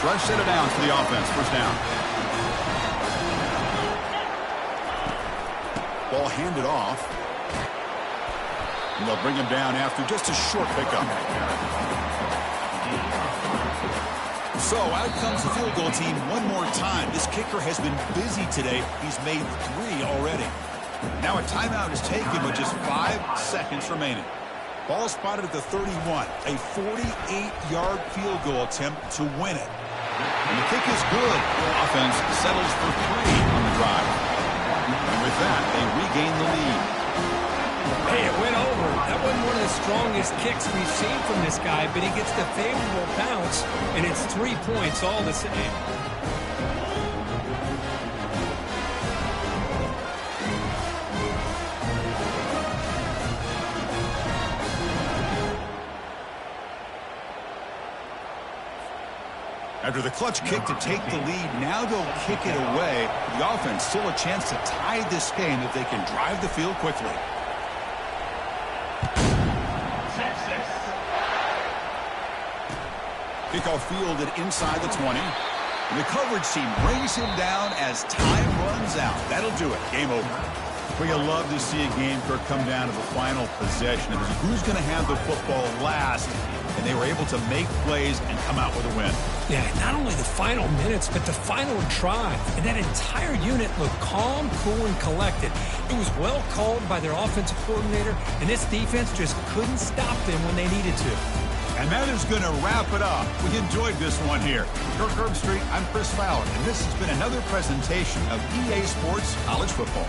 Rush set it down for the offense. First down. Ball handed off. And they'll bring him down after just a short pickup. So out comes the field goal team one more time. This kicker has been busy today. He's made 3 already. Now a timeout is taken with just 5 seconds remaining. Ball spotted at the 31. A 48-yard field goal attempt to win it. And the kick is good. The offense settles for 3 on the drive. And with that, they regain the lead. Hey, it went over. That wasn't one of the strongest kicks we've seen from this guy, but he gets the favorable bounce, and it's 3 points all the same. After the clutch kick to take the lead, now they'll kick it away. The offense still a chance to tie this game if they can drive the field quickly. Kickoff fielded inside the 20. And the coverage team brings him down as time runs out. That'll do it. Game over. We love to see a game come down to the final possession. And who's going to have the football last? And they were able to make plays and come out with a win. Yeah, not only the final minutes, but the final drive. And that entire unit looked calm, cool, and collected. It was well called by their offensive coordinator, and this defense just couldn't stop them when they needed to. And that is going to wrap it up. We enjoyed this one here. Kirk Herbstreit, I'm Chris Fowler, and this has been another presentation of EA Sports College Football.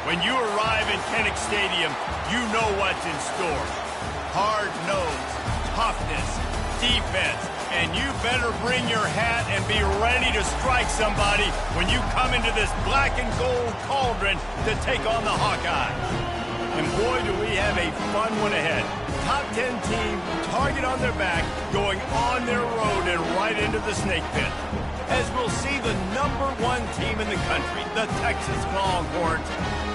When you arrive in Kinnick Stadium, you know what's in store. Hard nose, toughness, defense, and you better bring your hat and be ready to strike somebody when you come into this black and gold cauldron to take on the Hawkeyes. And boy, do we have a fun one ahead. Top 10 team, target on their back, going on their road and right into the snake pit. As we'll see the #1 team in the country, the Texas Longhorns,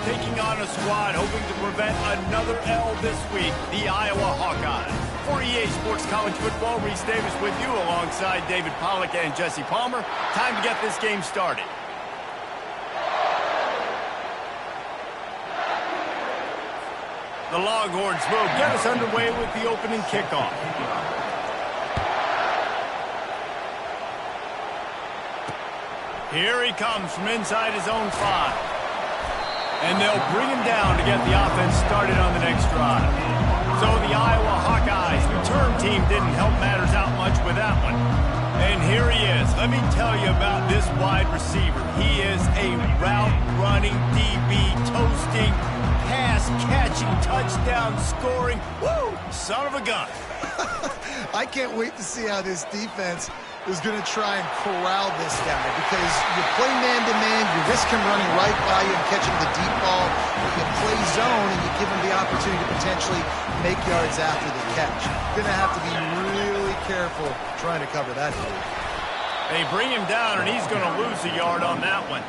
taking on a squad hoping to prevent another L this week, the Iowa Hawkeyes. For EA Sports College Football, Reese Davis with you alongside David Pollack and Jesse Palmer. Time to get this game started. The Longhorns will get us underway with the opening kickoff. Here he comes from inside his own 5. And they'll bring him down to get the offense started on the next drive. So the Iowa Hawkeyes return team didn't help matters out much with that one. And here he is. Let me tell you about this wide receiver. He is a route-running, DB, toasting, pass-catching, touchdown-scoring, woo, son of a gun. I can't wait to see how this defense is going to try and corral this guy, because you play man-to-man, you risk him running right by you and catching the deep ball. You play zone, and you give him the opportunity to potentially make yards after the catch. You're going to have to be really careful trying to cover that dude. They bring him down, and he's going to lose a yard on that one.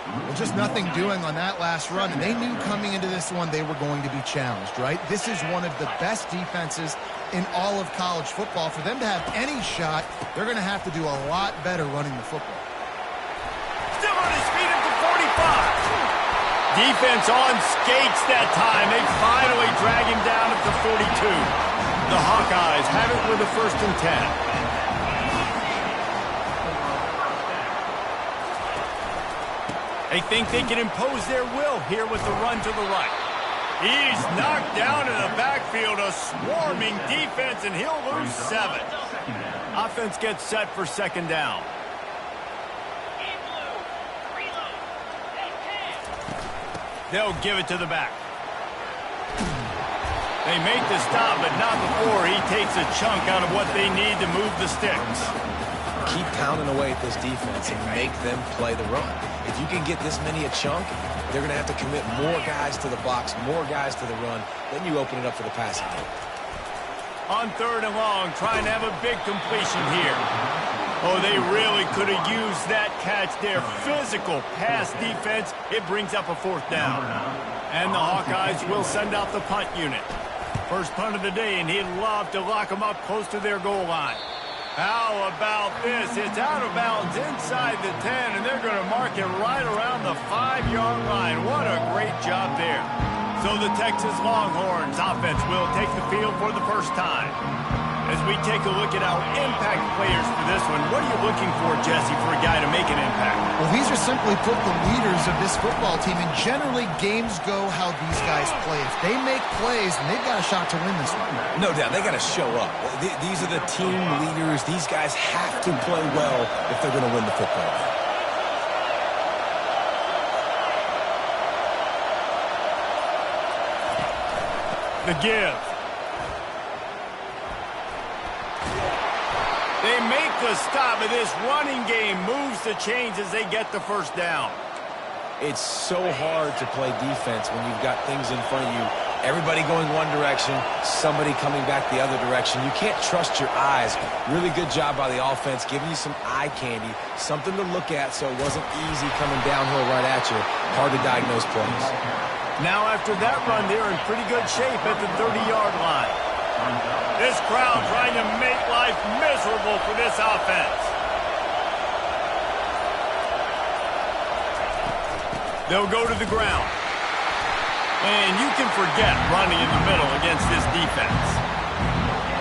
Well, just nothing doing on that last run, and they knew coming into this one they were going to be challenged, right? This is one of the best defenses in all of college football. For them to have any shot, they're going to have to do a lot better running the football. Still on his feet at the 45. Defense on skates that time. They finally drag him down at the 42. The Hawkeyes have it with a 1st and 10. They think they can impose their will here with the run to the right. He's knocked down in the backfield, a swarming defense, and he'll lose 7. Offense gets set for 2nd down. They'll give it to the back. They make the stop, but not before he takes a chunk out of what they need to move the sticks. Keep pounding away at this defense and make them play the run. If you can get this many a chunk, they're going to have to commit more guys to the box, more guys to the run. Then you open it up for the passing game. On 3rd and long, trying to have a big completion here. Oh, they really could have used that catch there. Physical pass defense. It brings up a 4th down. And the Hawkeyes will send out the punt unit. First punt of the day, and he'd love to lock them up close to their goal line. How about this? It's out of bounds inside the 10, and they're going to mark it right around the 5-yard line. What a great job there. So the Texas Longhorns offense will take the field for the first time. As we take a look at our impact players for this one, what are you looking for, Jesse, for a guy to make an impact? Well, these are simply put the leaders of this football team, and generally games go how these guys play. If they make plays, then they've got a shot to win this one. No doubt, they got to show up. These are the team leaders. These guys have to play well if they're going to win the football game. The give. They make the stop, and this running game moves the chains as they get the 1st down. It's so hard to play defense when you've got things in front of you. Everybody going one direction, somebody coming back the other direction. You can't trust your eyes. Really good job by the offense, giving you some eye candy, something to look at so it wasn't easy coming downhill right at you. Hard to diagnose plays. Now after that run, they're in pretty good shape at the 30-yard line. This crowd trying to make life miserable for this offense. They'll go to the ground. And you can forget running in the middle against this defense.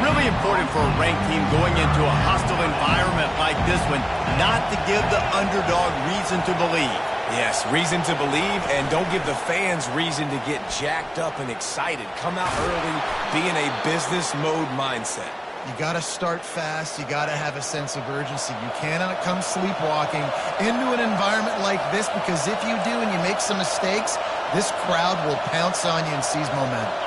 Really important for a ranked team going into a hostile environment like this one, not to give the underdog reason to believe. Yes, reason to believe, and don't give the fans reason to get jacked up and excited. Come out early, be in a business mode mindset. You got to start fast. You got to have a sense of urgency. You cannot come sleepwalking into an environment like this, because if you do and you make some mistakes, This crowd will pounce on you and seize momentum.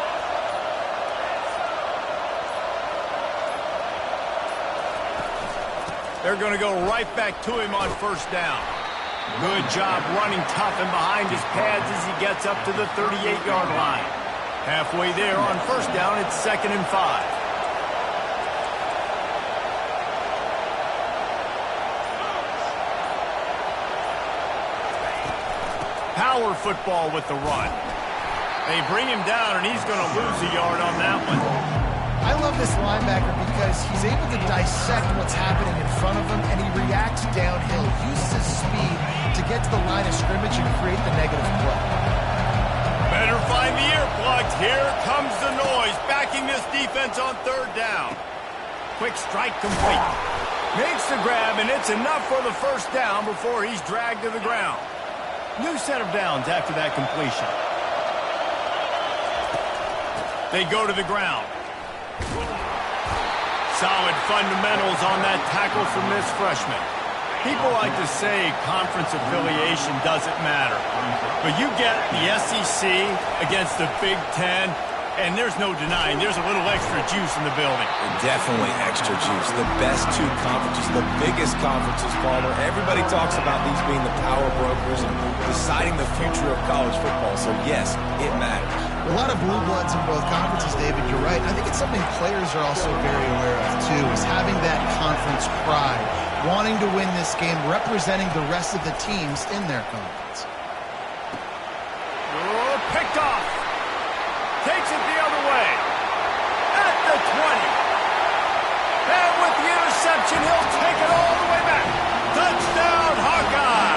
They're going to go right back to him on first down. Good job running tough and behind his pads as he gets up to the 38-yard line. Halfway there on first down, it's 2nd and 5. Power football with the run. They bring him down, and he's going to lose a yard on that one. I love this linebacker because he's able to dissect what's happening in front of him, and he reacts downhill, uses his speed to get to the line of scrimmage and create the negative play. Better find the earplugs. Here comes the noise, backing this defense on 3rd down. Quick strike complete. Makes the grab, and it's enough for the first down before he's dragged to the ground. New set of downs after that completion. They go to the ground. Solid fundamentals on that tackle from this freshman. People like to say conference affiliation doesn't matter. But you get the SEC against the Big Ten, and there's no denying there's a little extra juice in the building. Definitely extra juice. The best two conferences, the biggest conferences, Palmer. Everybody talks about these being the power brokers and deciding the future of college football. So, yes, it matters. A lot of blue bloods in both conferences, David. You're right. I think it's something players are also very aware of, too, is having that conference pride, wanting to win this game, representing the rest of the teams in their conference. Oh, picked off. Takes it the other way. At the 20. And with the interception, he'll take it all the way back. Touchdown, Hawkeye!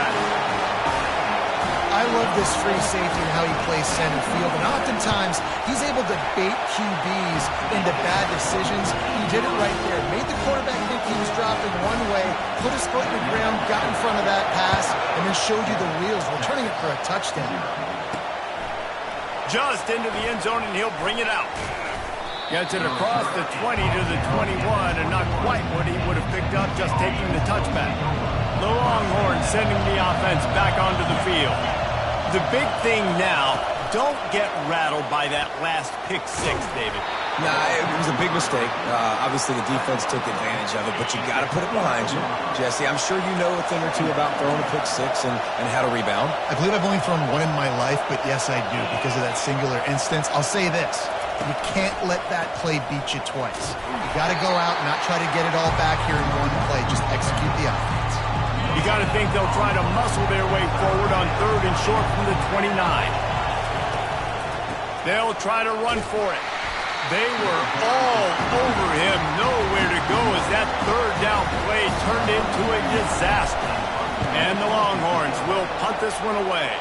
I love this free safety and how he plays center field, and oftentimes he's able to bait QBs into bad decisions. He did it right there. Made the quarterback think he was dropping one way, put his foot in the ground, got in front of that pass, and then showed you the wheels, returning it for a touchdown. Just into the end zone, and he'll bring it out. Gets it across the 20 to the 21, and not quite what he would have picked up just taking the touchback. The Longhorns sending the offense back onto the field. The big thing now, don't get rattled by that last pick six, David. Nah, it was a big mistake. Obviously, the defense took advantage of it, but you got to put it behind you. Jesse, I'm sure you know a thing or two about throwing a pick six and how to rebound. I believe I've only thrown one in my life, but yes, I do, because of that singular instance. I'll say this. You can't let that play beat you twice. You got to go out and not try to get it all back here in one play. Just execute the offense. You got to think they'll try to muscle their way forward on 3rd and short from the 29. They'll try to run for it. They were all over him, nowhere to go as that 3rd down play turned into a disaster. And the Longhorns will punt this one away.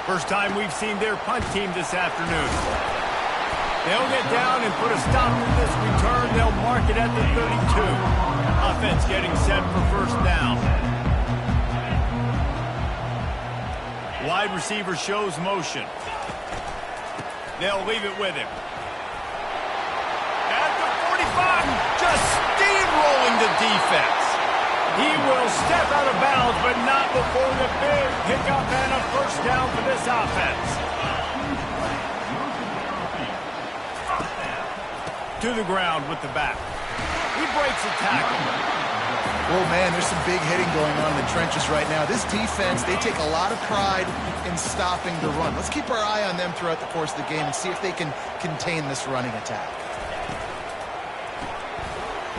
First time we've seen their punt team this afternoon. They'll get down and put a stop to this return. They'll mark it at the 32. Offense getting set for first down. Wide receiver shows motion. They'll leave it with him. At the 45, just steamrolling the defense. He will step out of bounds, but not before the big pickup and a first down for this offense. To the ground with the back. He breaks a tackle. Oh, man, there's some big hitting going on in the trenches right now. This defense, they take a lot of pride in stopping the run. Let's keep our eye on them throughout the course of the game and see if they can contain this running attack.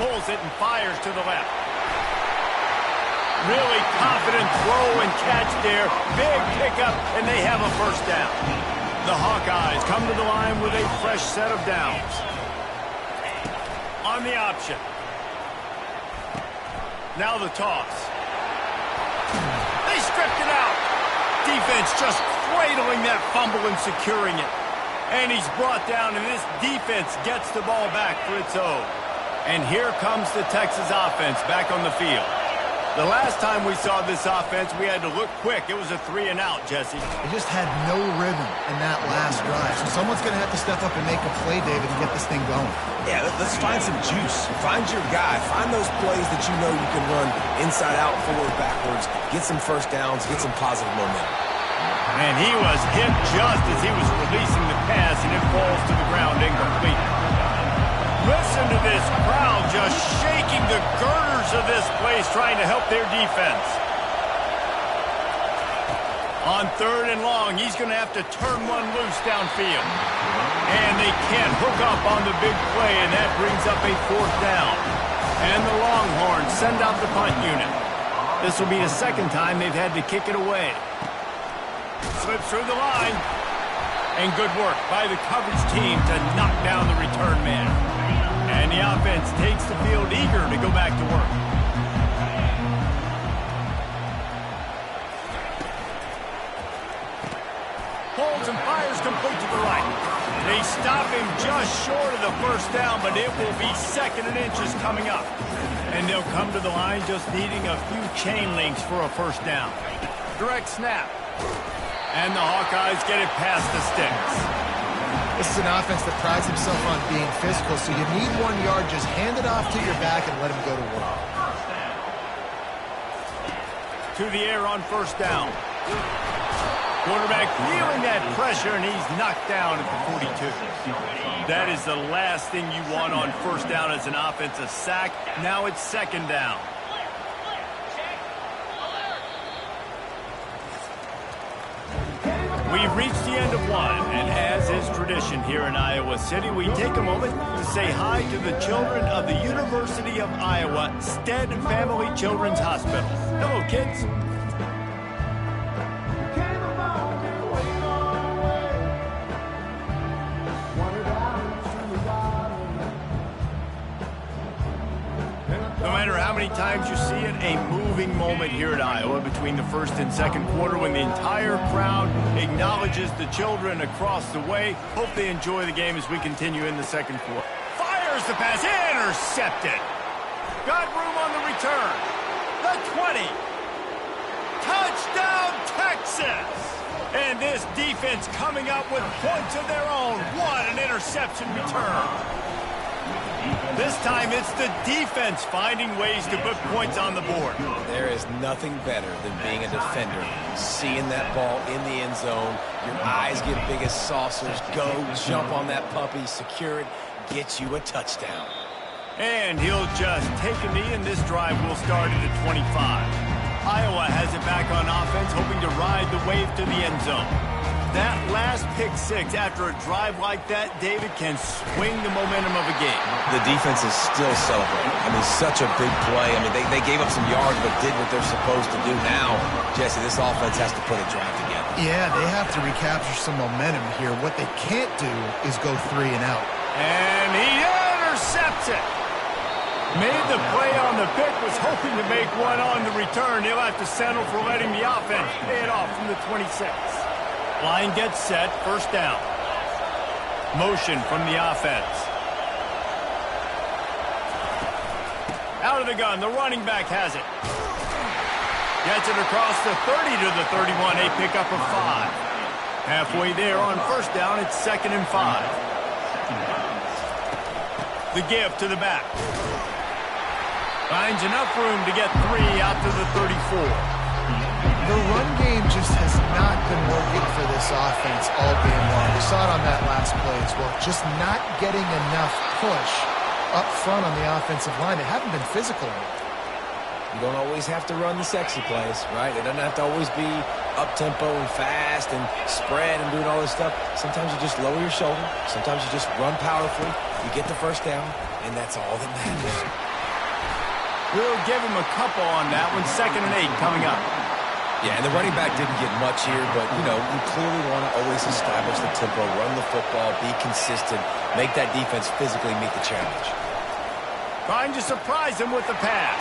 Pulls it and fires to the left. Really confident throw and catch there. Big pickup, and they have a first down. The Hawkeyes come to the line with a fresh set of downs. On the option. Now the toss. They stripped it out. Defense just cradling that fumble and securing it. And he's brought down, and this defense gets the ball back for its own. And here comes the Texas offense back on the field. The last time we saw this offense, we had to look quick. It was a 3-and-out, Jesse. They just had no rhythm in that last drive. So someone's going to have to step up and make a play, David, and get this thing going. Yeah, let's find some juice. Find your guy. Find those plays that you know you can run inside out, forward, backwards. Get some first downs. Get some positive momentum. And he was hit just as he was releasing the pass, and it falls to the ground incomplete. Listen to this crowd just shaking the girders of this place, trying to help their defense. On 3rd and long, he's going to have to turn one loose downfield. And they can't hook up on the big play, and that brings up a 4th down. And the Longhorns send out the punt unit. This will be the 2nd time they've had to kick it away. Slips through the line. And good work by the coverage team to knock down the return man. And the offense takes the field eager to go back to work. Holds and fires complete to the right. They stop him just short of the 1st down, but it will be 2nd and inches coming up. And they'll come to the line just needing a few chain links for a 1st down. Direct snap. And the Hawkeyes get it past the sticks. This is an offense that prides himself on being physical, so you need 1 yard, just hand it off to your back and let him go to work. To the air on 1st down. Quarterback feeling that pressure, and he's knocked down at the 42. That is the last thing you want on 1st down as an offensive sack. Now it's 2nd down. We've reached the end of one, and as is tradition here in Iowa City, we take a moment to say hi to the children of the University of Iowa Stead Family Children's Hospital. Hello, kids. No matter how many times you see it, a moving moment here at Iowa between the 1st and 2nd quarter when the entire crowd acknowledges the children across the way. Hope they enjoy the game as we continue in the 2nd quarter. Fires the pass, intercepted. Got room on the return. The 20. Touchdown, Texas. And this defense coming up with points of their own. What an interception return. This time it's the defense finding ways to put points on the board. There is nothing better than being a defender. Seeing that ball in the end zone, your eyes get big as saucers, go, jump on that puppy, secure it, get you a touchdown. And he'll just take a knee, and this drive will start at the 25. Iowa has it back on offense, hoping to ride the wave to the end zone. That last pick 6 after a drive like that, David, can swing the momentum of a game. The defense is still celebrating. I mean, such a big play. I mean, they gave up some yards but did what they're supposed to do. Now, Jesse, this offense has to put a drive together. Yeah, they have to recapture some momentum here. What they can't do is go 3 and out. And he intercepts it. Made the play on the pick, was hoping to make one on the return. He'll have to settle for letting the offense pay it off from the 26. Line gets set, 1st down. Motion from the offense. Out of the gun, the running back has it. Gets it across the 30 to the 31, a pickup of 5. Halfway there on 1st down, it's 2nd and 5. The give to the back. Finds enough room to get 3 out to the 34. The run game just has not been working for this offense all game long. We saw it on that last play as well. Just not getting enough push up front on the offensive line. They haven't been physical enough. You don't always have to run the sexy plays, right? It doesn't have to always be up-tempo and fast and spread and doing all this stuff. Sometimes you just lower your shoulder. Sometimes you just run powerfully. You get the 1st down, and that's all that matters. We'll give him a couple on that one. 2nd and 8 coming up. Yeah, and the running back didn't get much here, but, you know, you clearly want to always establish the tempo, run the football, be consistent, make that defense physically meet the challenge. Trying to surprise him with the pass.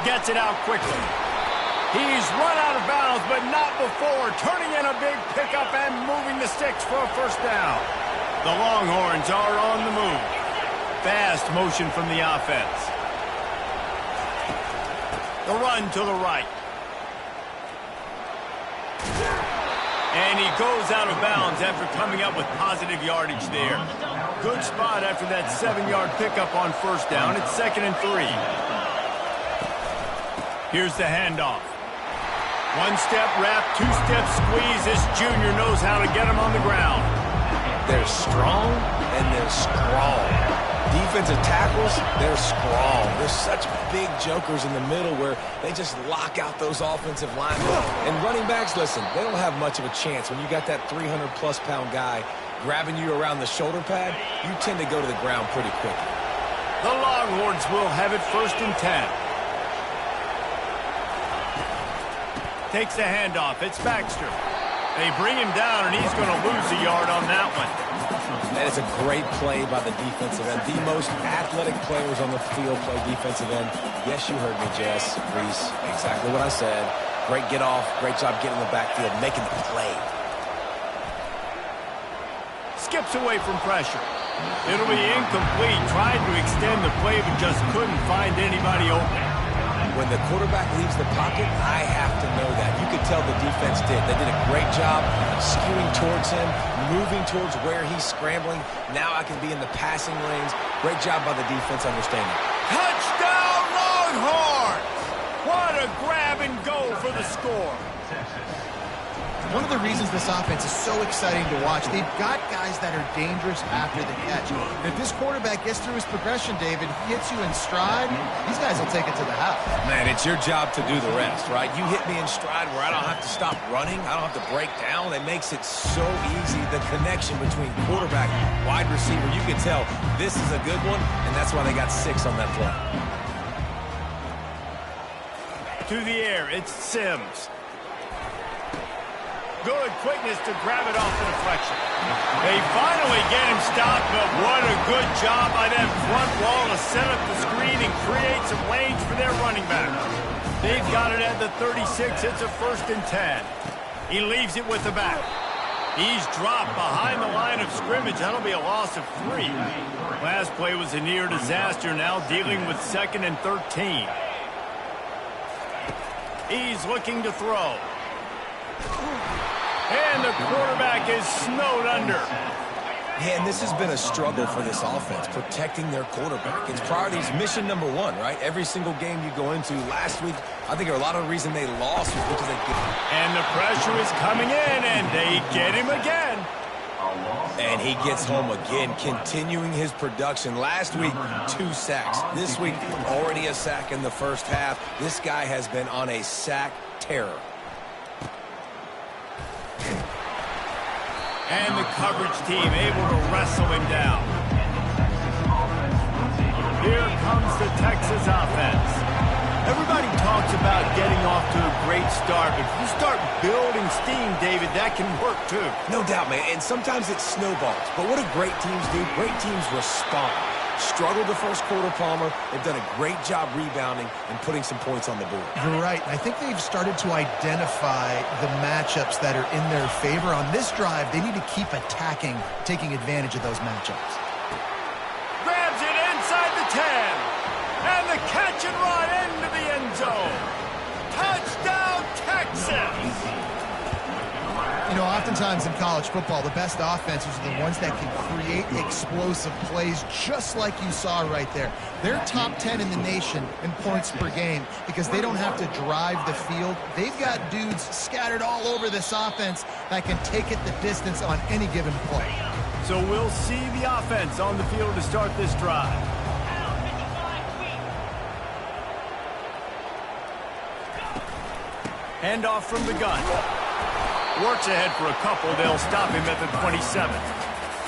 Gets it out quickly. He's run out of bounds, but not before. Turning in a big pickup and moving the sticks for a 1st down. The Longhorns are on the move. Fast motion from the offense. The run to the right. And he goes out of bounds after coming up with positive yardage there. Good spot after that 7-yard pickup on 1st down. It's 2nd and 3. Here's the handoff. One-step wrap, two-step squeeze. This junior knows how to get him on the ground. They're strong and they're strong. Defensive tackles, they're strong. They're such big jokers in the middle where they just lock out those offensive linemen. And running backs, listen, they don't have much of a chance. When you got that 300-plus pound guy grabbing you around the shoulder pad, you tend to go to the ground pretty quickly. The Longhorns will have it 1st and 10. Takes the handoff. It's Baxter. They bring him down, and he's going to lose a yard on that one. That is a great play by the defensive end. The most athletic players on the field play defensive end. Yes, you heard me, Jess, Reese. Exactly what I said. Great get off. Great job getting in the backfield, making the play. Skips away from pressure. It'll be incomplete. Tried to extend the play, but just couldn't find anybody open. When the quarterback leaves the pocket, I have to know that. You could tell the defense did. They did a great job skewing towards him, moving towards where he's scrambling. Now I can be in the passing lanes. Great job by the defense understanding. Touchdown, Longhorns! What a grab and go for the score. One of the reasons this offense is so exciting to watch, they've got guys that are dangerous after the catch. If this quarterback gets through his progression, David, he hits you in stride, these guys will take it to the house. Man, it's your job to do the rest, right? You hit me in stride where I don't have to stop running. I don't have to break down. It makes it so easy. The connection between quarterback and wide receiver, you can tell this is a good one, and that's why they got 6 on that play. To the air, it's Sims. Good quickness to grab it off the deflection. They finally get him stopped, but what a good job by that front wall to set up the screen and create some lanes for their running back. They've got it at the 36. It's a 1st and 10. He leaves it with the back. He's dropped behind the line of scrimmage. That'll be a loss of 3. Last play was a near disaster. Now dealing with 2nd and 13. He's looking to throw. And the quarterback is snowed under. Man, this has been a struggle for this offense, protecting their quarterback. It's priorities mission number 1, right? Every single game you go into. Last week, I think a lot of the reason they lost was because they get. And the pressure is coming in, and they get him again. And he gets home again, continuing his production. Last week, 2 sacks. This week, already a sack in the first half. This guy has been on a sack terror. And the coverage team able to wrestle him down. Here comes the Texas offense. Everybody talks about getting off to a great start, but if you start building steam, David, that can work too. No doubt, man, and sometimes it snowballs. But what do great teams do? Great teams respond. Struggled the first quarter, Palmer. They've done a great job rebounding and putting some points on the board. You're right. I think they've started to identify the matchups that are in their favor. On this drive, they need to keep attacking, taking advantage of those matchups. Grabs it inside the 10. And the catch and run into the end zone. Touchdown, Texas! You know, oftentimes in college football, the best offenses are the ones that can create explosive plays, just like you saw right there. They're top 10 in the nation in points per game because they don't have to drive the field. They've got dudes scattered all over this offense that can take it the distance on any given play. So we'll see the offense on the field to start this drive. Handoff from the gun. Works ahead for a couple. They'll stop him at the 27th.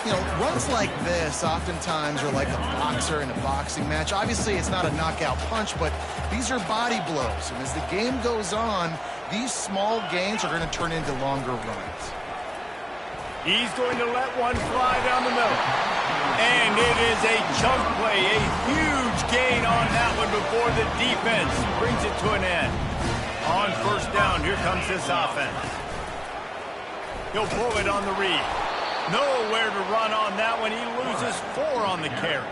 You know, runs like this oftentimes are like a boxer in a boxing match. Obviously, it's not a knockout punch, but these are body blows. And as the game goes on, these small gains are going to turn into longer runs. He's going to let one fly down the middle. And it is a chunk play, a huge gain on that one before the defense brings it to an end. On 1st down, here comes this offense. He'll pull it on the read. Nowhere to run on that one. He loses 4 on the carry.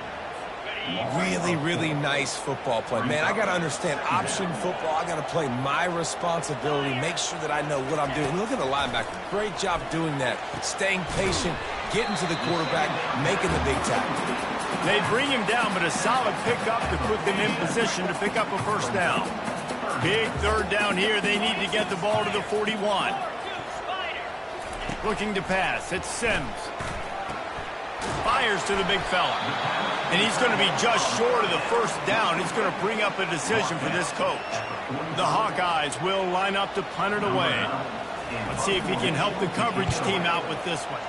Really, really nice football play. Man, I got to understand option football. I got to play my responsibility, make sure that I know what I'm doing. Look at the linebacker. Great job doing that. Staying patient, getting to the quarterback, making the big tackle. They bring him down, but a solid pickup to put them in position to pick up a 1st down. Big third down here. They need to get the ball to the 41. Looking to pass. It's Sims. Fires to the big fella. And he's going to be just short of the first down. It's going to bring up a decision for this coach. The Hawkeyes will line up to punt it away. Let's see if he can help the coverage team out with this one.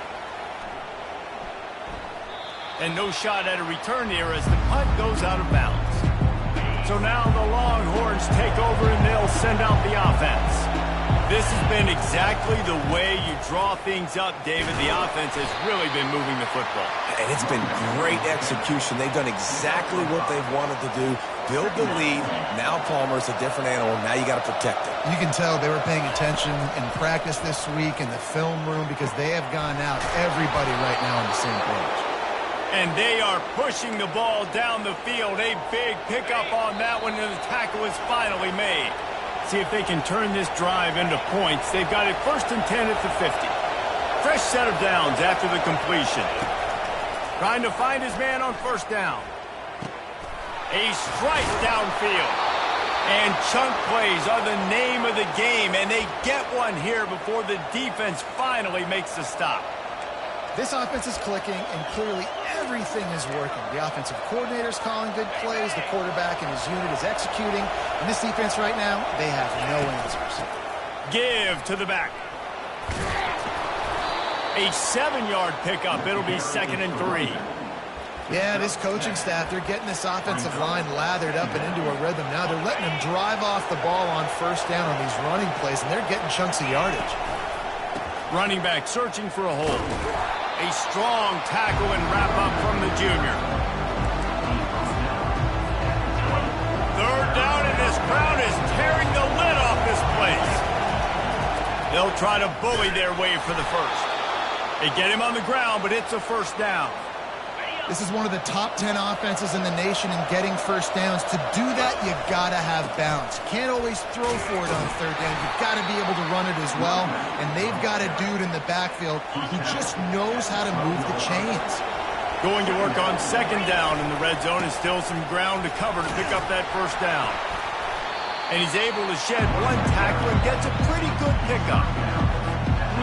And no shot at a return here as the punt goes out of bounds. So now the Longhorns take over and they'll send out the offense. This has been exactly the way you draw things up, David. The offense has really been moving the football. And it's been great execution. They've done exactly what they've wanted to do. Build the lead. Now Palmer's a different animal. Now you got to protect it. You can tell they were paying attention in practice this week in the film room because they have gone out, everybody right now on the same page. And they are pushing the ball down the field. A big pickup on that one, and the tackle is finally made. See if they can turn this drive into points. They've got it 1st and 10 at the 50. Fresh set of downs after the completion. Trying to find his man on 1st down. A strike downfield. And chunk plays are the name of the game, and they get one here before the defense finally makes the stop. This offense is clicking, and clearly everything is working. The offensive coordinator's calling good plays. The quarterback and his unit is executing. And this defense right now, they have no answers. Give to the back. A 7-yard pickup. It'll be 2nd and 3. Yeah, this coaching staff, they're getting this offensive line lathered up and into a rhythm now. They're letting them drive off the ball on 1st down on these running plays, and they're getting chunks of yardage. Running back searching for a hole. A strong tackle and wrap-up from the junior. 3rd down, and this crowd is tearing the lid off this place. They'll try to bully their way for the first. They get him on the ground, but it's a 1st down. This is one of the top 10 offenses in the nation in getting 1st downs. To do that, you got to have balance. You can't always throw for it on 3rd down. You've got to be able to run it as well. And they've got a dude in the backfield who just knows how to move the chains. Going to work on 2nd down in the red zone, and still some ground to cover to pick up that 1st down. And he's able to shed one tackle and gets a pretty good pickup.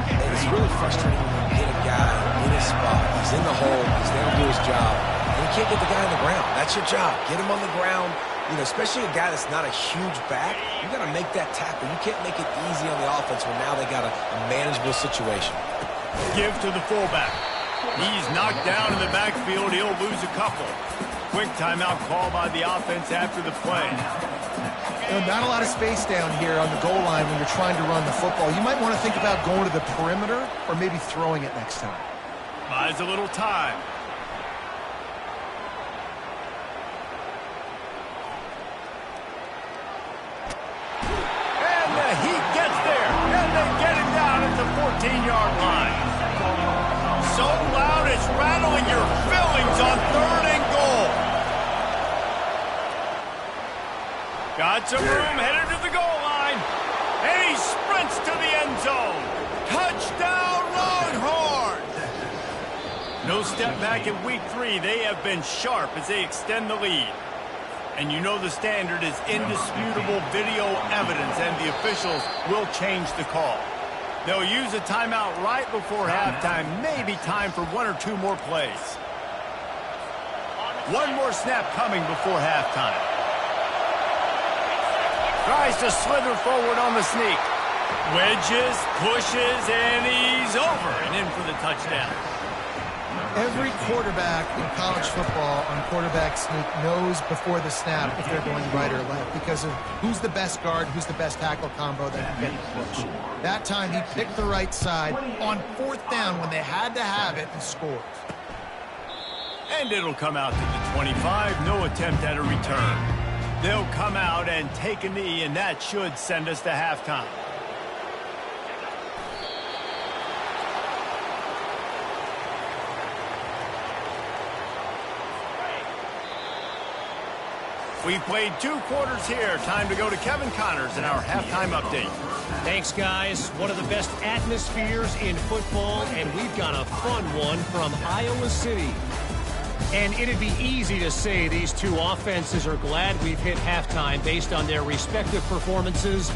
And it's really frustrating when you get a guy in his spot. He's in the hole. He's there to do his job. And you can't get the guy on the ground. That's your job. Get him on the ground. You know, especially a guy that's not a huge back. You got to make that tackle. You can't make it easy on the offense when now they got a manageable situation. Give to the fullback. He's knocked down in the backfield. He'll lose a couple. Quick timeout call by the offense after the play. You know, not a lot of space down here on the goal line when you're trying to run the football. You might want to think about going to the perimeter or maybe throwing it next time. Buys a little time. And the Heat gets there. And they get him down at the 14-yard line. So loud it's rattling your fillings on 3rd and goal. Got some room, headed to the goal line. And he sprints to the end zone. Touchdown, Longhorns! No step back in week 3. They have been sharp as they extend the lead. And you know the standard is indisputable video evidence, and the officials will change the call. They'll use a timeout right before halftime. Maybe time for 1 or 2 more plays. One more snap coming before halftime. Tries to slither forward on the sneak. Wedges, pushes, and he's over and in for the touchdown. Every quarterback in college football on quarterback sneak knows before the snap if they're going right or left because of who's the best guard, who's the best tackle combo that can get the push. That time he picked the right side on 4th down when they had to have it and scored. And it'll come out to the 25. No attempt at a return. They'll come out and take a knee, and that should send us to halftime. We've played 2 quarters here. Time to go to Kevin Connors in our halftime update. Thanks, guys. One of the best atmospheres in football, and we've got a fun one from Iowa City. And it'd be easy to say these two offenses are glad we've hit halftime based on their respective performances.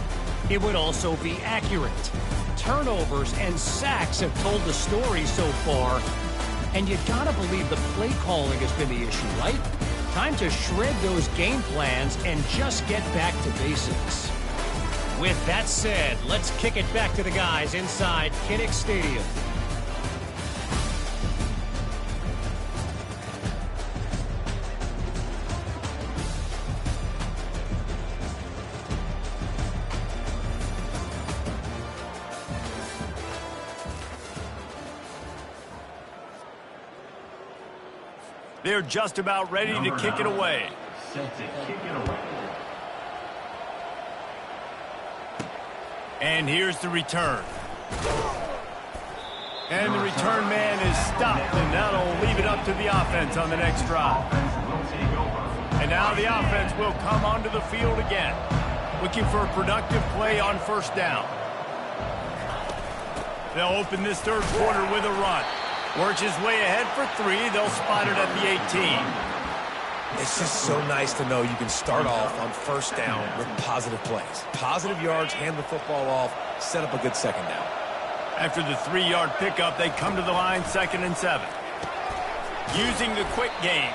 It would also be accurate. Turnovers and sacks have told the story so far. And you gotta believe the play calling has been the issue, right? Time to shred those game plans and just get back to basics. With that said, let's kick it back to the guys inside Kinnick Stadium. They're just about ready to kick it away. Set to kick it away. And here's the return. And the return man is stopped, and that'll leave it up to the offense on the next drive. And now the offense will come onto the field again, looking for a productive play on first down. They'll open this third quarter with a run. Works his way ahead for 3. They'll spot it at the 18. It's just so nice to know you can start off on first down with positive plays. Positive yards, hand the football off, set up a good second down. After the 3-yard pickup, they come to the line 2nd and 7. Using the quick game.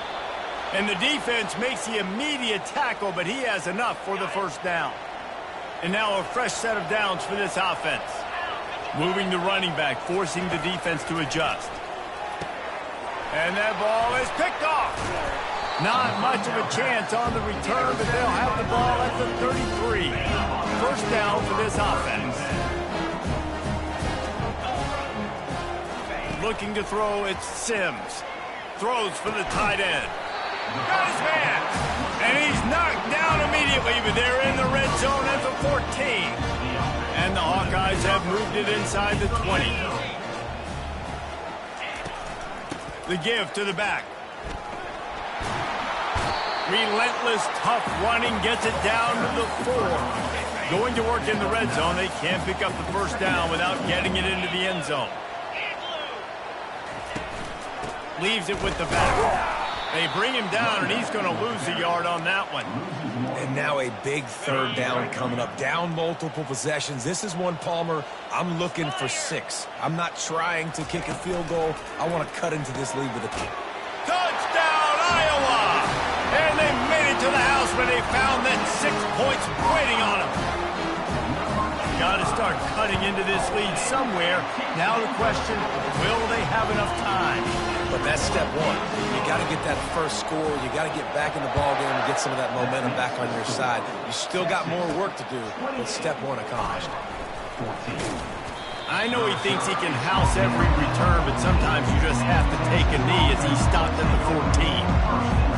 And the defense makes the immediate tackle, but he has enough for the first down. And now a fresh set of downs for this offense. Moving the running back, forcing the defense to adjust. And that ball is picked off. Not much of a chance on the return, but they'll have the ball at the 33. First down for this offense. Looking to throw, it's Sims. Throws for the tight end. Got his man. And he's knocked down immediately, but they're in the red zone at the 14. And the Hawkeyes have moved it inside the 20. The give to the back. Relentless, tough running gets it down to the 4. Going to work in the red zone. They can't pick up the first down without getting it into the end zone. Leaves it with the back. They bring him down, and he's going to lose a yard on that one. And now a big third down coming up. Down multiple possessions. This is one, Palmer, I'm looking for 6. I'm not trying to kick a field goal. I want to cut into this lead with a kick. Touchdown, Iowa! And they made it to the house when they found that 6 points waiting on them. Got to start cutting into this lead somewhere. Now the question, will they have enough time? But that's step 1. You got to get that first score. You got to get back in the ball game and get some of that momentum back on your side. You still got more work to do, but step 1 accomplished. I know he thinks he can house every return, but sometimes you just have to take a knee as he stopped at the 14.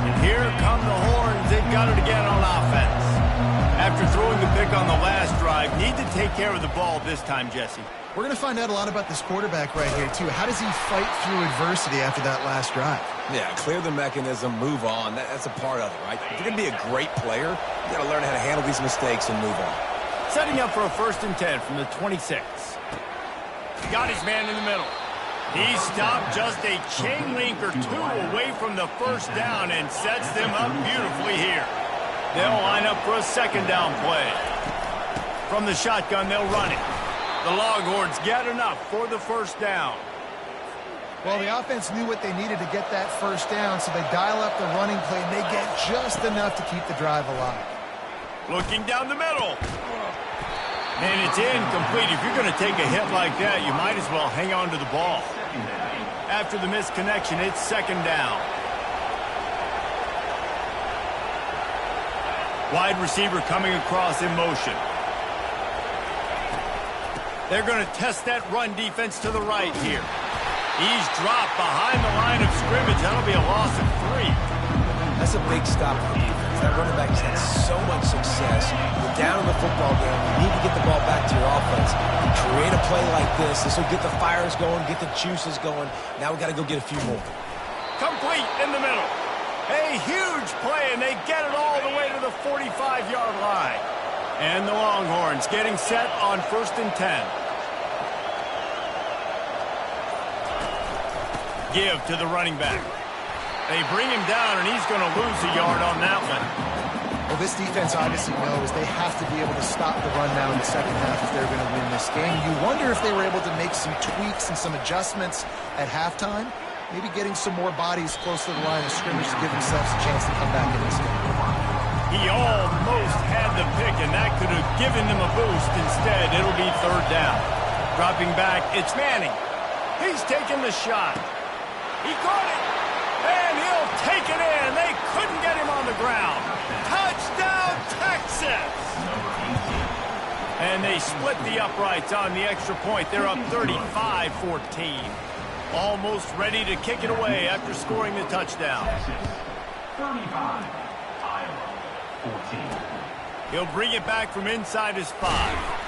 And here come the horns. They've got it again on offense. After throwing the pick on the last drive, need to take care of the ball this time, Jesse. We're going to find out a lot about this quarterback right here, too. How does he fight through adversity after that last drive? Yeah, clear the mechanism, move on. That's a part of it, right? If you're going to be a great player, you got to learn how to handle these mistakes and move on. Setting up for a 1st and 10 from the 26. Got his man in the middle. He stopped just a chain link or 2 away from the first down and sets them up beautifully here. They'll line up for a 2nd down play. From the shotgun, they'll run it. The Longhorns get enough for the first down. Well, the offense knew what they needed to get that first down, so they dial up the running play, and they get just enough to keep the drive alive. Looking down the middle. And it's incomplete. If you're going to take a hit like that, you might as well hang on to the ball. After the misconnection, it's 2nd down. Wide receiver coming across in motion. They're going to test that run defense to the right here. He's dropped behind the line of scrimmage. That'll be a loss of 3. That's a big stop for the defense. That running back has had so much success. You're down in the football game. You need to get the ball back to your offense. You create a play like this. This will get the fires going, get the juices going. Now we got to go get a few more. Complete in the middle. A huge play, and they get it all the way to the 45-yard line. And the Longhorns getting set on 1st and 10. Give to the running back. They bring him down, and he's going to lose a yard on that one. Well, this defense obviously knows they have to be able to stop the run now in the second half if they're going to win this game. You wonder if they were able to make some tweaks and some adjustments at halftime, maybe getting some more bodies close to the line of scrimmage to give themselves a chance to come back in this game. He almost had the pick, and that could have given them a boost. Instead, it'll be third down. Dropping back, it's Manning. He's taking the shot. He caught it, and he'll take it in. They couldn't get him on the ground. Touchdown, Texas! And they split the uprights on the extra point. They're up 35-14. Almost ready to kick it away after scoring the touchdown. 35, Iowa, 14. He'll bring it back from inside his 5.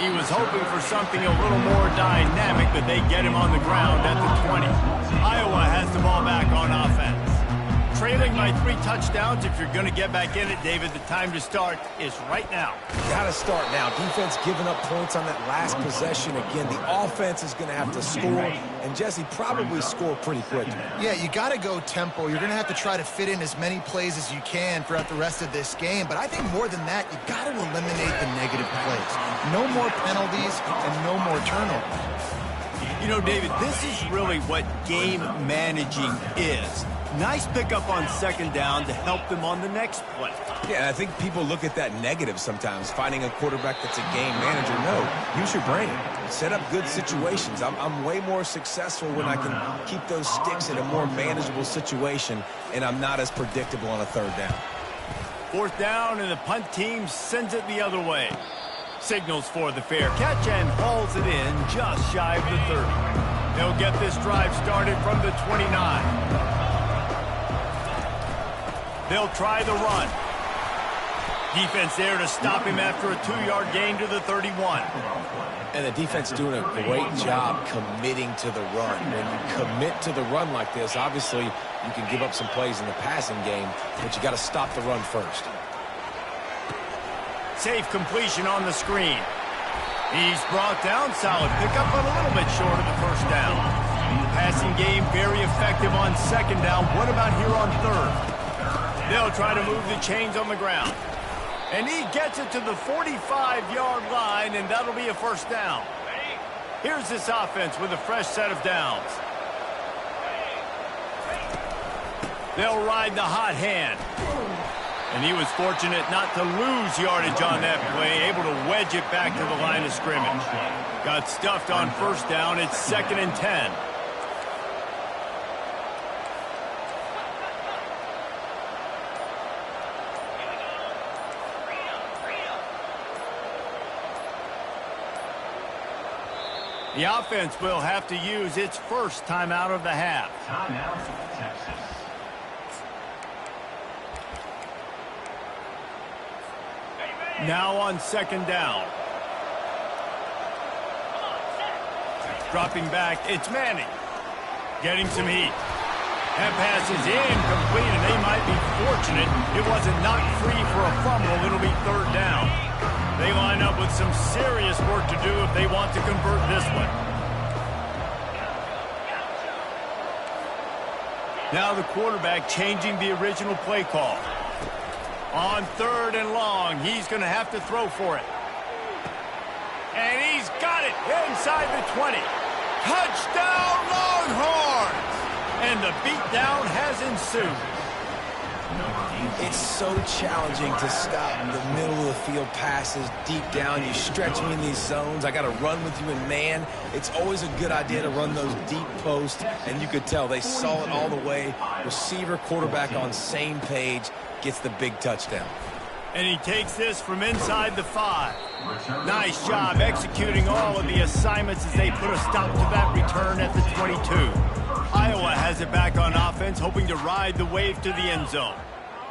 He was hoping for something a little more dynamic, but they get him on the ground at the 20. Iowa has the ball back on offense. Trailing by 3 touchdowns. If you're going to get back in it, David, the time to start is right now. Got to start now. Defense giving up points on that last possession. Again, the offense is going to have to score, and Jesse probably score pretty quickly. Yeah, you got to go tempo. You're going to have to try to fit in as many plays as you can throughout the rest of this game. But I think more than that, you got to eliminate the negative plays. No more penalties and no more turnovers. You know, David, this is really what game managing is. Nice pickup on second down to help them on the next play. Yeah, I think people look at that negative sometimes, finding a quarterback that's a game manager. No, use your brain. Set up good situations. I'm way more successful when I can keep those sticks in a more manageable situation, and I'm not as predictable on a third down. Fourth down, and the punt team sends it the other way. Signals for the fair catch and hauls it in just shy of the 30. They'll get this drive started from the 29. They'll try the run. Defense there to stop him after a 2-yard gain to the 31. And the defense doing a great job committing to the run. When you commit to the run like this, obviously you can give up some plays in the passing game, but you got to stop the run first. Safe completion on the screen. He's brought down. Solid pickup, but a little bit short of the first down. Passing game very effective on second down. What about here on third? They'll try to move the chains on the ground. And he gets it to the 45-yard line, and that'll be a first down. Here's this offense with a fresh set of downs. They'll ride the hot hand. And he was fortunate not to lose yardage on that play, able to wedge it back to the line of scrimmage. Got stuffed on first down. It's 2nd and 10. The offense will have to use its first timeout of the half. Timeout, Texas. Now on second down. Dropping back, it's Manning. Getting some heat. That pass is incomplete, and they might be fortunate it wasn't knocked free for a fumble. It'll be third down. They line up with some serious work to do if they want to convert this one. Now the quarterback changing the original play call. On third and long, he's going to have to throw for it. And he's got it inside the 20. Touchdown, Longhorns! And the beatdown has ensued. It's so challenging to stop the middle of the field passes deep down. You stretch me in these zones. I got to run with you in man. It's always a good idea to run those deep posts, and you could tell they saw it all the way. Receiver, quarterback on same page, gets the big touchdown. And he takes this from inside the 5. Nice job executing all of the assignments as they put a stop to that return at the 22. Iowa has it back on offense, hoping to ride the wave to the end zone.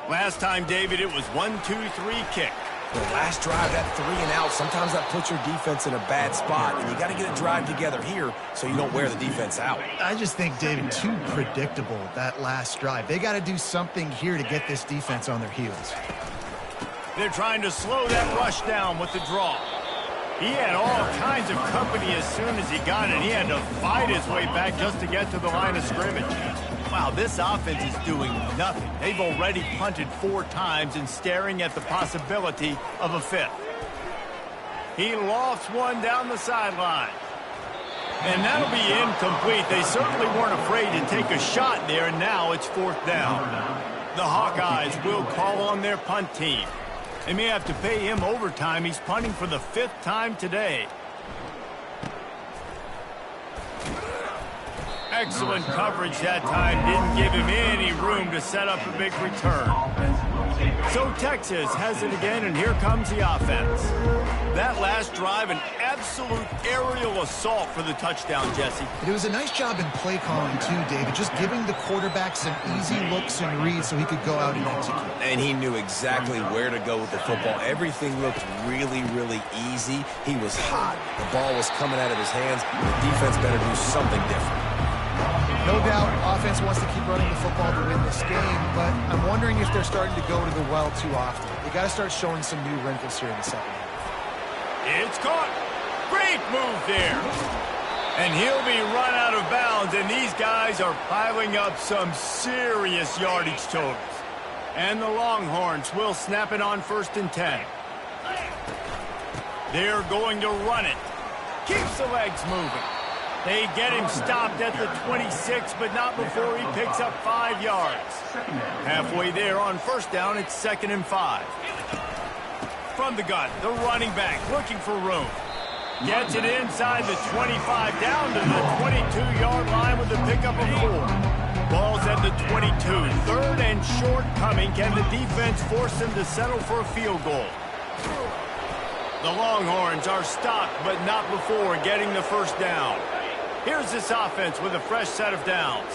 Last time, David, it was 1-2-3 kick. The last drive, that 3 and out, sometimes that puts your defense in a bad spot, and you got to get a drive together here so you don't wear the defense out. I just think, David, too predictable, that last drive. They got to do something here to get this defense on their heels. They're trying to slow that rush down with the draw. He had all kinds of company as soon as he got it. He had to fight his way back just to get to the line of scrimmage. Wow, this offense is doing nothing. They've already punted 4 times and staring at the possibility of a 5th. He lofts one down the sideline. And that'll be incomplete. They certainly weren't afraid to take a shot there, and now it's 4th down. The Hawkeyes will call on their punt team. They may have to pay him overtime. He's punting for the 5th time today. Excellent coverage that time. Didn't give him any room to set up a big return. So Texas has it again, and here comes the offense. That last drive, an absolute aerial assault for the touchdown, Jesse. It was a nice job in play calling, too, David, just giving the quarterback some easy looks and reads so he could go out and execute. And he knew exactly where to go with the football. Everything looked really, really easy. He was hot. The ball was coming out of his hands. The defense better do something different. No doubt, offense wants to keep running the football to win this game, but I'm wondering if they're starting to go to the well too often. They got to start showing some new wrinkles here in the second half. It's caught. Great move there. And he'll be run out of bounds, and these guys are piling up some serious yardage totals. And the Longhorns will snap it on 1st and 10. They're going to run it. Keeps the legs moving. They get him stopped at the 26, but not before he picks up 5 yards. Halfway there on 1st down, it's 2nd and 5. From the gun, the running back looking for room. Gets it inside the 25, down to the 22-yard line with the pickup of 4. Ball's at the 22. 3rd and short coming. Can the defense force them to settle for a field goal? The Longhorns are stopped, but not before getting the 1st down. Here's this offense with a fresh set of downs.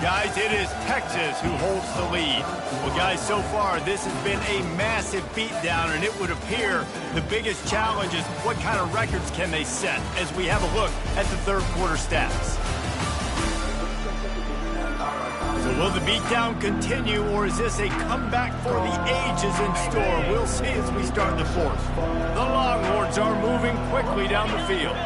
Guys, it is Texas who holds the lead. Well, guys, so far this has been a massive beatdown, and it would appear the biggest challenge is what kind of records can they set as we have a look at the 3rd quarter stats. So will the beatdown continue, or is this a comeback for the ages in store? We'll see as we start the 4th. The Longhorns are moving quickly down the field.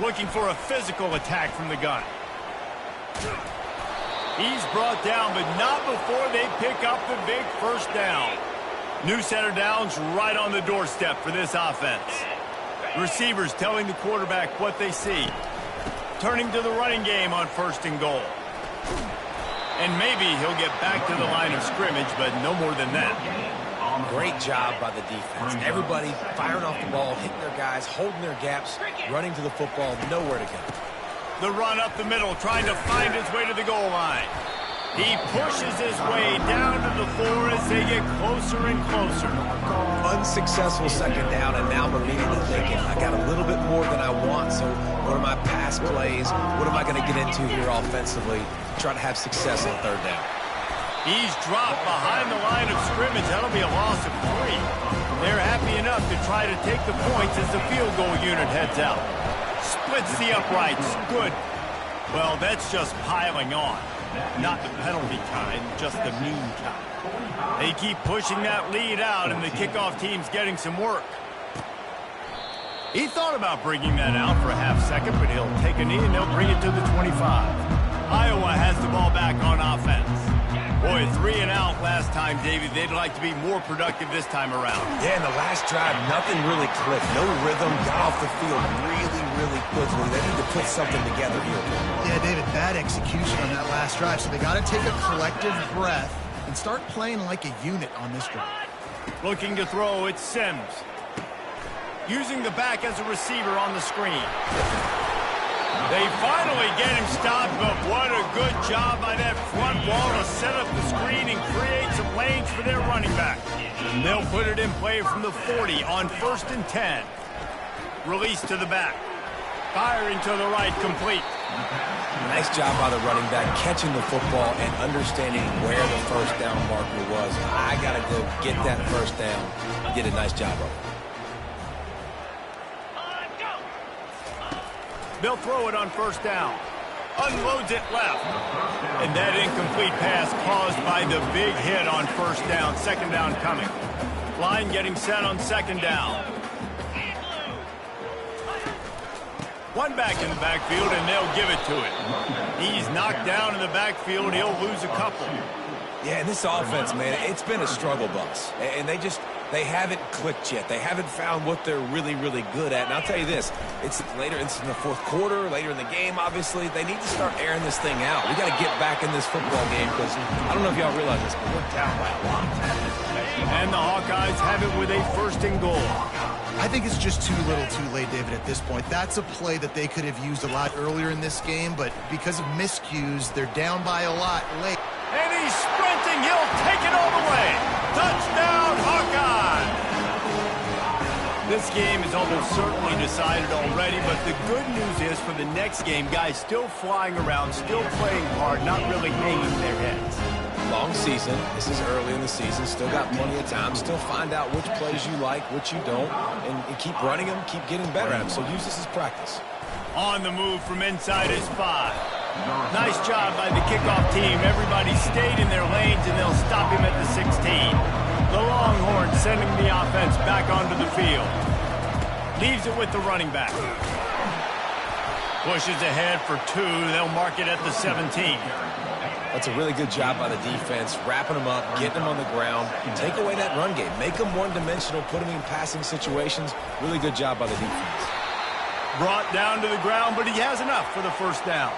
Looking for a physical attack from the gun. He's brought down, but not before they pick up the big 1st down. New set of downs right on the doorstep for this offense. Receivers telling the quarterback what they see. Turning to the running game on 1st and goal. And maybe he'll get back to the line of scrimmage, but no more than that. Great job by the defense. Everybody firing off the ball, hitting their guys, holding their gaps, running to the football, nowhere to go. The run up the middle, trying to find his way to the goal line. He pushes his way down to the 4 as they get closer and closer. Unsuccessful 2nd down, and now I'm immediately thinking, I got a little bit more than I want, so what are my pass plays? What am I going to get into here offensively to try to have success on 3rd down? He's dropped behind the line of scrimmage. That'll be a loss of 3. They're happy enough to try to take the points as the field goal unit heads out. Splits the uprights. Good. Well, that's just piling on. Not the penalty kind, just the mean kind. They keep pushing that lead out, and the kickoff team's getting some work. He thought about bringing that out for a half second, but he'll take a knee and they'll bring it to the 25. Iowa has the ball back on offense. Boy, 3 and out last time, David. They'd like to be more productive this time around. Yeah, in the last drive, nothing really clicked. No rhythm, got off the field really quickly. They need to put something together here. Yeah, David, bad execution on that last drive, so they got to take a collective breath and start playing like a unit on this drive. Looking to throw, it's Sims. Using the back as a receiver on the screen. They finally get him stopped, but what a good job by that front wall to set up the screen and create some lanes for their running back. They'll put it in play from the 40 on 1st and 10. Release to the back. Firing to the right, complete. Nice job by the running back, catching the football and understanding where the 1st down marker was. I got to go get that 1st down. Did a nice job of it. They'll throw it on 1st down. unloads it left. And that incomplete pass caused by the big hit on first down. Second down coming. Line getting set on second down. One back in the backfield, and they'll give it to him. He's knocked down in the backfield. He'll lose a couple. Yeah, and this offense, man, it's been a struggle bus. And they haven't clicked yet. They haven't found what they're really, really good at. And I'll tell you this, it's in the fourth quarter, later in the game, obviously. They need to start airing this thing out. We got to get back in this football game because I don't know if y'all realize this, but we're down by a lot. And the Hawkeyes have it with a first and goal. I think it's just too little too late, David, at this point. That's a play that they could have used a lot earlier in this game, but because of miscues, they're down by a lot late. And he's sprinting. He'll take it all the way. Touchdown, Hawkeye! This game is almost certainly decided already, but the good news is for the next game, guys still flying around, still playing hard, not really hanging their heads. Long season. This is early in the season. Still got plenty of time. Still find out which plays you like, which you don't, and keep running them, keep getting better at them. So use this as practice. On the move from inside his 5. Nice job by the kickoff team. Everybody stayed in their lanes, and they'll stop him at the 16. The Longhorns sending the offense back onto the field. Leaves it with the running back. Pushes ahead for 2. They'll mark it at the 17. That's a really good job by the defense, wrapping them up, getting them on the ground. Take away that run game. Make them one-dimensional, put them in passing situations. Really good job by the defense. Brought down to the ground, but he has enough for the first down.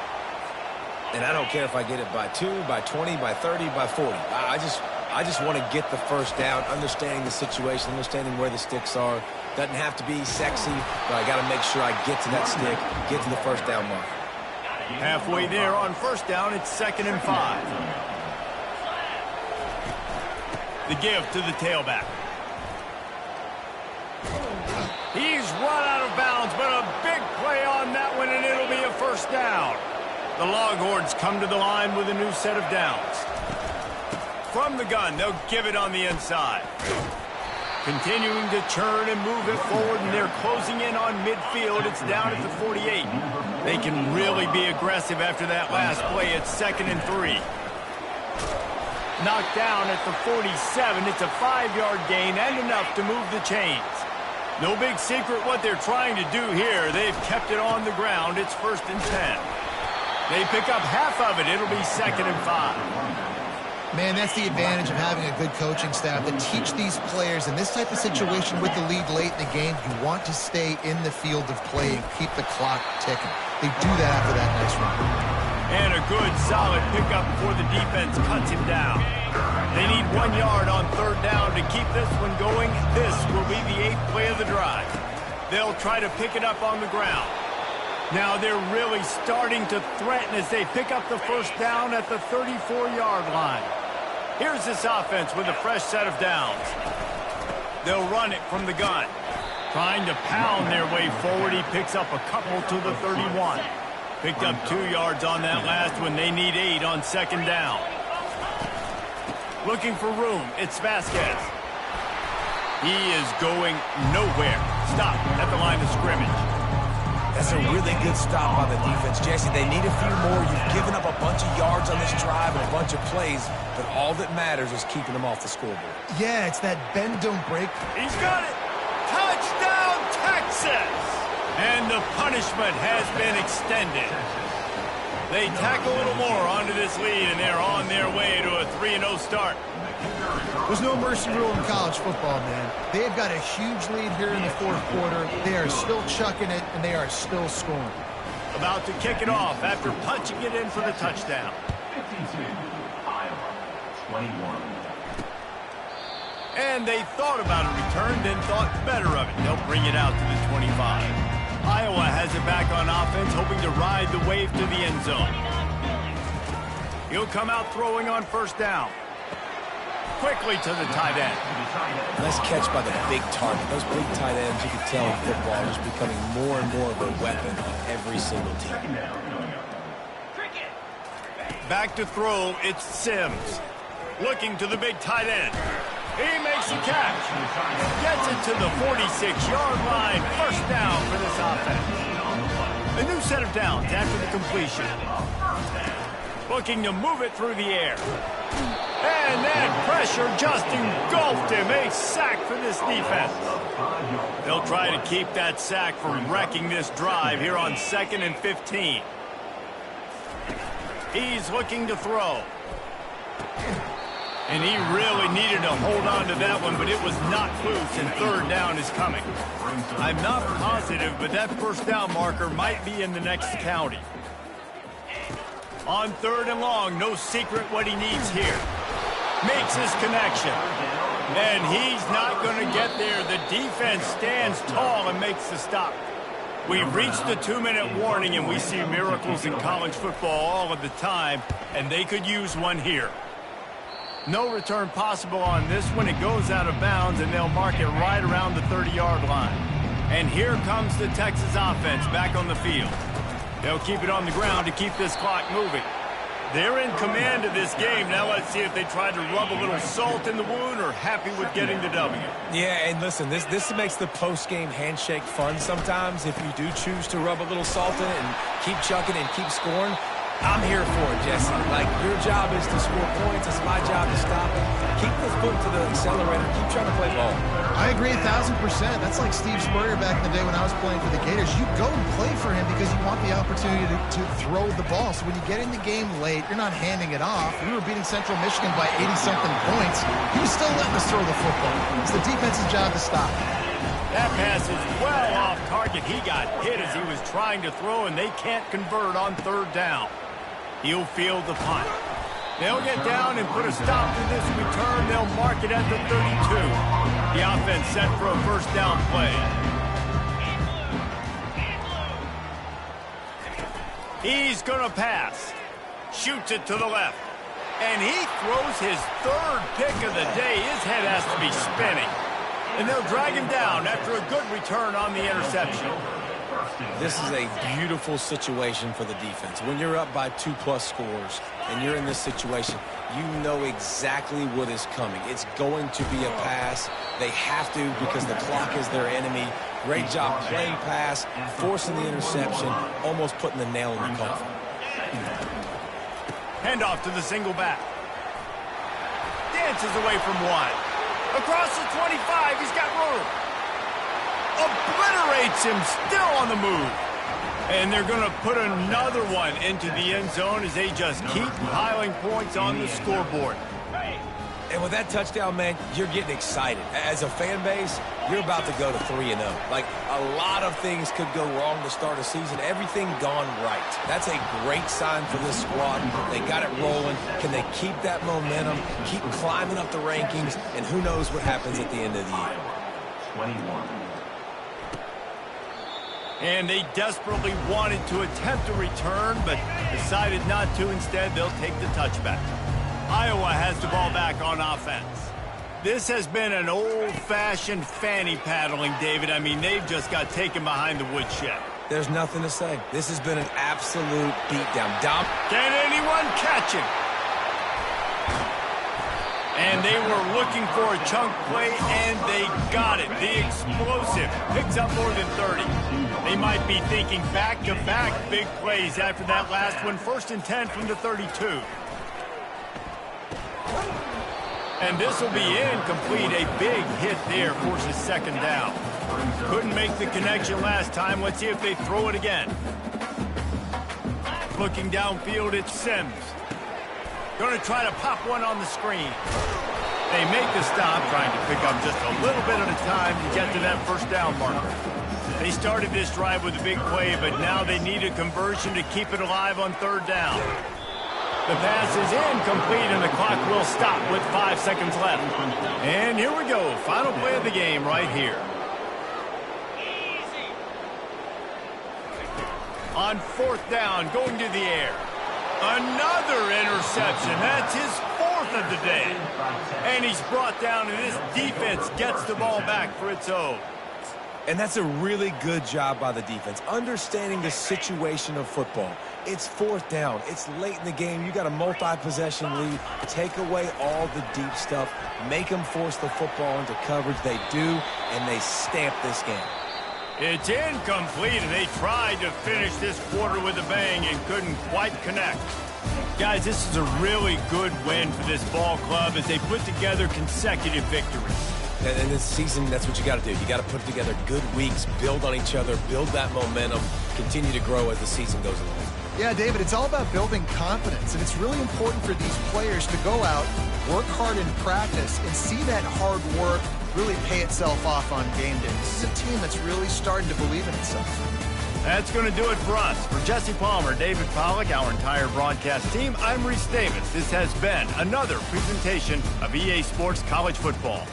And I don't care if I get it by 2, by 20, by 30, by 40. I just want to get the first down, understanding the situation, understanding where the sticks are. Doesn't have to be sexy, but I got to make sure I get to that stick, get to the first down mark. Halfway there on first down, it's 2nd and 5. The give to the tailback. He's run out of bounds, but a big play on that one, and it'll be a first down. The Longhorns come to the line with a new set of downs. From the gun, they'll give it on the inside. Continuing to churn and move it forward, and they're closing in on midfield. It's down at the 48. They can really be aggressive after that last play. It's 2nd and 3. Knocked down at the 47. It's a 5-yard gain and enough to move the chains. No big secret what they're trying to do here. They've kept it on the ground. It's 1st and 10. They pick up half of it. It'll be 2nd and 5. Man, that's the advantage of having a good coaching staff that teach these players in this type of situation with the lead late in the game, you want to stay in the field of play and keep the clock ticking. They do that after that nice run. And a good, solid pickup before the defense cuts him down. They need 1 yard on 3rd down to keep this one going. This will be the 8th play of the drive. They'll try to pick it up on the ground. Now they're really starting to threaten as they pick up the first down at the 34-yard line. Here's this offense with a fresh set of downs. They'll run it from the gun. Trying to pound their way forward. He picks up a couple to the 31. Picked up 2 yards on that last one. They need 8 on 2nd down. Looking for room. It's Vasquez. He is going nowhere. Stop at the line of scrimmage. That's a really good stop by the defense. Jesse, they need a few more. You've given up a bunch of yards on this drive and a bunch of plays, but all that matters is keeping them off the scoreboard. Yeah, it's that bend, don't break. He's got it. Touchdown, Texas! And the punishment has been extended. They tack a little more onto this lead, and they're on their way to a 3-0 start. There's no mercy rule in college football, man. They've got a huge lead here in the 4th quarter. They are still chucking it, and they are still scoring. About to kick it off after punching it in for the touchdown. 52, Iowa, 21. And they thought about a return, then thought better of it. They'll bring it out to the 25. Iowa has it back on offense, hoping to ride the wave to the end zone. He'll come out throwing on first down. Quickly to the tight end. Nice catch by the big target. Those big tight ends, you can tell in football, are just becoming more and more of a weapon on every single team. Back to throw, it's Sims. Looking to the big tight end. He makes a catch. Gets it to the 46-yard line. First down for this offense. A new set of downs after the completion. Looking to move it through the air. And that pressure just engulfed him. A sack for this defense. They'll try to keep that sack from wrecking this drive here on 2nd and 15. He's looking to throw. And he really needed to hold on to that one, but it was not loose, and 3rd down is coming. I'm not positive, but that 1st down marker might be in the next county. On 3rd and long, no secret what he needs here. Makes his connection. And he's not going to get there. The defense stands tall and makes the stop. We've reached the 2-minute warning, and we see miracles in college football all of the time, and they could use one here. No return possible on this one. It goes out of bounds, and they'll mark it right around the 30-yard line. And here comes the Texas offense back on the field. They'll keep it on the ground to keep this clock moving. They're in command of this game. Now let's see if they try to rub a little salt in the wound or happy with getting the W. Yeah, and listen, this makes the post-game handshake fun sometimes if you do choose to rub a little salt in it and keep chucking and keep scoring. I'm here for it, Jesse. Like, your job is to score points. It's my job to stop it. Keep the foot to the accelerator. Keep trying to play ball. I agree 1,000%. That's like Steve Spurrier back in the day when I was playing for the Gators. You go and play for him because you want the opportunity to throw the ball. So when you get in the game late, you're not handing it off. We were beating Central Michigan by 80-something points. He was still letting us throw the football. It's the defense's job to stop it. That pass is well off target. He got hit as he was trying to throw, and they can't convert on 3rd down. He'll field the punt. They'll get down and put a stop to this return. They'll mark it at the 32. The offense set for a 1st down play. He's going to pass. Shoots it to the left. And he throws his 3rd pick of the day. His head has to be spinning. And they'll drag him down after a good return on the interception. This is a beautiful situation for the defense. When you're up by 2+ scores and you're in this situation, you know exactly what is coming. It's going to be a pass. They have to because the clock is their enemy. Great job playing pass, forcing the interception, almost putting the nail in the coffin. Handoff to the single back. Dances away from one. Across the 25, he's got room. Obliterates him, still on the move. And they're going to put another one into the end zone as they just keep piling points on the scoreboard. And with that touchdown, man, you're getting excited. As a fan base, you're about to go to 3-0. Like, a lot of things could go wrong to start a season. Everything gone right. That's a great sign for this squad. They got it rolling. Can they keep that momentum, keep climbing up the rankings, and who knows what happens at the end of the year. 21. And they desperately wanted to attempt a return, but decided not to. Instead, they'll take the touchback. Iowa has the ball back on offense. This has been an old-fashioned fanny paddling, David. I mean, they've just got taken behind the woodshed. There's nothing to say. This has been an absolute beatdown. Can anyone catch him? And they were looking for a chunk play, and they got it. The explosive picks up more than 30. They might be thinking back-to-back big plays after that last one. 1st and 10 from the 32. And this will be incomplete. A big hit there forces 2nd down. Couldn't make the connection last time. Let's see if they throw it again. Looking downfield, it's Sims. Going to try to pop one on the screen. They make the stop, trying to pick up just a little bit at a time to get to that 1st down marker. They started this drive with a big play, but now they need a conversion to keep it alive on 3rd down. The pass is incomplete, and the clock will stop with 5 seconds left. And here we go. Final play of the game right here. On 4th down, going to the air. Another interception. That's his 4th of the day. And he's brought down, and this defense gets the ball back for its own. And that's a really good job by the defense, understanding the situation of football. It's 4th down. It's late in the game. You got a multi-possession lead. Take away all the deep stuff. Make them force the football into coverage. They do, and they stamp this game. It's incomplete, and they tried to finish this quarter with a bang and couldn't quite connect. Guys, this is a really good win for this ball club as they put together consecutive victories. And this season, that's what you got to do. You got to put together good weeks, build on each other, build that momentum, continue to grow as the season goes along. Yeah, David, it's all about building confidence, and it's really important for these players to go out, work hard in practice, and see that hard work really pay itself off on game day. This is a team that's really starting to believe in itself. That's going to do it for us. For Jesse Palmer, David Pollack, our entire broadcast team, I'm Reese Davis. This has been another presentation of EA Sports College Football.